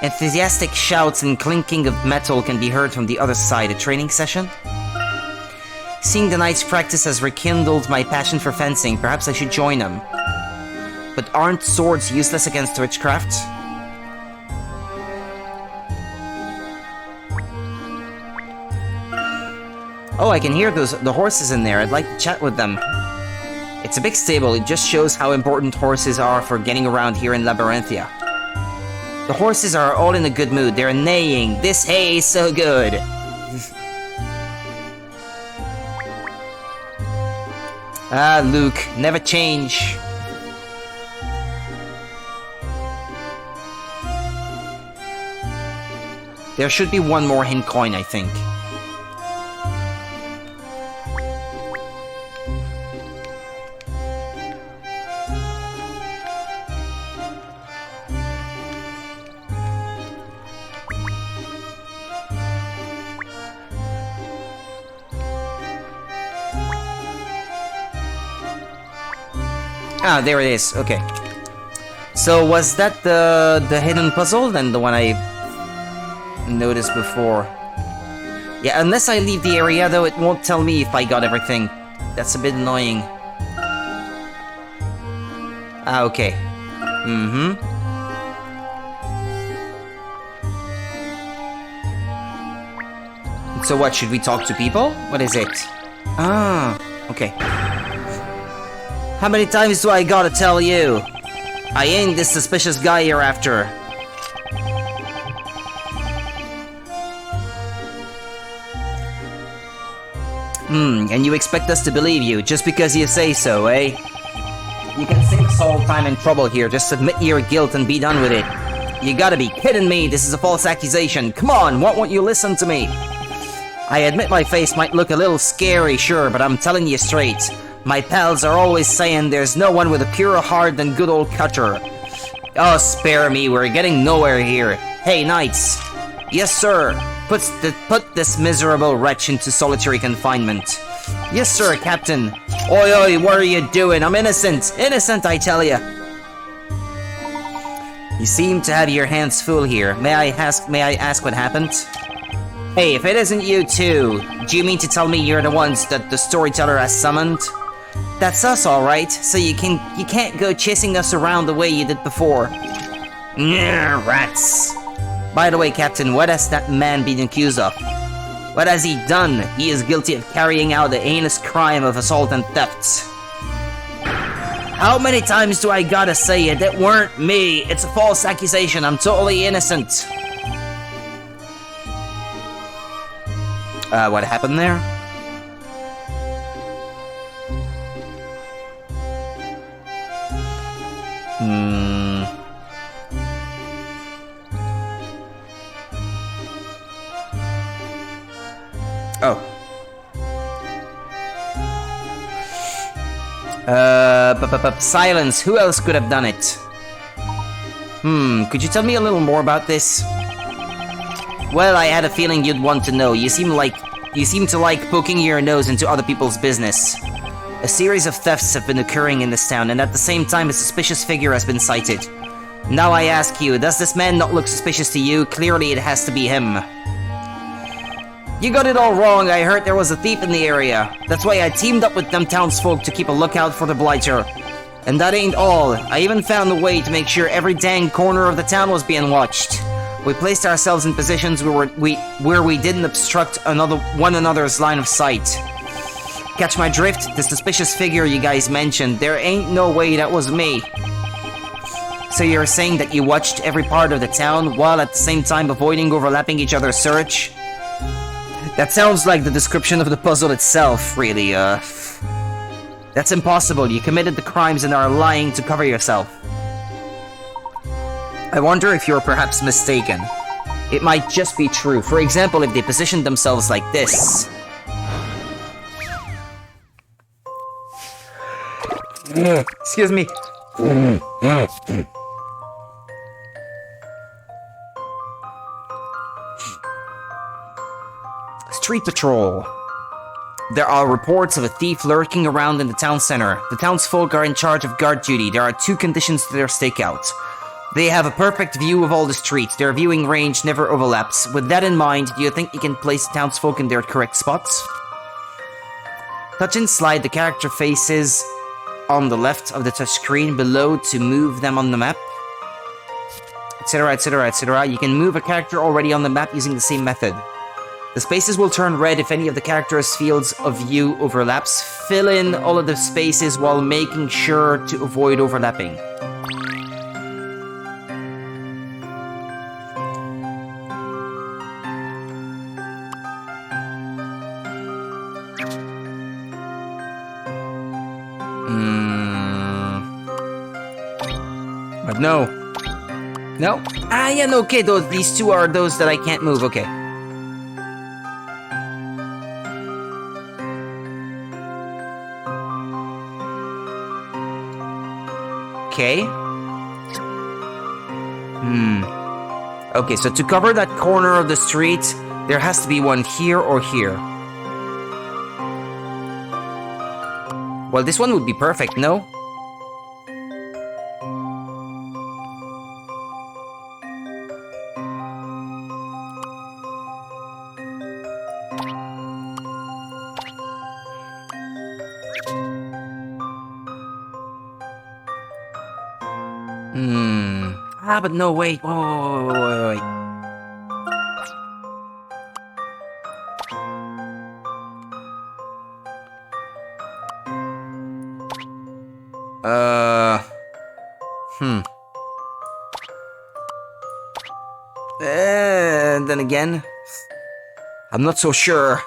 Enthusiastic shouts and clinking of metal can be heard from the other side. A training session? Seeing the knights practice has rekindled my passion for fencing. Perhaps I should join them. But aren't swords useless against witchcraft? Oh, I can hear the horses in there. I'd like to chat with them. It's a big stable. It just shows how important horses are for getting around here in Labyrinthia. The horses are all in a good mood. They're neighing. This hay is so good. Ah, Luke, never change. There should be one more hint coin, I think. Ah, there it is. Okay. So was that the hidden puzzle? Then the one I noticed before. Yeah, unless I leave the area, though, it won't tell me if I got everything. That's a bit annoying. Ah, okay. So what, should we talk to people? What is it? Ah, okay. How many times do I gotta tell you? I ain't this suspicious guy you're after. And you expect us to believe you just because you say so, eh? You can save us all time and trouble here, just admit your guilt and be done with it. You gotta be kidding me, this is a false accusation. Come on, why won't you listen to me? I admit my face might look a little scary, sure, but I'm telling you straight. My pals are always saying there's no one with a purer heart than good old Cutter. Oh, spare me, we're getting nowhere here. Hey, knights. Yes, sir. Put this miserable wretch into solitary confinement. Yes, sir, Captain. Oi, oi, what are you doing? I'm innocent. Innocent, I tell you. You seem to have your hands full here. May I ask what happened? Hey, if it isn't you two, do you mean to tell me you're the ones that the storyteller has summoned? That's us, all right. So you can't go chasing us around the way you did before. Nyeh, rats. By the way, Captain, what has that man been accused of? What has he done? He is guilty of carrying out the heinous crime of assault and theft. How many times do I gotta say it? It weren't me. It's a false accusation. I'm totally innocent. What happened there? Oh. Silence. Who else could have done it? Could you tell me a little more about this? Well, I had a feeling you'd want to know. You seem to like poking your nose into other people's business. A series of thefts have been occurring in this town, and at the same time a suspicious figure has been sighted. Now I ask you, does this man not look suspicious to you? Clearly it has to be him. You got it all wrong. I heard there was a thief in the area. That's why I teamed up with them townsfolk to keep a lookout for the blighter. And that ain't all. I even found a way to make sure every dang corner of the town was being watched. We placed ourselves in positions where we didn't obstruct one another's line of sight. Catch my drift? The suspicious figure you guys mentioned, there ain't no way that was me. So you're saying that you watched every part of the town while at the same time avoiding overlapping each other's search? That sounds like the description of the puzzle itself, really, That's impossible. You committed the crimes and are lying to cover yourself. I wonder if you're perhaps mistaken. It might just be true. For example, if they positioned themselves like this. Excuse me. Street patrol. There are reports of a thief lurking around in the town center. The townsfolk are in charge of guard duty. There are 2 conditions to their stakeout. They have a perfect view of all the streets. Their viewing range never overlaps. With that in mind, do you think you can place the townsfolk in their correct spots? Touch and slide the character faces on the left of the touchscreen below to move them on the map, etc, etc, etc. You can move a character already on the map using the same method. The spaces will turn red if any of the character's fields of view overlaps. Fill in all of the spaces while making sure to avoid overlapping. But no. No? Ah, yeah, no, okay, these 2 are those that I can't move, okay. Okay. Okay, so to cover that corner of the street, there has to be one here or here. Well, this one would be perfect, no? Ah, but no, wait. Wait. And then again, I'm not so sure.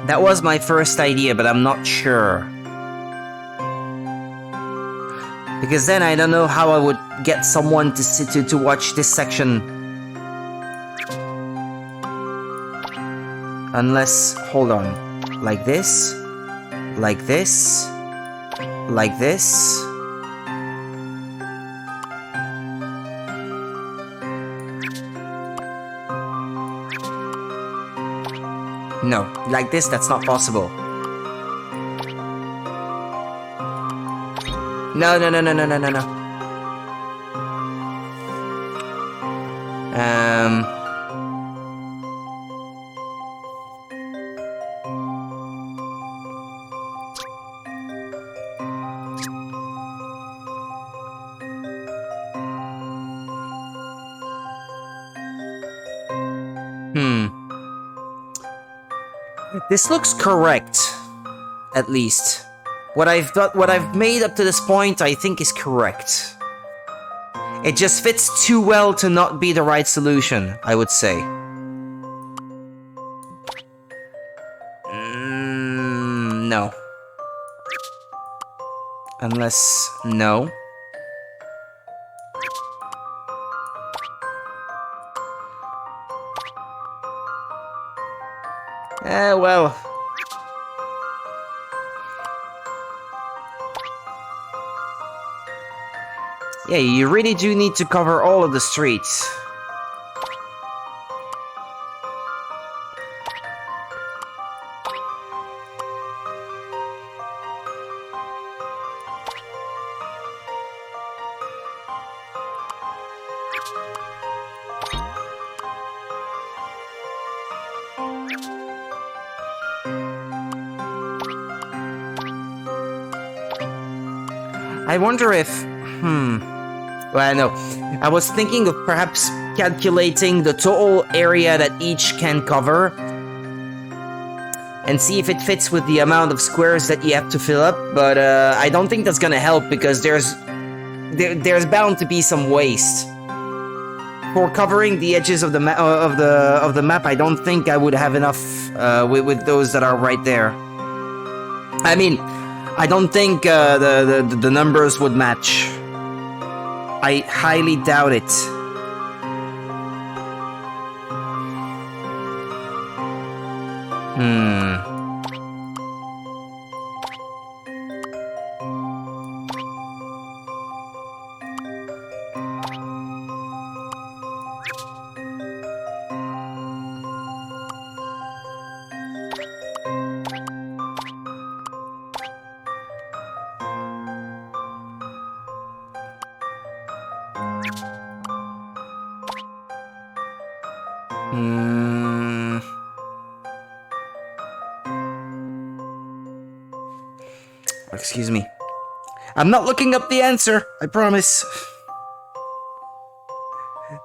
That was my first idea, but I'm not sure. Because then I don't know how I would get someone to watch this section. Unless, hold on, like this, like this, like this. No, like this, that's not possible. No. This looks correct, at least. What I've made up to this point, I think is correct. It just fits too well to not be the right solution, I would say. No. Unless... no. Well... yeah, you really do need to cover all of the streets. I wonder if... well, no. I was thinking of perhaps calculating the total area that each can cover and see if it fits with the amount of squares that you have to fill up, but I don't think that's gonna help because there's bound to be some waste. For covering the edges of the map, I don't think I would have enough with those that are right there. I mean, I don't think the numbers would match. I highly doubt it. Excuse me. I'm not looking up the answer, I promise.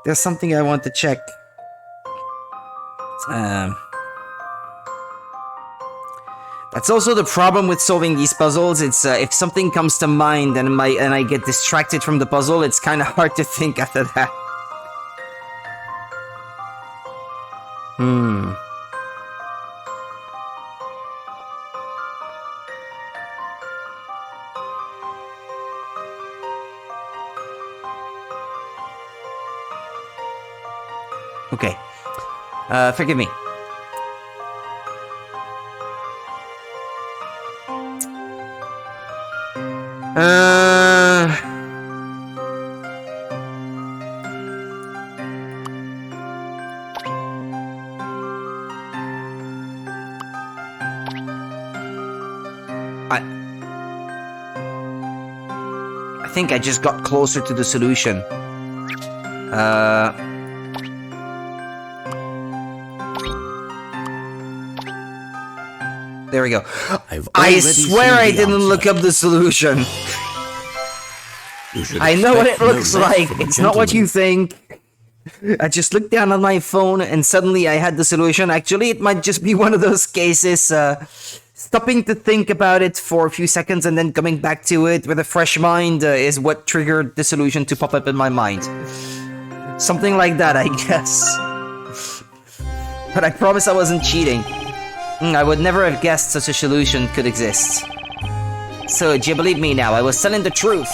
There's something I want to check. That's also the problem with solving these puzzles. It's if something comes to mind and I get distracted from the puzzle, it's kind of hard to think after that. Okay. Forgive me. I think I just got closer to the solution. There we go. I swear I didn't look up the solution. I know what it looks like. It's not what you think. I just looked down on my phone and suddenly I had the solution. Actually, it might just be one of those cases, stopping to think about it for a few seconds and then coming back to it with a fresh mind is what triggered the solution to pop up in my mind. Something like that, I guess. But I promise I wasn't cheating. I would never have guessed such a solution could exist. So, do you believe me now? I was telling the truth.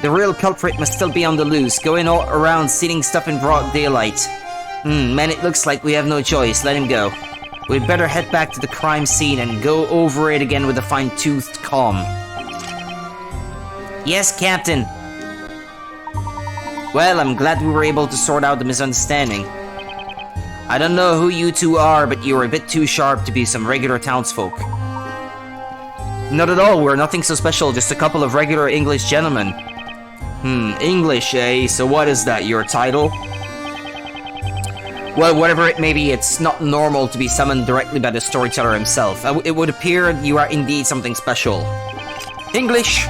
The real culprit must still be on the loose, going all around stealing stuff in broad daylight. Man, it looks like we have no choice. Let him go. We'd better head back to the crime scene and go over it again with a fine-toothed comb. Yes, Captain. Well, I'm glad we were able to sort out the misunderstanding. I don't know who you two are, but you're a bit too sharp to be some regular townsfolk. Not at all, we're nothing so special, just a couple of regular English gentlemen. English, eh? So what is that, your title? Well, whatever it may be, it's not normal to be summoned directly by the storyteller himself. It would appear you are indeed something special. English!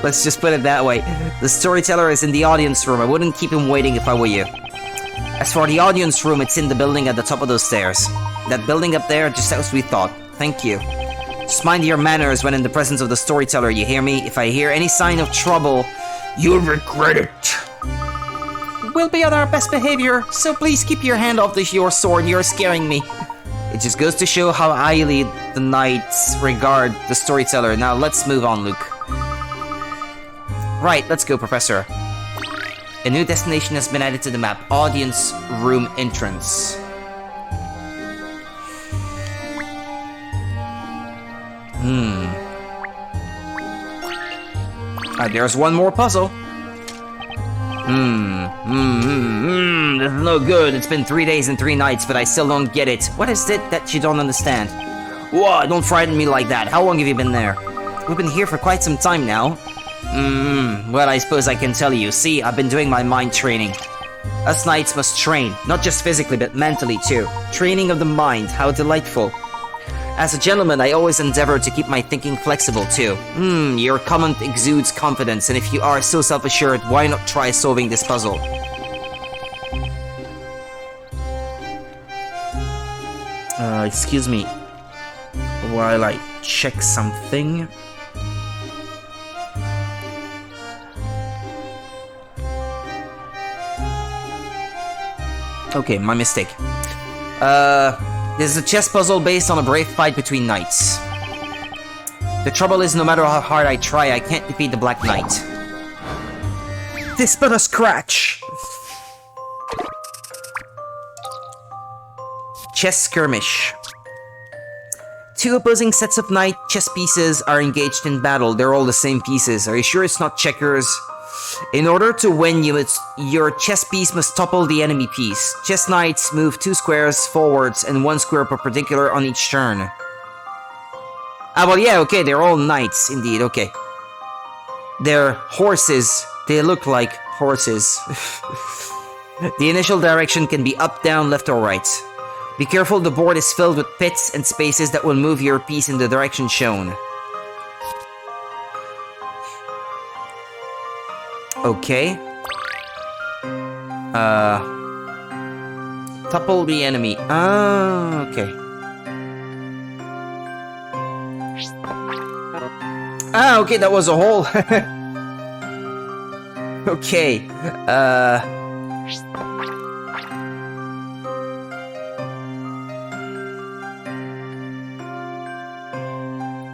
Let's just put it that way. The storyteller is in the audience room. I wouldn't keep him waiting if I were you. As for the audience room, it's in the building at the top of those stairs. That building up there, just as we thought. Thank you. Just mind your manners when in the presence of the storyteller, you hear me? If I hear any sign of trouble, you'll regret it. We'll be on our best behavior, so please keep your hand off your sword, you're scaring me. It just goes to show how highly the knights regard the storyteller. Now let's move on, Luke. Right, let's go, Professor. A new destination has been added to the map. Audience room entrance. There's one more puzzle. This is no good. It's been 3 days and 3 nights, but I still don't get it. What is it that you don't understand? Whoa, don't frighten me like that. How long have you been there? We've been here for quite some time now. Well, I suppose I can tell you. See, I've been doing my mind training. Us knights must train, not just physically, but mentally too. Training of the mind, how delightful. As a gentleman, I always endeavor to keep my thinking flexible too. Your comment exudes confidence, and if you are so self-assured, why not try solving this puzzle? Excuse me. While I check something. Okay, my mistake. This is a chess puzzle based on a brave fight between knights. The trouble is, no matter how hard I try, I can't defeat the Black Knight. This but a scratch! Chess skirmish. 2 opposing sets of knight chess pieces are engaged in battle. They're all the same pieces. Are you sure it's not checkers? In order to win, your chess piece must topple the enemy piece. Chess knights move 2 squares forwards and 1 square perpendicular on each turn. Ah, well, yeah, okay, they're all knights, indeed, okay. They're horses. They look like horses. The initial direction can be up, down, left, or right. Be careful, the board is filled with pits and spaces that will move your piece in the direction shown. Okay. Topple the enemy. Ah, okay. Ah, okay, that was a hole. Okay.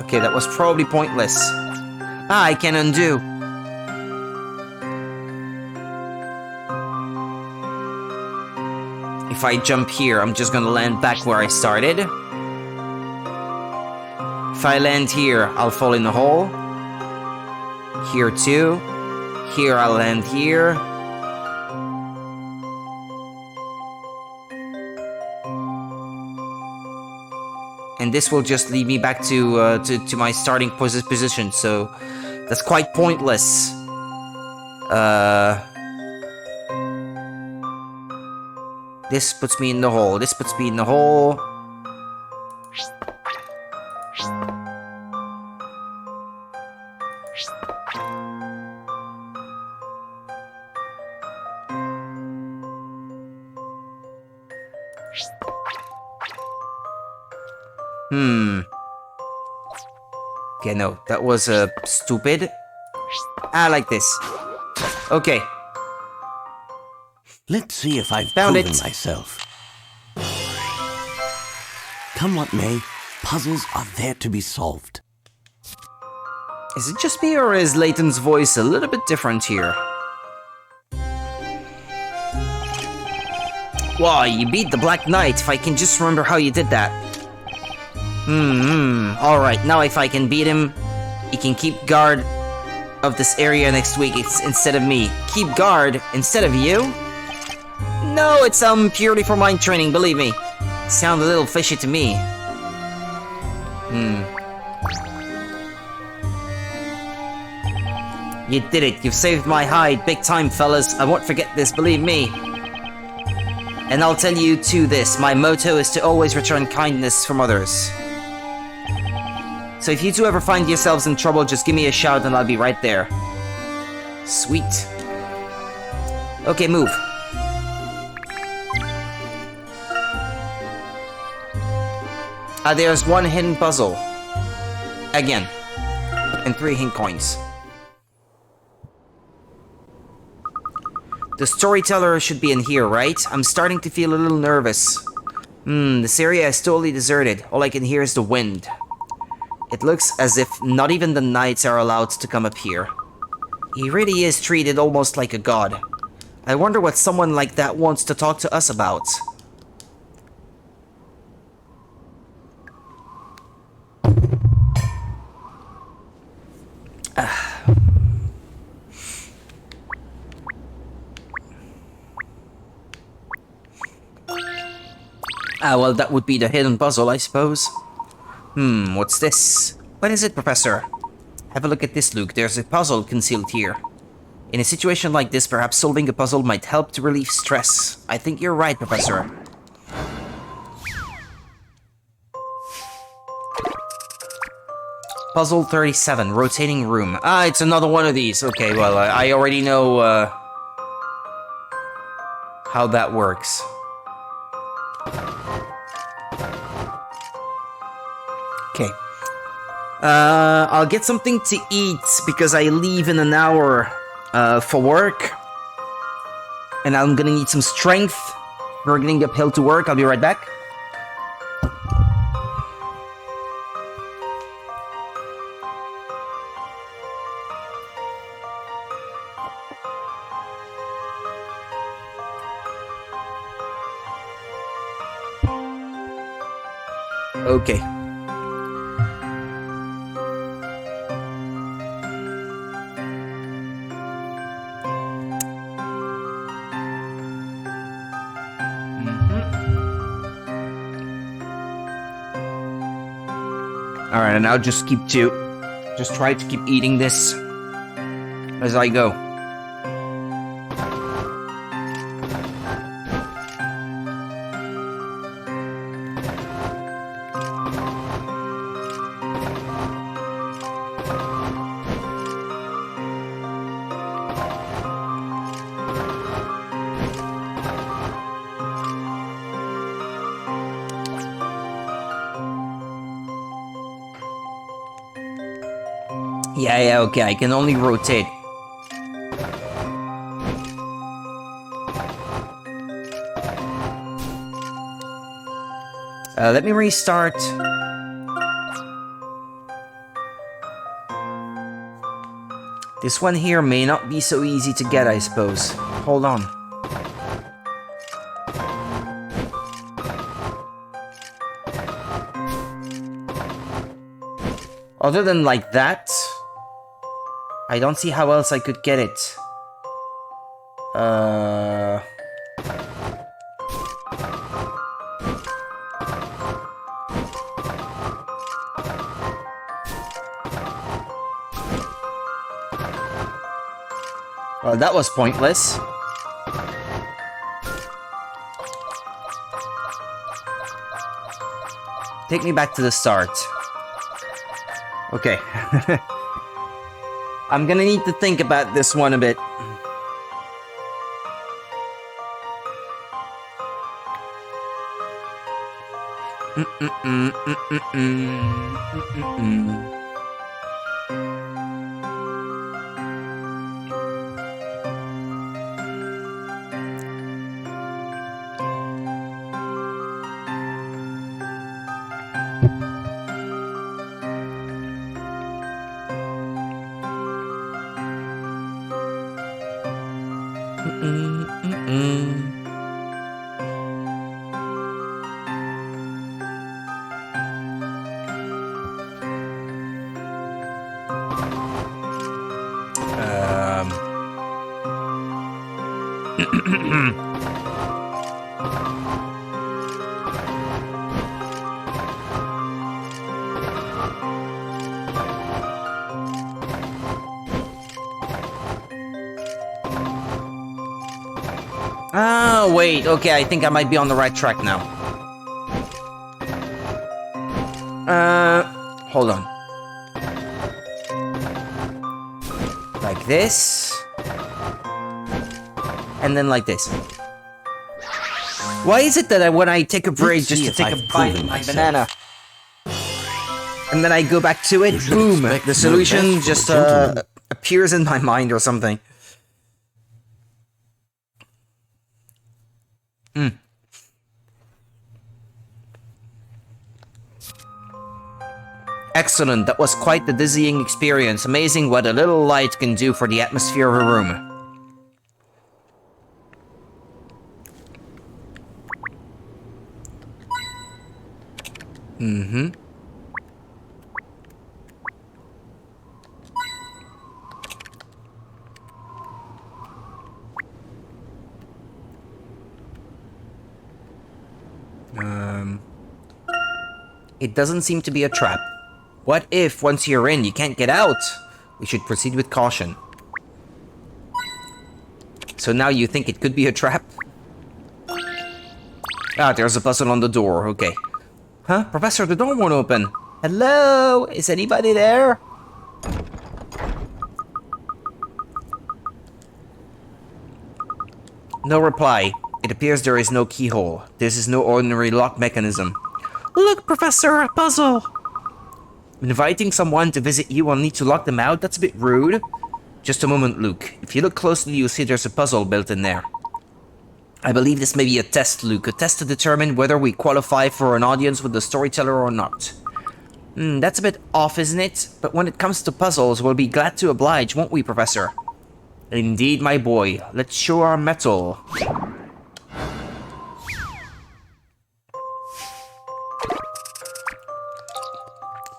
Okay, that was probably pointless. Ah, I can undo. If I jump here, I'm just gonna land back where I started. If I land here, I'll fall in the hole. Here too. Here, I'll land here. And this will just lead me back to my starting position, so that's quite pointless. This puts me in the hole. This puts me in the hole. Okay, no, that was stupid. I like this. Okay. Let's see if I've Found proven it. myself. Come what may, puzzles are there to be solved. Is it just me, or is Layton's voice a little bit different here? Wow, you beat the Black Knight, if I can just remember how you did that. Alright, now if I can beat him, he can keep guard of this area next week instead of me. Keep guard instead of you? No, it's purely for mind training, believe me. Sound a little fishy to me. You did it. You've saved my hide. Big time, fellas. I won't forget this, believe me. And I'll tell you too this. My motto is to always return kindness from others. So if you two ever find yourselves in trouble, just give me a shout and I'll be right there. Sweet. Okay, move. There's one hidden puzzle. Again. And 3 hint coins. The storyteller should be in here, right? I'm starting to feel a little nervous. This area is totally deserted. All I can hear is the wind. It looks as if not even the knights are allowed to come up here. He really is treated almost like a god. I wonder what someone like that wants to talk to us about. Well, that would be the hidden puzzle, I suppose. What's this? What is it, Professor? Have a look at this, Luke. There's a puzzle concealed here. In a situation like this, perhaps solving a puzzle might help to relieve stress. I think you're right, Professor. Puzzle 37, rotating room. It's another one of these. Okay, well, I already know, how that works. Okay. I'll get something to eat because I leave in an hour for work. And I'm gonna need some strength. We're getting uphill to work. I'll be right back. Okay. Alright, and I'll just try to keep eating this as I go. Yeah, okay, I can only rotate. Let me restart. This one here may not be so easy to get, I suppose. Hold on. Other than like that, I don't see how else I could get it. Well, that was pointless. Take me back to the start. Okay. I'm gonna need to think about this one a bit. Ah, wait, okay, I think I might be on the right track now. Hold on. Like this. And then like this. Why is it that when I take a break just to take a bite of my banana, and then I go back to it, should boom, expect the no solution best for a just gentleman. appears in my mind or something. Excellent, that was quite the dizzying experience. Amazing what a little light can do for the atmosphere of a room. It doesn't seem to be a trap. What if, once you're in, you can't get out? We should proceed with caution. So now you think it could be a trap? Ah, there's a puzzle on the door, okay. Huh? Professor, the door won't open. Hello? Is anybody there? No reply. It appears there is no keyhole. This is no ordinary lock mechanism. Look, Professor, a puzzle! Inviting someone to visit you will need to lock them out? That's a bit rude. Just a moment, Luke. If you look closely, you'll see there's a puzzle built in there. I believe this may be a test, Luke. A test to determine whether we qualify for an audience with the storyteller or not. That's a bit off, isn't it? But when it comes to puzzles, we'll be glad to oblige, won't we, Professor? Indeed, my boy. Let's show our mettle.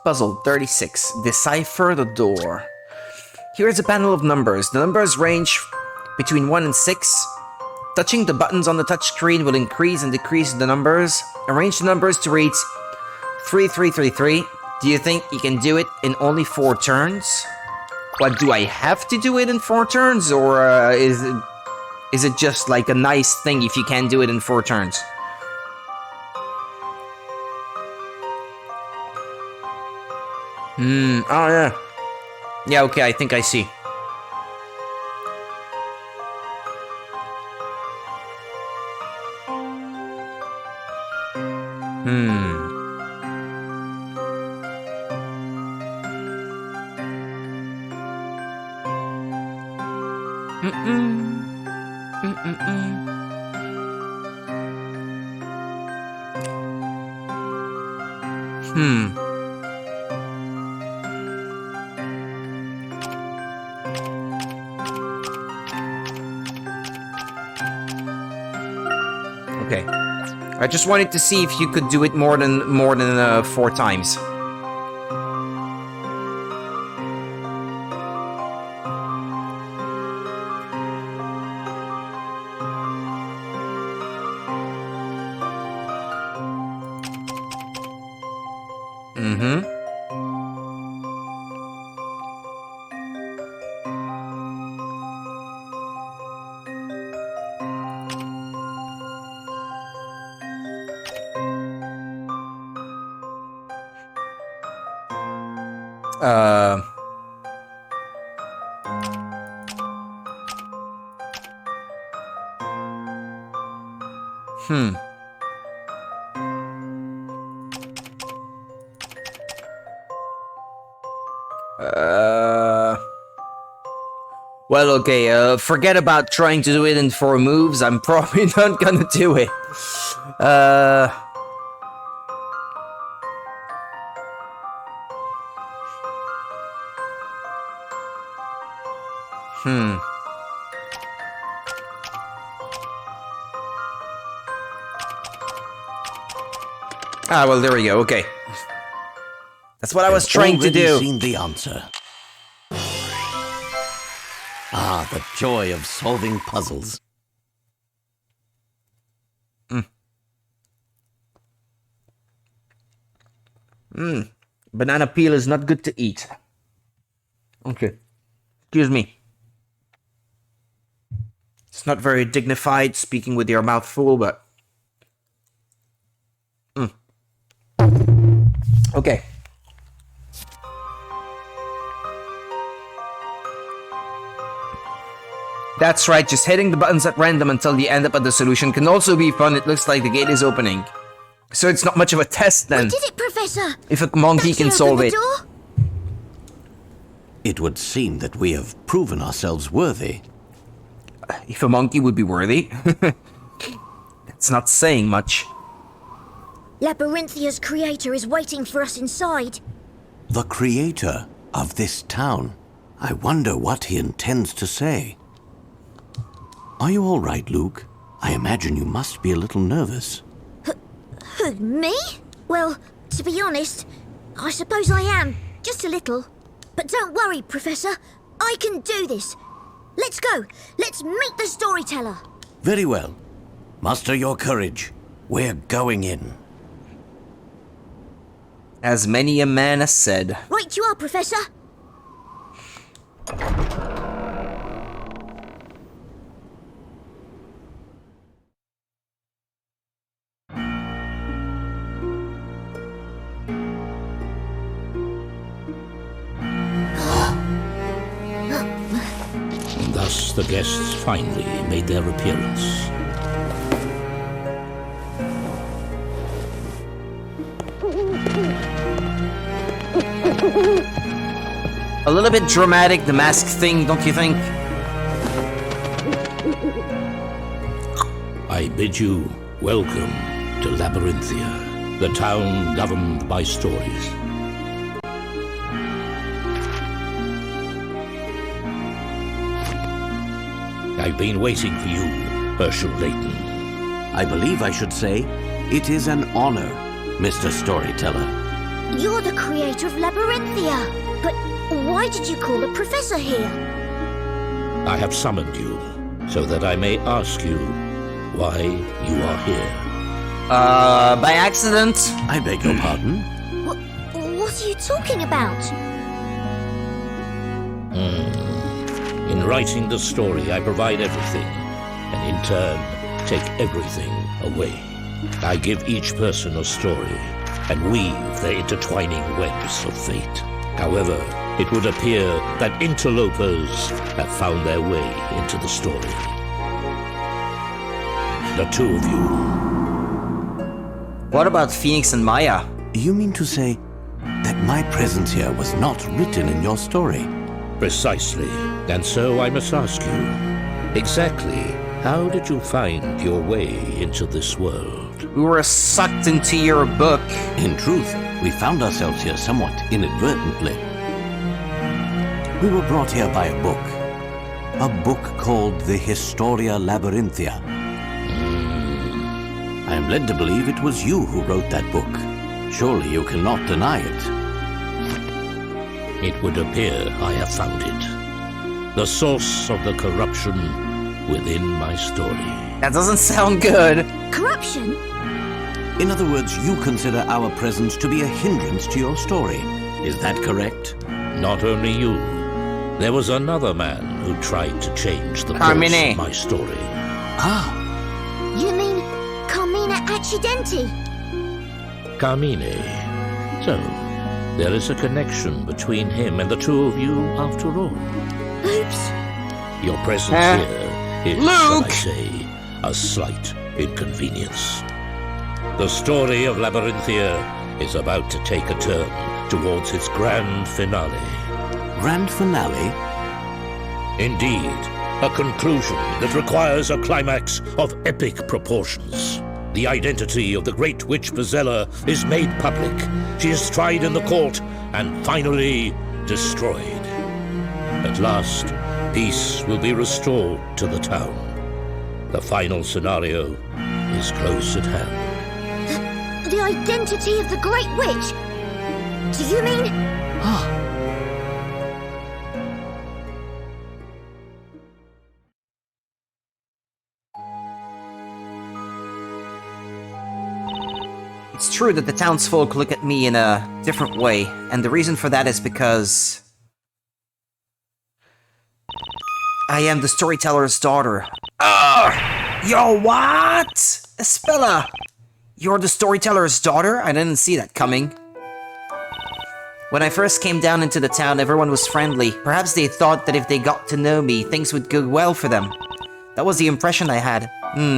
Puzzle 36. Decipher the door. Here is a panel of numbers. The numbers range between 1 and 6. Touching the buttons on the touchscreen will increase and decrease the numbers. Arrange the numbers to read 3333. Do you think you can do it in only 4 turns? What, do I have to do it in 4 turns? Or is it just like a nice thing if you can do it in 4 turns? Oh yeah. Yeah, okay, I think I see. Okay. I just wanted to see if you could do it more than 4 times. Well, okay, forget about trying to do it in 4 moves. I'm probably not gonna do it. Ah, well, there we go, okay. That's what I was trying to do. Seen the answer. Ah, the joy of solving puzzles. Banana peel is not good to eat. Okay. Excuse me. It's not very dignified speaking with your mouth full, but... Okay. That's right, just hitting the buttons at random until you end up at the solution can also be fun. It looks like the gate is opening. So it's not much of a test then, We did it, Professor! if a monkey That can should solve open it. the door. It would seem that we have proven ourselves worthy. If a monkey would be worthy. That's not saying much. Labyrinthia's creator is waiting for us inside. The creator of this town. I wonder what he intends to say. Are you all right, Luke? I imagine you must be a little nervous. Who, me? Well, to be honest, I suppose I am. Just a little. But don't worry, Professor. I can do this. Let's go. Let's meet the storyteller. Very well. Muster your courage. We're going in. As many a man has said. Right you are, Professor. Thus the guests finally made their appearance. A little bit dramatic, the mask thing, don't you think? I bid you welcome to Labyrinthia, the town governed by stories. I've been waiting for you, Herschel Layton. I believe I should say, it is an honor, Mr. Storyteller. You're the creator of Labyrinthia. But why did you call the Professor here? I have summoned you so that I may ask you why you are here. By accident? I beg your pardon? What are you talking about? In writing the story, I provide everything, and in turn, take everything away. I give each person a story, and weave their intertwining webs of fate. However, it would appear that interlopers have found their way into the story. The two of you. What about Phoenix and Maya? You mean to say that my presence here was not written in your story? Precisely. And so I must ask you, exactly how did you find your way into this world? We were sucked into your book. In truth, we found ourselves here somewhat inadvertently. We were brought here by a book called the Historia Labyrinthia. I am led to believe it was you who wrote that book. Surely you cannot deny it. It would appear I have found it. The source of the corruption within my story. That doesn't sound good. Corruption? In other words, you consider our presence to be a hindrance to your story. Is that correct? Not only you. There was another man who tried to change the course Carmine. of my story. Ah, You mean Carmina Accidenti? Carmine. So, there is a connection between him and the two of you after all. Oops. Your presence here is, shall Luke! I say, a slight inconvenience. The story of Labyrinthia is about to take a turn towards its grand finale. grand finale? Indeed, a conclusion that requires a climax of epic proportions. The identity of the great witch Bezella is made public. She is tried in the court and finally destroyed. At last, peace will be restored to the town. The final scenario is close at hand. The identity of the Great Witch? Do you mean... It's true that the townsfolk look at me in a different way, and the reason for that is because I am the storyteller's daughter. Yo, what? Espella! You're the storyteller's daughter? I didn't see that coming. When I first came down into the town, everyone was friendly. Perhaps they thought that if they got to know me, things would go well for them. That was the impression I had.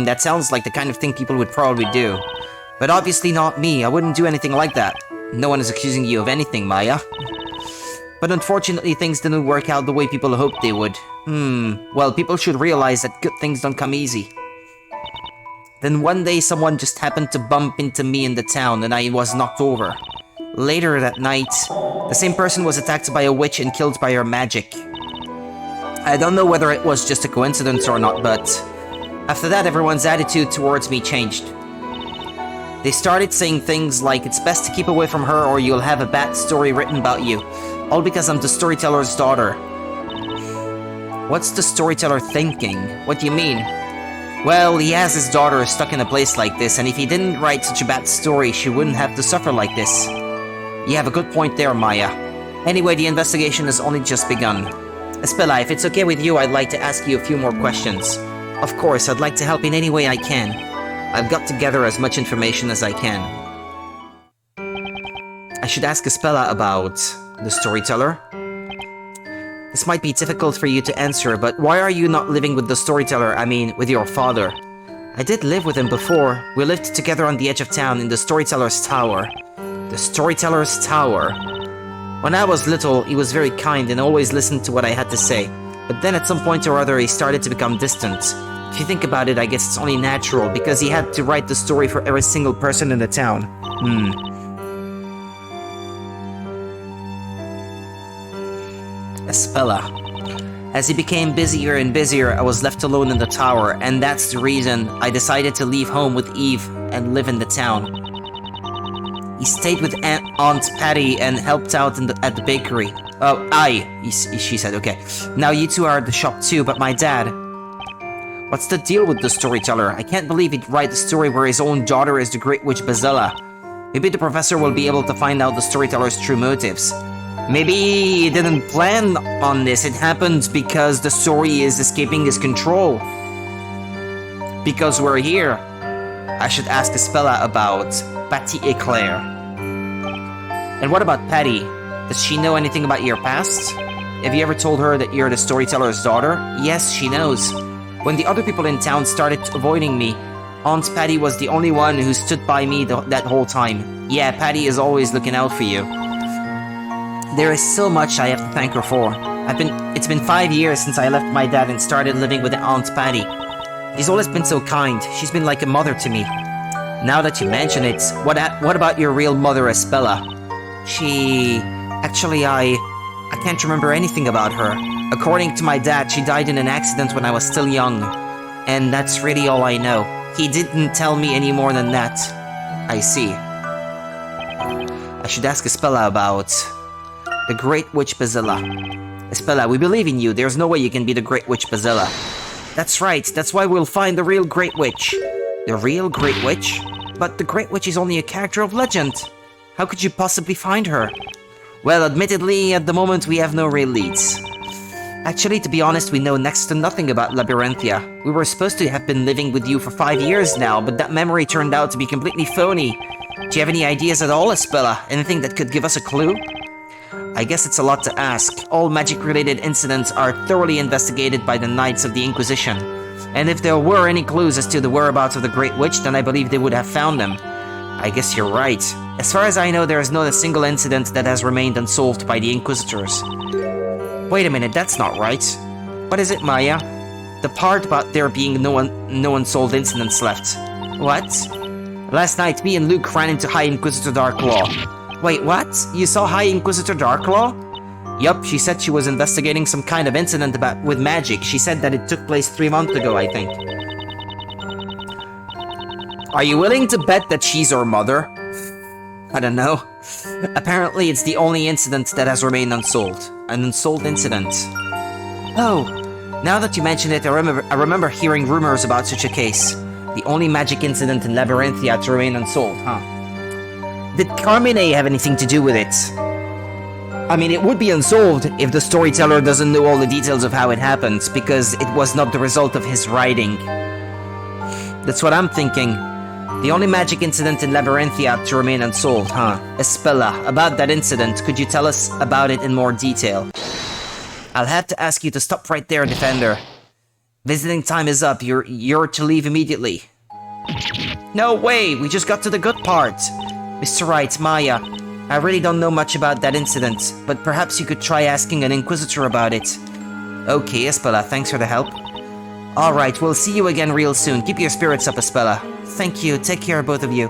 That sounds like the kind of thing people would probably do. But obviously not me, I wouldn't do anything like that. No one is accusing you of anything, Maya. But unfortunately, things didn't work out the way people hoped they would. Well, people should realize that good things don't come easy. Then one day, someone just happened to bump into me in the town and I was knocked over. Later that night, the same person was attacked by a witch and killed by her magic. I don't know whether it was just a coincidence or not, but after that, everyone's attitude towards me changed. They started saying things like, it's best to keep away from her or you'll have a bad story written about you. All because I'm the storyteller's daughter. What's the storyteller thinking? What do you mean? Well, he has his daughter stuck in a place like this, and if he didn't write such a bad story, she wouldn't have to suffer like this. You have a good point there, Maya. Anyway, the investigation has only just begun. Espela, if it's okay with you, I'd like to ask you a few more questions. Of course, I'd like to help in any way I can. I've got to gather as much information as I can. I should ask Espela about the storyteller. This might be difficult for you to answer, but why are you not living with the storyteller, I mean, with your father? I did live with him before. We lived together on the edge of town in the storyteller's tower. The storyteller's tower. When I was little, he was very kind and always listened to what I had to say. But then at some point or other, he started to become distant. If you think about it, I guess it's only natural, because he had to write the story for every single person in the town. Espela. As he became busier and busier, I was left alone in the tower, and that's the reason I decided to leave home with Eve and live in the town. He stayed with Aunt Patty and helped out at the bakery. Oh, she said, okay. Now you two are at the shop too, but my dad... What's the deal with the storyteller? I can't believe he'd write a story where his own daughter is the Great Witch Bazilla. Maybe the professor will be able to find out the storyteller's true motives. Maybe he didn't plan on this. It happened because the story is escaping his control. Because we're here. I should ask Espela about Patty Eclair. And what about Patty? Does she know anything about your past? Have you ever told her that you're the storyteller's daughter? Yes, she knows. When the other people in town started avoiding me, Aunt Patty was the only one who stood by me that whole time. Yeah, Patty is always looking out for you. There is so much I have to thank her for. It's been 5 years since I left my dad and started living with Aunt Patty. She's always been so kind. She's been like a mother to me. Now that you mention it, what about your real mother, Espela? Actually, I can't remember anything about her. According to my dad, she died in an accident when I was still young. And that's really all I know. He didn't tell me any more than that. I see. I should ask Espela about... the Great Witch Bazilla. Espela, we believe in you. There's no way you can be the Great Witch Bazilla. That's right. That's why we'll find the real Great Witch. The real Great Witch? But the Great Witch is only a character of legend. How could you possibly find her? Well, admittedly, at the moment we have no real leads. Actually, to be honest, we know next to nothing about Labyrinthia. We were supposed to have been living with you for 5 years now, but that memory turned out to be completely phony. Do you have any ideas at all, Espela? Anything that could give us a clue? I guess it's a lot to ask. All magic-related incidents are thoroughly investigated by the Knights of the Inquisition. And if there were any clues as to the whereabouts of the Great Witch, then I believe they would have found them. I guess you're right. As far as I know, there is not a single incident that has remained unsolved by the Inquisitors. Wait a minute, that's not right. What is it, Maya? The part about there being no unsolved incidents left. What? Last night, me and Luke ran into High Inquisitor Darklaw. Wait, what? You saw High Inquisitor Darklaw? Yup, she said she was investigating some kind of incident with magic. She said that it took place 3 months ago, I think. Are you willing to bet that she's her mother? I don't know. Apparently, it's the only incident that has remained unsolved. An unsolved incident. Oh, now that you mention it, I remember hearing rumors about such a case. The only magic incident in Labyrinthia to remain unsolved, huh? Did Carmine have anything to do with it? I mean, it would be unsolved if the storyteller doesn't know all the details of how it happened, because it was not the result of his writing. That's what I'm thinking. The only magic incident in Labyrinthia to remain unsolved, huh? Espela, about that incident, could you tell us about it in more detail? I'll have to ask you to stop right there, Defender. Visiting time is up. You're to leave immediately. No way, we just got to the good part. Mr. Wright, Maya, I really don't know much about that incident, but perhaps you could try asking an Inquisitor about it. Okay, Espela, thanks for the help. Alright, we'll see you again real soon. Keep your spirits up, Espela. Thank you, take care, both of you.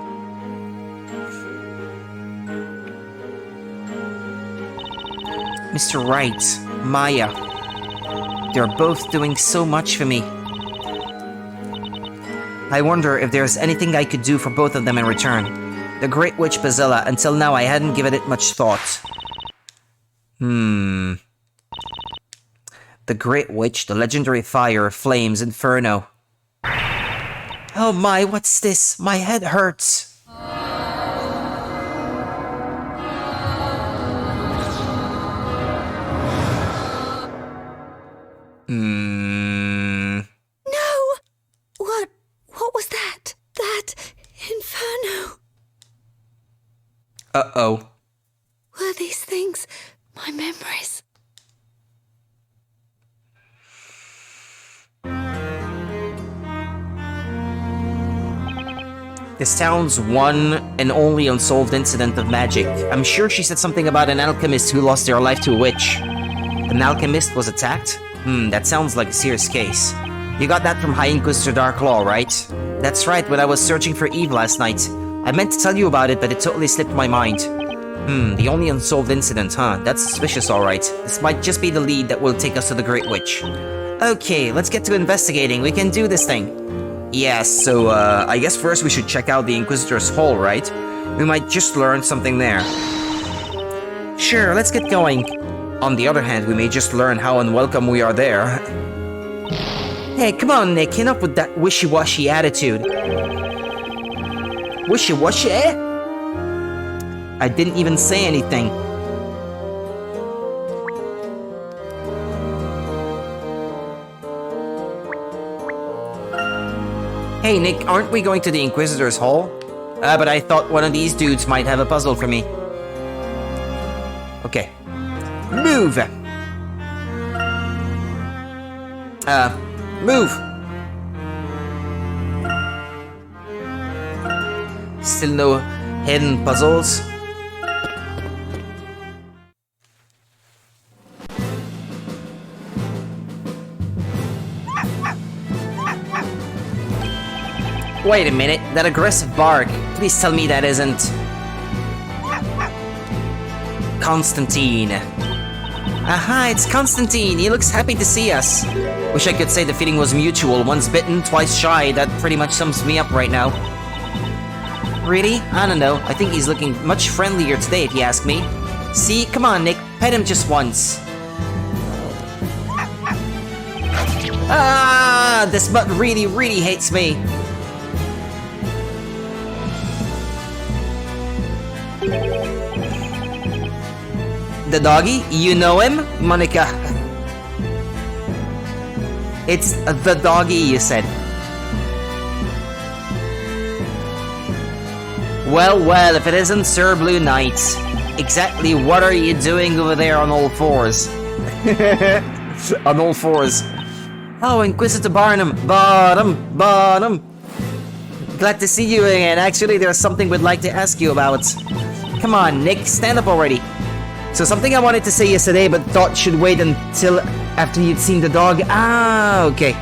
Mr. Wright, Maya, they're both doing so much for me. I wonder if there's anything I could do for both of them in return. The Great Witch Bazilla, until now I hadn't given it much thought. The Great Witch, the legendary fire, flames, inferno. Oh my, what's this? My head hurts. No! What was that? That inferno? Uh-oh. Were these things my memories? This town's one and only unsolved incident of magic. I'm sure she said something about an alchemist who lost their life to a witch. An alchemist was attacked? That sounds like a serious case. You got that from High Inquisitor Darklaw, right? That's right, when I was searching for Eve last night. I meant to tell you about it, but it totally slipped my mind. The only unsolved incident, huh? That's suspicious, alright. This might just be the lead that will take us to the Great Witch. Okay, let's get to investigating. We can do this thing. Yes, so, I guess first we should check out the Inquisitor's Hall, right? We might just learn something there. Sure, let's get going. On the other hand, we may just learn how unwelcome we are there. Hey, come on, Nick, enough with that wishy-washy attitude. Wishy-washy, eh? I didn't even say anything. Hey, Nick, aren't we going to the Inquisitor's Hall? But I thought one of these dudes might have a puzzle for me. Okay. Move! Move! Still no hidden puzzles? Wait a minute, that aggressive bark. Please tell me that isn't... Constantine. Aha, it's Constantine! He looks happy to see us. Wish I could say the feeling was mutual. Once bitten, twice shy. That pretty much sums me up right now. Really? I don't know. I think he's looking much friendlier today, if you ask me. See? Come on, Nick. Pet him just once. Ah! This butt really, really hates me. The doggy? You know him? Monica. It's the doggy, you said. Well, well, if it isn't Sir Blue Knight. Exactly what are you doing over there on all fours? On all fours. Oh, Inquisitor Barnum. Barnum. Glad to see you again. Actually, there's something we'd like to ask you about. Come on, Nick, stand up already. So something I wanted to say yesterday, but thought should wait until after you'd seen the dog. Ah, okay.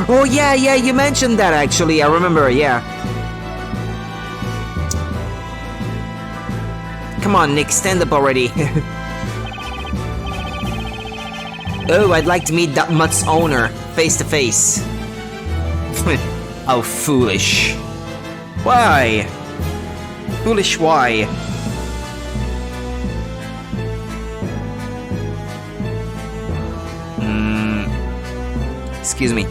Oh yeah, you mentioned that actually. I remember, yeah. Come on, Nick, stand up already. Oh, I'd like to meet that mutt's owner, face to face. How foolish. Why? Foolish why? Excuse me.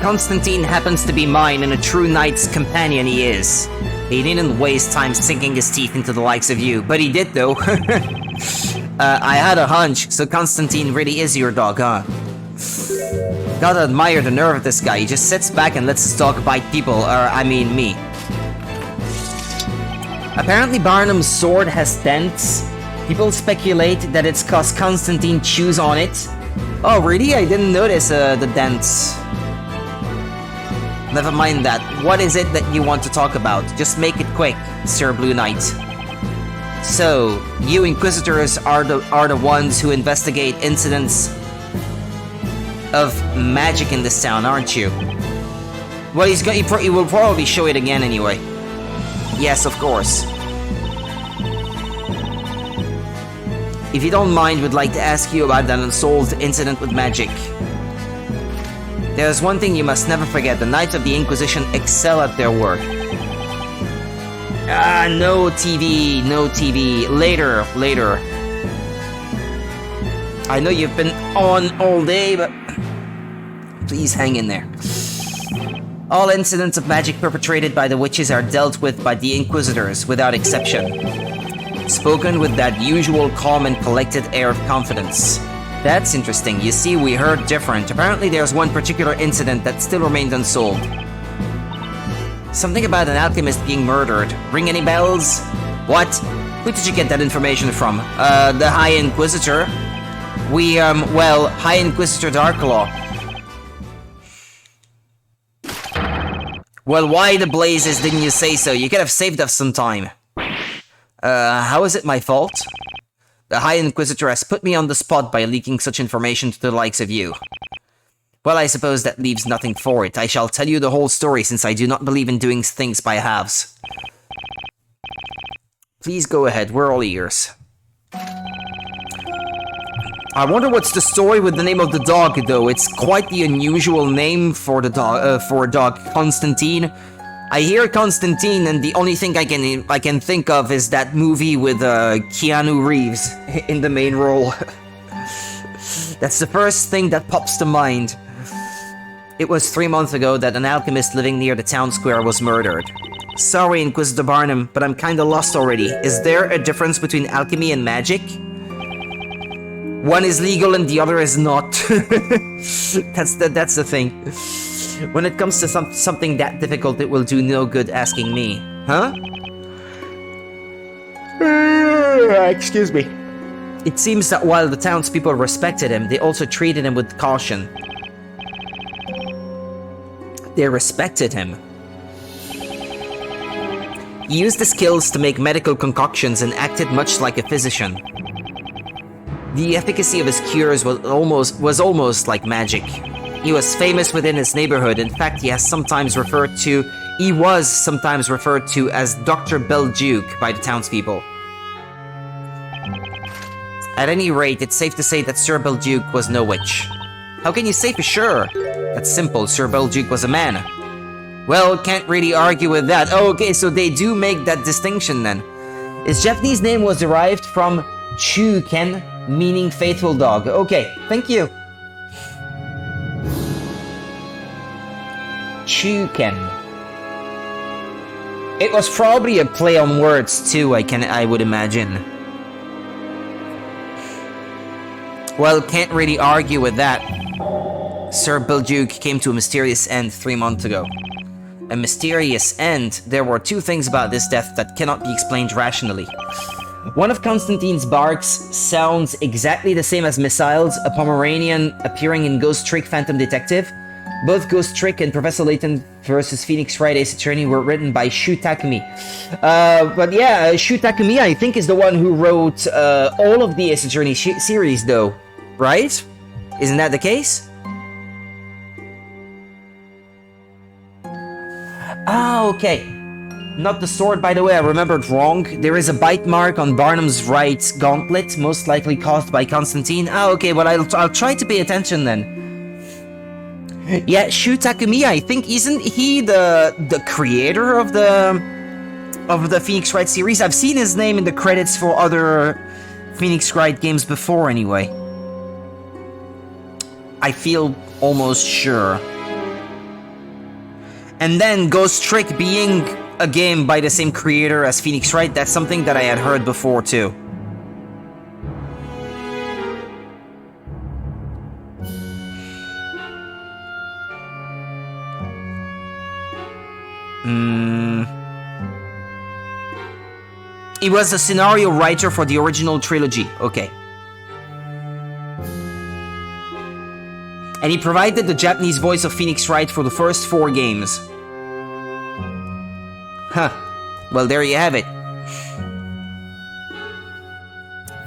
Constantine happens to be mine, and a true knight's companion he is. He didn't waste time sinking his teeth into the likes of you, but he did though. I had a hunch, so Constantine really is your dog, huh? Gotta admire the nerve of this guy. He just sits back and lets his dog bite people, or I mean me. Apparently Barnum's sword has dents. People speculate that it's cause Constantine chews on it. Oh, really? I didn't notice the dents. Never mind that. What is it that you want to talk about? Just make it quick, Sir Blue Knight. So, you Inquisitors are the ones who investigate incidents of magic in this town, aren't you? Well, he will probably show it again anyway. Yes, of course. If you don't mind, we'd like to ask you about that unsolved incident with magic. There's one thing you must never forget. The Knights of the Inquisition excel at their work. No TV, no TV. Later. I know you've been on all day, but please hang in there. All incidents of magic perpetrated by the witches are dealt with by the Inquisitors, without exception. Spoken with that usual calm and collected air of confidence. That's interesting. You see, we heard different. Apparently there's one particular incident that still remained unsolved. Something about an alchemist being murdered. Ring any bells? What? Who did you get that information from? The High Inquisitor. High Inquisitor Darklaw. Well, why the blazes didn't you say so? You could have saved us some time. How is it my fault? The High Inquisitor has put me on the spot by leaking such information to the likes of you. Well, I suppose that leaves nothing for it. I shall tell you the whole story since I do not believe in doing things by halves. Please go ahead, we're all ears. I wonder what's the story with the name of the dog, though. It's quite the unusual name for the dog, for a dog, Constantine. I hear Constantine, and the only thing I can think of is that movie with Keanu Reeves in the main role. That's the first thing that pops to mind. It was 3 months ago that an alchemist living near the town square was murdered. Sorry, Inquisitor Barnum, but I'm kinda lost already. Is there a difference between alchemy and magic? One is legal and the other is not. That's the thing. When it comes to something that difficult, it will do no good asking me. Huh? Excuse me. It seems that while the townspeople respected him, they also treated him with caution. They respected him. He used his skills to make medical concoctions and acted much like a physician. The efficacy of his cures was almost like magic. He was famous within his neighborhood. In fact, he was sometimes referred to as Dr. Belduke by the townspeople. At any rate, it's safe to say that Sir Belduke was no witch. How can you say for sure? That's simple, Sir Belduke was a man. Well, can't really argue with that. Oh, okay, so they do make that distinction then. His Japanese name was derived from Chuken, meaning faithful dog. Okay, thank you. Chuken. It was probably a play on words too, I would imagine. Well, can't really argue with that. Sir Belduke came to a mysterious end 3 months ago. A mysterious end? There were two things about this death that cannot be explained rationally. One of Constantine's barks sounds exactly the same as Missiles, a Pomeranian appearing in Ghost Trick Phantom Detective. Both Ghost Trick and Professor Layton vs. Phoenix Wright Ace Attorney were written by Shu Takumi. But yeah, Shu Takumi I think is the one who wrote all of the Ace Attorney series though, right? Isn't that the case? Ah, okay. Not the sword, by the way, I remembered wrong. There is a bite mark on Barnum's right gauntlet, most likely caused by Constantine. Ah, okay, well, I'll try to pay attention then. Yeah, Shu Takumi, I think, isn't he the creator of the Phoenix Wright series? I've seen his name in the credits for other Phoenix Wright games before, anyway. I feel almost sure. And then Ghost Trick being a game by the same creator as Phoenix Wright, that's something that I had heard before too. He was the scenario writer for the original trilogy. Okay. And he provided the Japanese voice of Phoenix Wright for the first 4 games. Huh. Well, there you have it.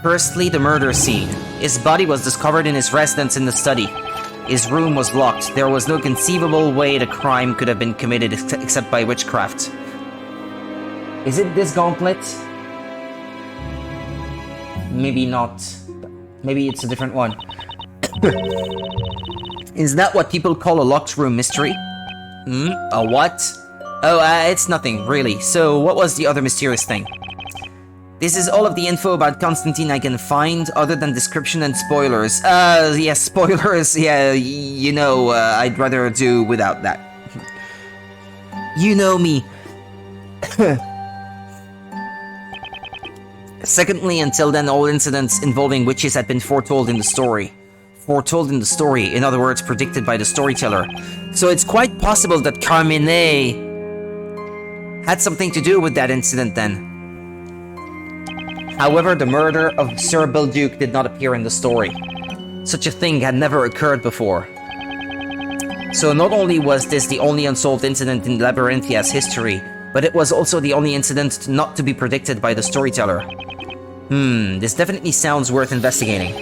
Firstly, the murder scene. His body was discovered in his residence in the study. His room was locked. There was no conceivable way the crime could have been committed except by witchcraft. Is it this gauntlet? Maybe not. Maybe it's a different one. Is that what people call a locked room mystery? A what? Oh, it's nothing, really. So, what was the other mysterious thing? This is all of the info about Constantine I can find, other than description and spoilers. Yeah, spoilers, yeah, you know, I'd rather do without that. You know me. Secondly, until then, all incidents involving witches had been foretold in the story. Foretold in the story, in other words, predicted by the storyteller. So it's quite possible that Carmine had something to do with that incident then. However, the murder of Sir Belduc did not appear in the story. Such a thing had never occurred before. So not only was this the only unsolved incident in Labyrinthia's history, but it was also the only incident not to be predicted by the storyteller. This definitely sounds worth investigating.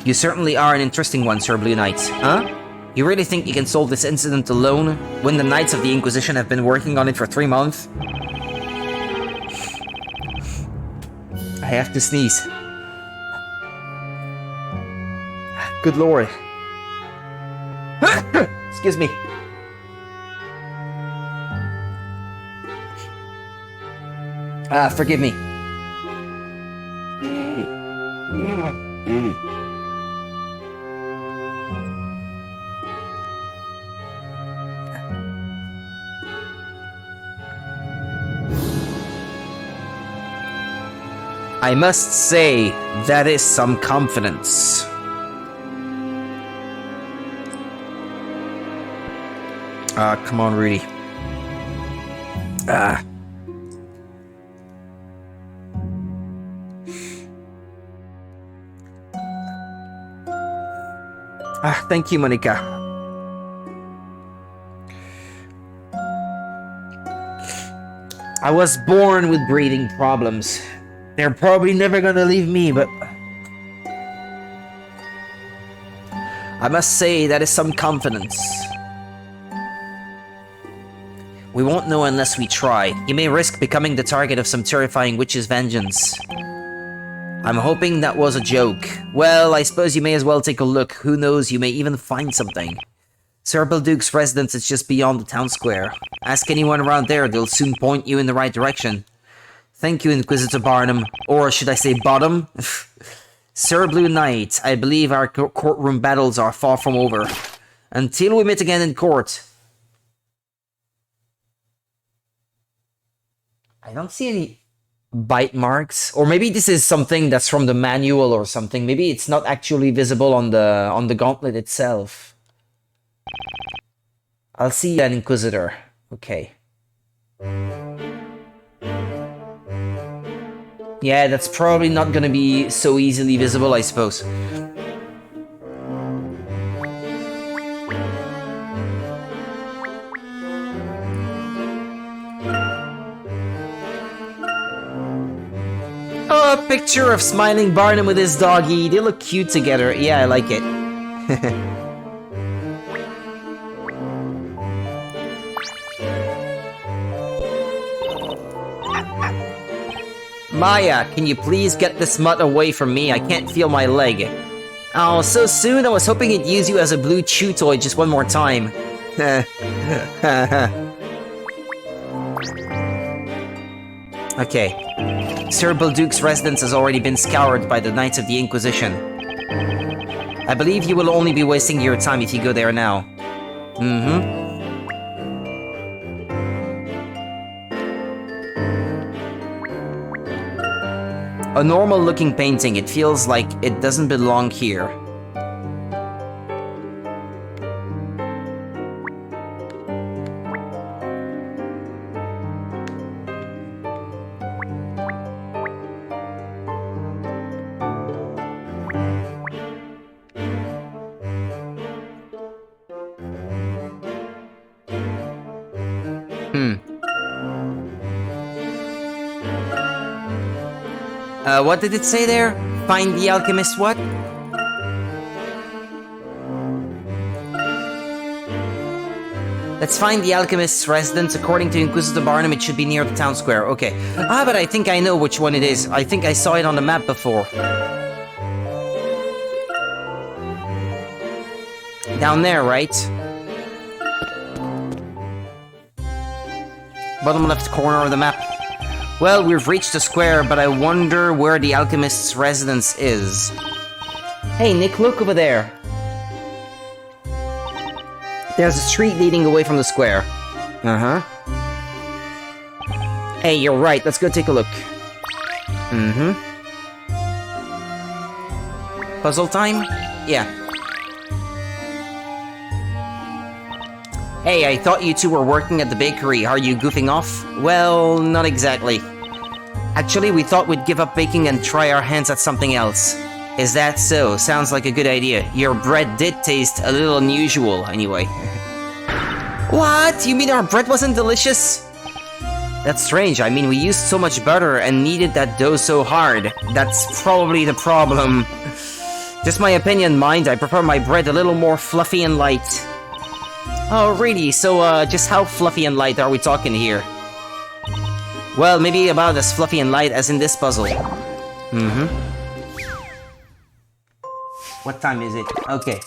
You certainly are an interesting one, Sir Blue Knight. Huh? You really think you can solve this incident alone, when the Knights of the Inquisition have been working on it for 3 months? I have to sneeze. Good lord. Excuse me. Forgive me. I must say, that is some confidence. Come on, Rudy. Thank you, Monica. I was born with breathing problems. They're probably never gonna leave me, but I must say that is some confidence. We won't know unless we try. You may risk becoming the target of some terrifying witch's vengeance. I'm hoping that was a joke. Well, I suppose you may as well take a look. Who knows, you may even find something. Sir Belduc's residence is just beyond the town square. Ask anyone around there, they'll soon point you in the right direction. Thank you, Inquisitor Barnum. Or should I say Bottom? Sir Blue Knight, I believe our courtroom battles are far from over. Until we meet again in court. I don't see any bite marks. Or maybe this is something that's from the manual or something. Maybe it's not actually visible on the gauntlet itself. I'll see you, Inquisitor. Okay. Yeah, that's probably not gonna be so easily visible, I suppose. Oh, a picture of smiling Barnum with his doggy. They look cute together. Yeah, I like it. Maya, can you please get this mutt away from me? I can't feel my leg. Oh, so soon? I was hoping he'd use you as a blue chew toy just one more time. Okay. Sir Belduc's residence has already been scoured by the Knights of the Inquisition. I believe you will only be wasting your time if you go there now. A normal-looking painting, it feels like it doesn't belong here. What did it say there? Find the alchemist what? Let's find the alchemist's residence. According to Inquisitor Barnum, it should be near the town square. Okay. Ah, but I think I know which one it is. I think I saw it on the map before. Down there, right? Bottom left corner of the map. Well, we've reached the square, but I wonder where the alchemist's residence is. Hey, Nick, look over there. There's a street leading away from the square. Uh-huh. Hey, you're right. Let's go take a look. Mm-hmm. Puzzle time? Yeah. Hey, I thought you two were working at the bakery. Are you goofing off? Well, not exactly. Actually, we thought we'd give up baking and try our hands at something else. Is that so? Sounds like a good idea. Your bread did taste a little unusual, anyway. What? You mean our bread wasn't delicious? That's strange. I mean, we used so much butter and kneaded that dough so hard. That's probably the problem. Just my opinion, mind. I prefer my bread a little more fluffy and light. Oh, really? So, just how fluffy and light are we talking here? Well, maybe about as fluffy and light as in this puzzle. Mm-hmm. What time is it? Okay.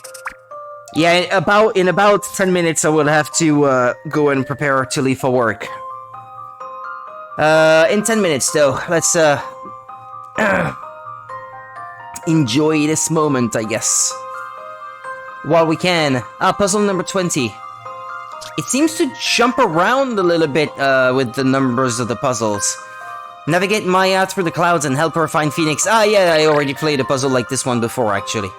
Yeah, in about 10 minutes I will have to go and prepare to leave for work. In 10 minutes though, let's enjoy this moment, I guess. While we can. Puzzle number 20. It seems to jump around a little bit with the numbers of the puzzles. Navigate Maya through the clouds and help her find Phoenix. Ah, yeah, I already played a puzzle like this one before, actually.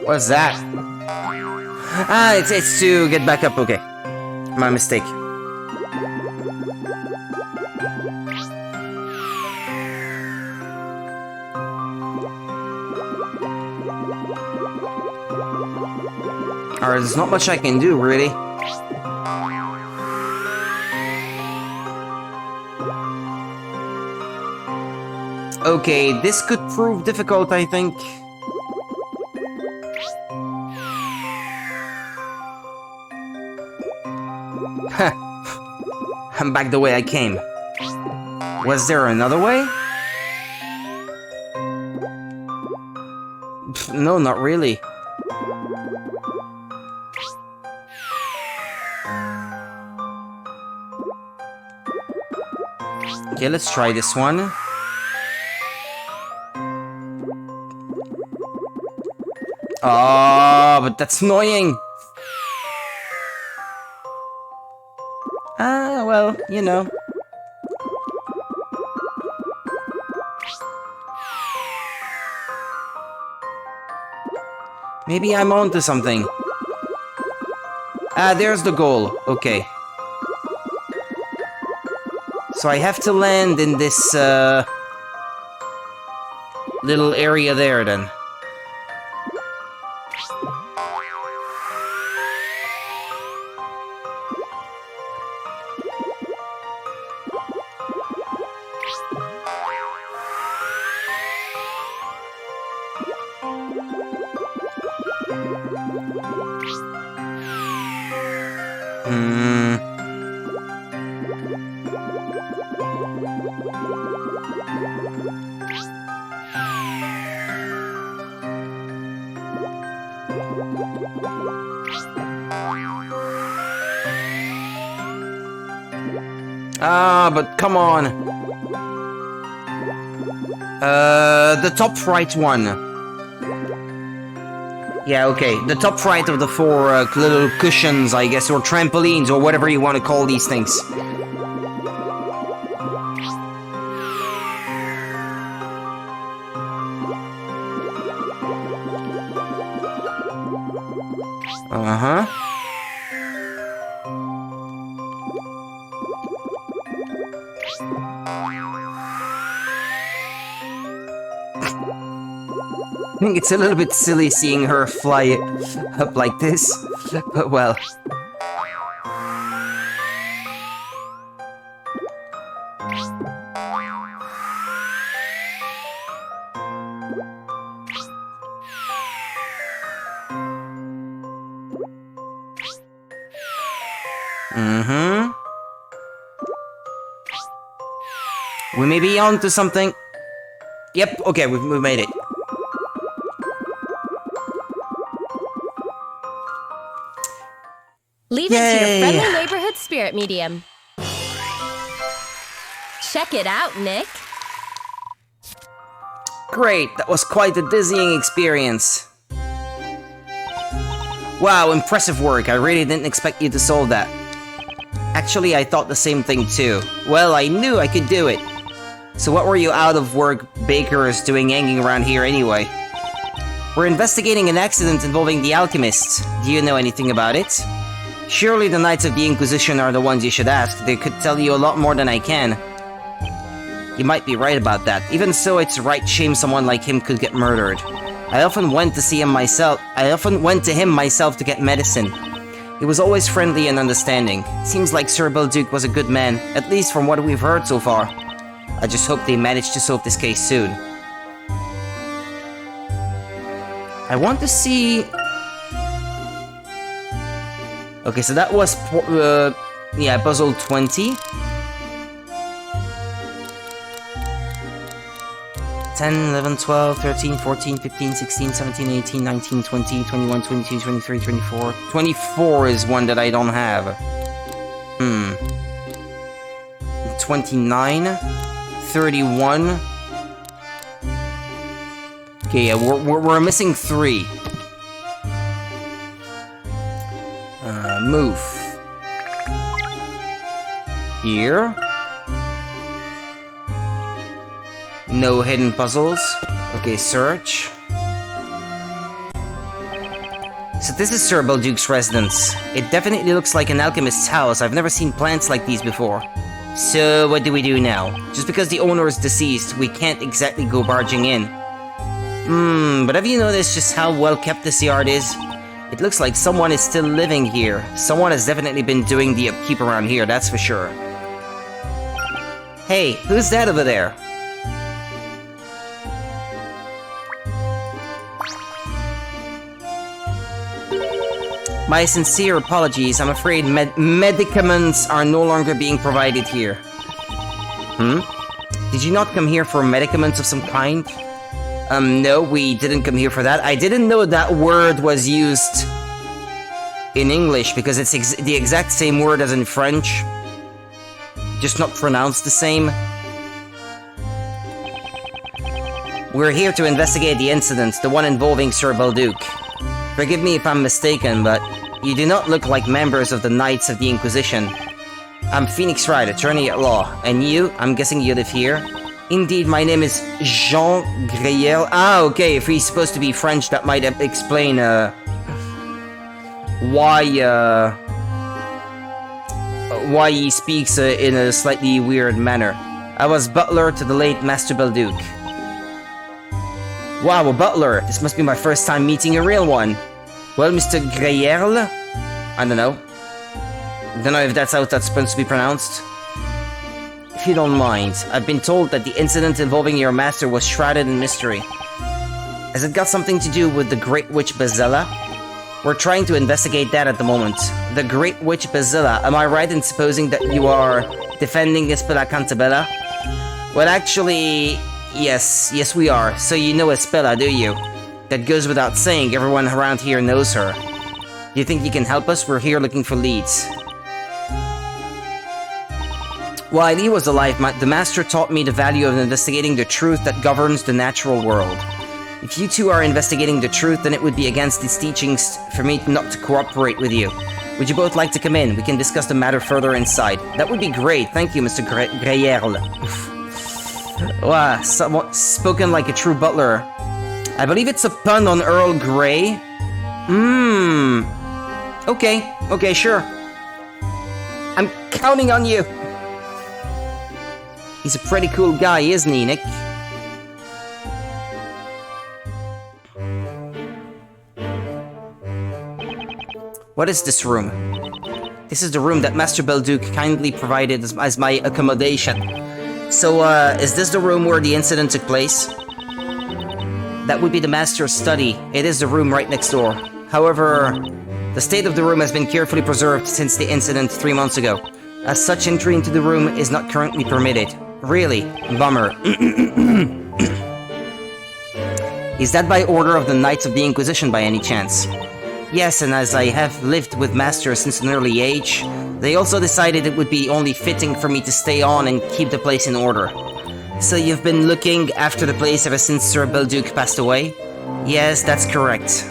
What's that? Ah, it's to get back up, okay. My mistake. Alright, there's not much I can do, really. Okay, this could prove difficult, I think. I'm back the way I came. Was there another way? No, not really. Okay, let's try this one. Oh, but that's annoying. Ah, well, you know. Maybe I'm onto something. Ah, there's the goal. Okay. So I have to land in this, little area there, then. Ah, but come on. The top right one. Yeah, okay. The top right of the four little cushions, I guess, or trampolines, or whatever you want to call these things. Uh-huh. I think it's a little bit silly seeing her fly up like this, but well. Mm-hmm. We may be on to something. Yep, okay, we made it. Leave it to Yay. your friendly neighborhood spirit medium. Check it out, Nick. Great, that was quite a dizzying experience. Wow, impressive work. I really didn't expect you to solve that. Actually, I thought the same thing too. Well, I knew I could do it. So what were you out of work bakers doing hanging around here anyway? We're investigating an accident involving the alchemists. Do you know anything about it? Surely the Knights of the Inquisition are the ones you should ask. They could tell you a lot more than I can. You might be right about that. Even so, it's a right shame someone like him could get murdered. I often went to him myself to get medicine. He was always friendly and understanding. Seems like Sir Belduc was a good man, at least from what we've heard so far. I just hope they manage to solve this case soon. I want to see... Okay, so that was, yeah, puzzle 20. 10, 11, 12, 13, 14, 15, 16, 17, 18, 19, 20, 21, 22, 23, 24. 24 is one that I don't have. 29, 31. Okay, yeah, we're missing 3. Move. Here. No hidden puzzles. Okay, search. So this is Sir Belduc's residence. It definitely looks like an alchemist's house. I've never seen plants like these before. So what do we do now? Just because the owner is deceased, we can't exactly go barging in. But have you noticed just how well kept this yard is? It looks like someone is still living here. Someone has definitely been doing the upkeep around here, that's for sure. Hey, who's that over there? My sincere apologies, I'm afraid medicaments are no longer being provided here. Did you not come here for medicaments of some kind? No, we didn't come here for that. I didn't know that word was used in English, because it's the exact same word as in French. Just not pronounced the same. We're here to investigate the incident, the one involving Sir Belduc. Forgive me if I'm mistaken, but you do not look like members of the Knights of the Inquisition. I'm Phoenix Wright, attorney at law. And you? I'm guessing you live here? Indeed, my name is Jean Griel. Ah, okay, if he's supposed to be French, that might explain, why he speaks in a slightly weird manner. I was butler to the late Master Belduc. Wow, a butler! This must be my first time meeting a real one. Well, Mr. Griel? I don't know. Don't know if that's how that's supposed to be pronounced. If you don't mind, I've been told that the incident involving your master was shrouded in mystery. Has it got something to do with the Great Witch Bazilla? We're trying to investigate that at the moment. The Great Witch Bazilla, am I right in supposing that you are defending Espela Cantabella? Well, actually, yes we are. So you know Espela, do you? That goes without saying, everyone around here knows her. Do you think you can help us? We're here looking for leads. While he was alive, the Master taught me the value of investigating the truth that governs the natural world. If you two are investigating the truth, then it would be against his teachings for me not to cooperate with you. Would you both like to come in? We can discuss the matter further inside. That would be great. Thank you, Mr. Greyerl. Wow, spoken like a true butler. I believe it's a pun on Earl Grey. Okay, sure. I'm counting on you. He's a pretty cool guy, isn't he, Nick? What is this room? This is the room that Master Belduke kindly provided as my accommodation. So, is this the room where the incident took place? That would be the Master's study. It is the room right next door. However, the state of the room has been carefully preserved since the incident 3 months ago. As such, entry into the room is not currently permitted. Really? Bummer. Is that by order of the Knights of the Inquisition by any chance? Yes, and as I have lived with Master since an early age, they also decided it would be only fitting for me to stay on and keep the place in order. So you've been looking after the place ever since Sir Belduke passed away? Yes, that's correct.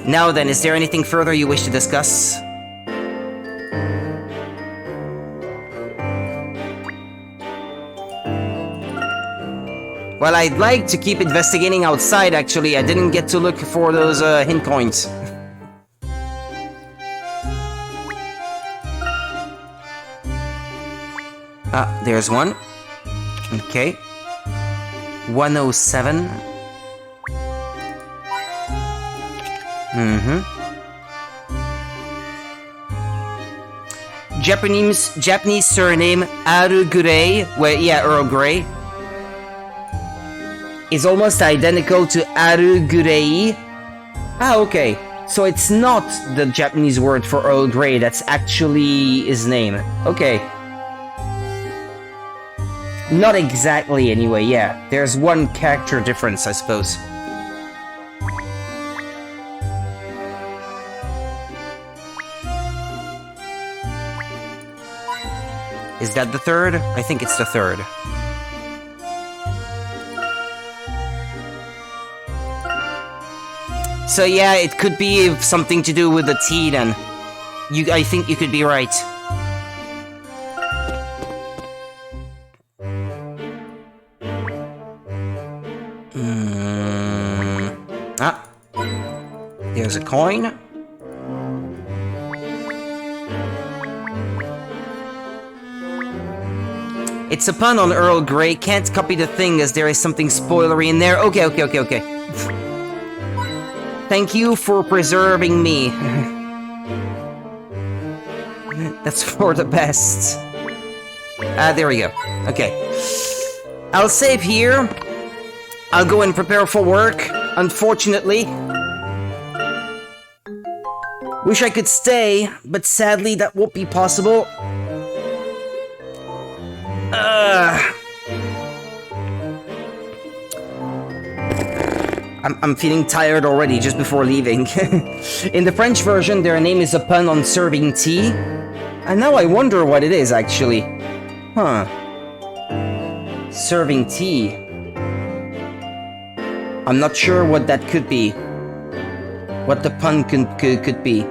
Now then, is there anything further you wish to discuss? Well, I'd like to keep investigating outside, actually. I didn't get to look for those hint coins. Ah, there's one. Okay. 107. Japanese surname Arugure. Well, yeah, Earl Grey. Is almost identical to Arugurei. Ah, okay. So it's not the Japanese word for Earl Grey, that's actually his name. Okay. Not exactly, anyway, yeah. There's one character difference, I suppose. Is that the third? I think it's the third. So yeah, it could be something to do with the tea then. I think you could be right. Ah. There's a coin. It's a pun on Earl Grey. Can't copy the thing as there is something spoilery in there. Okay. Thank you for preserving me. That's for the best. There we go. Okay. I'll save here. I'll go and prepare for work, unfortunately. Wish I could stay, but sadly that won't be possible. I'm feeling tired already just before leaving. In the French version, their name is a pun on serving tea. And now I wonder what it is, actually. Huh. Serving tea. I'm not sure what that could be. What the pun could be.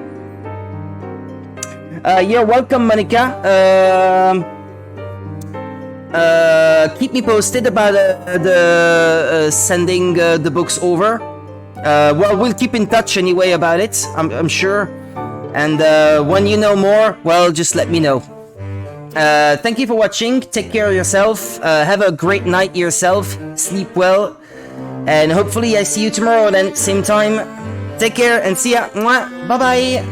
You're welcome, Monica. Keep me posted about the sending the books over. Well, we'll keep in touch anyway about it, I'm sure. And when you know more, well, just let me know. Thank you for watching. Take care of yourself. Have a great night yourself. Sleep well. And hopefully I see you tomorrow then, same time. Take care and see ya. Bye-bye.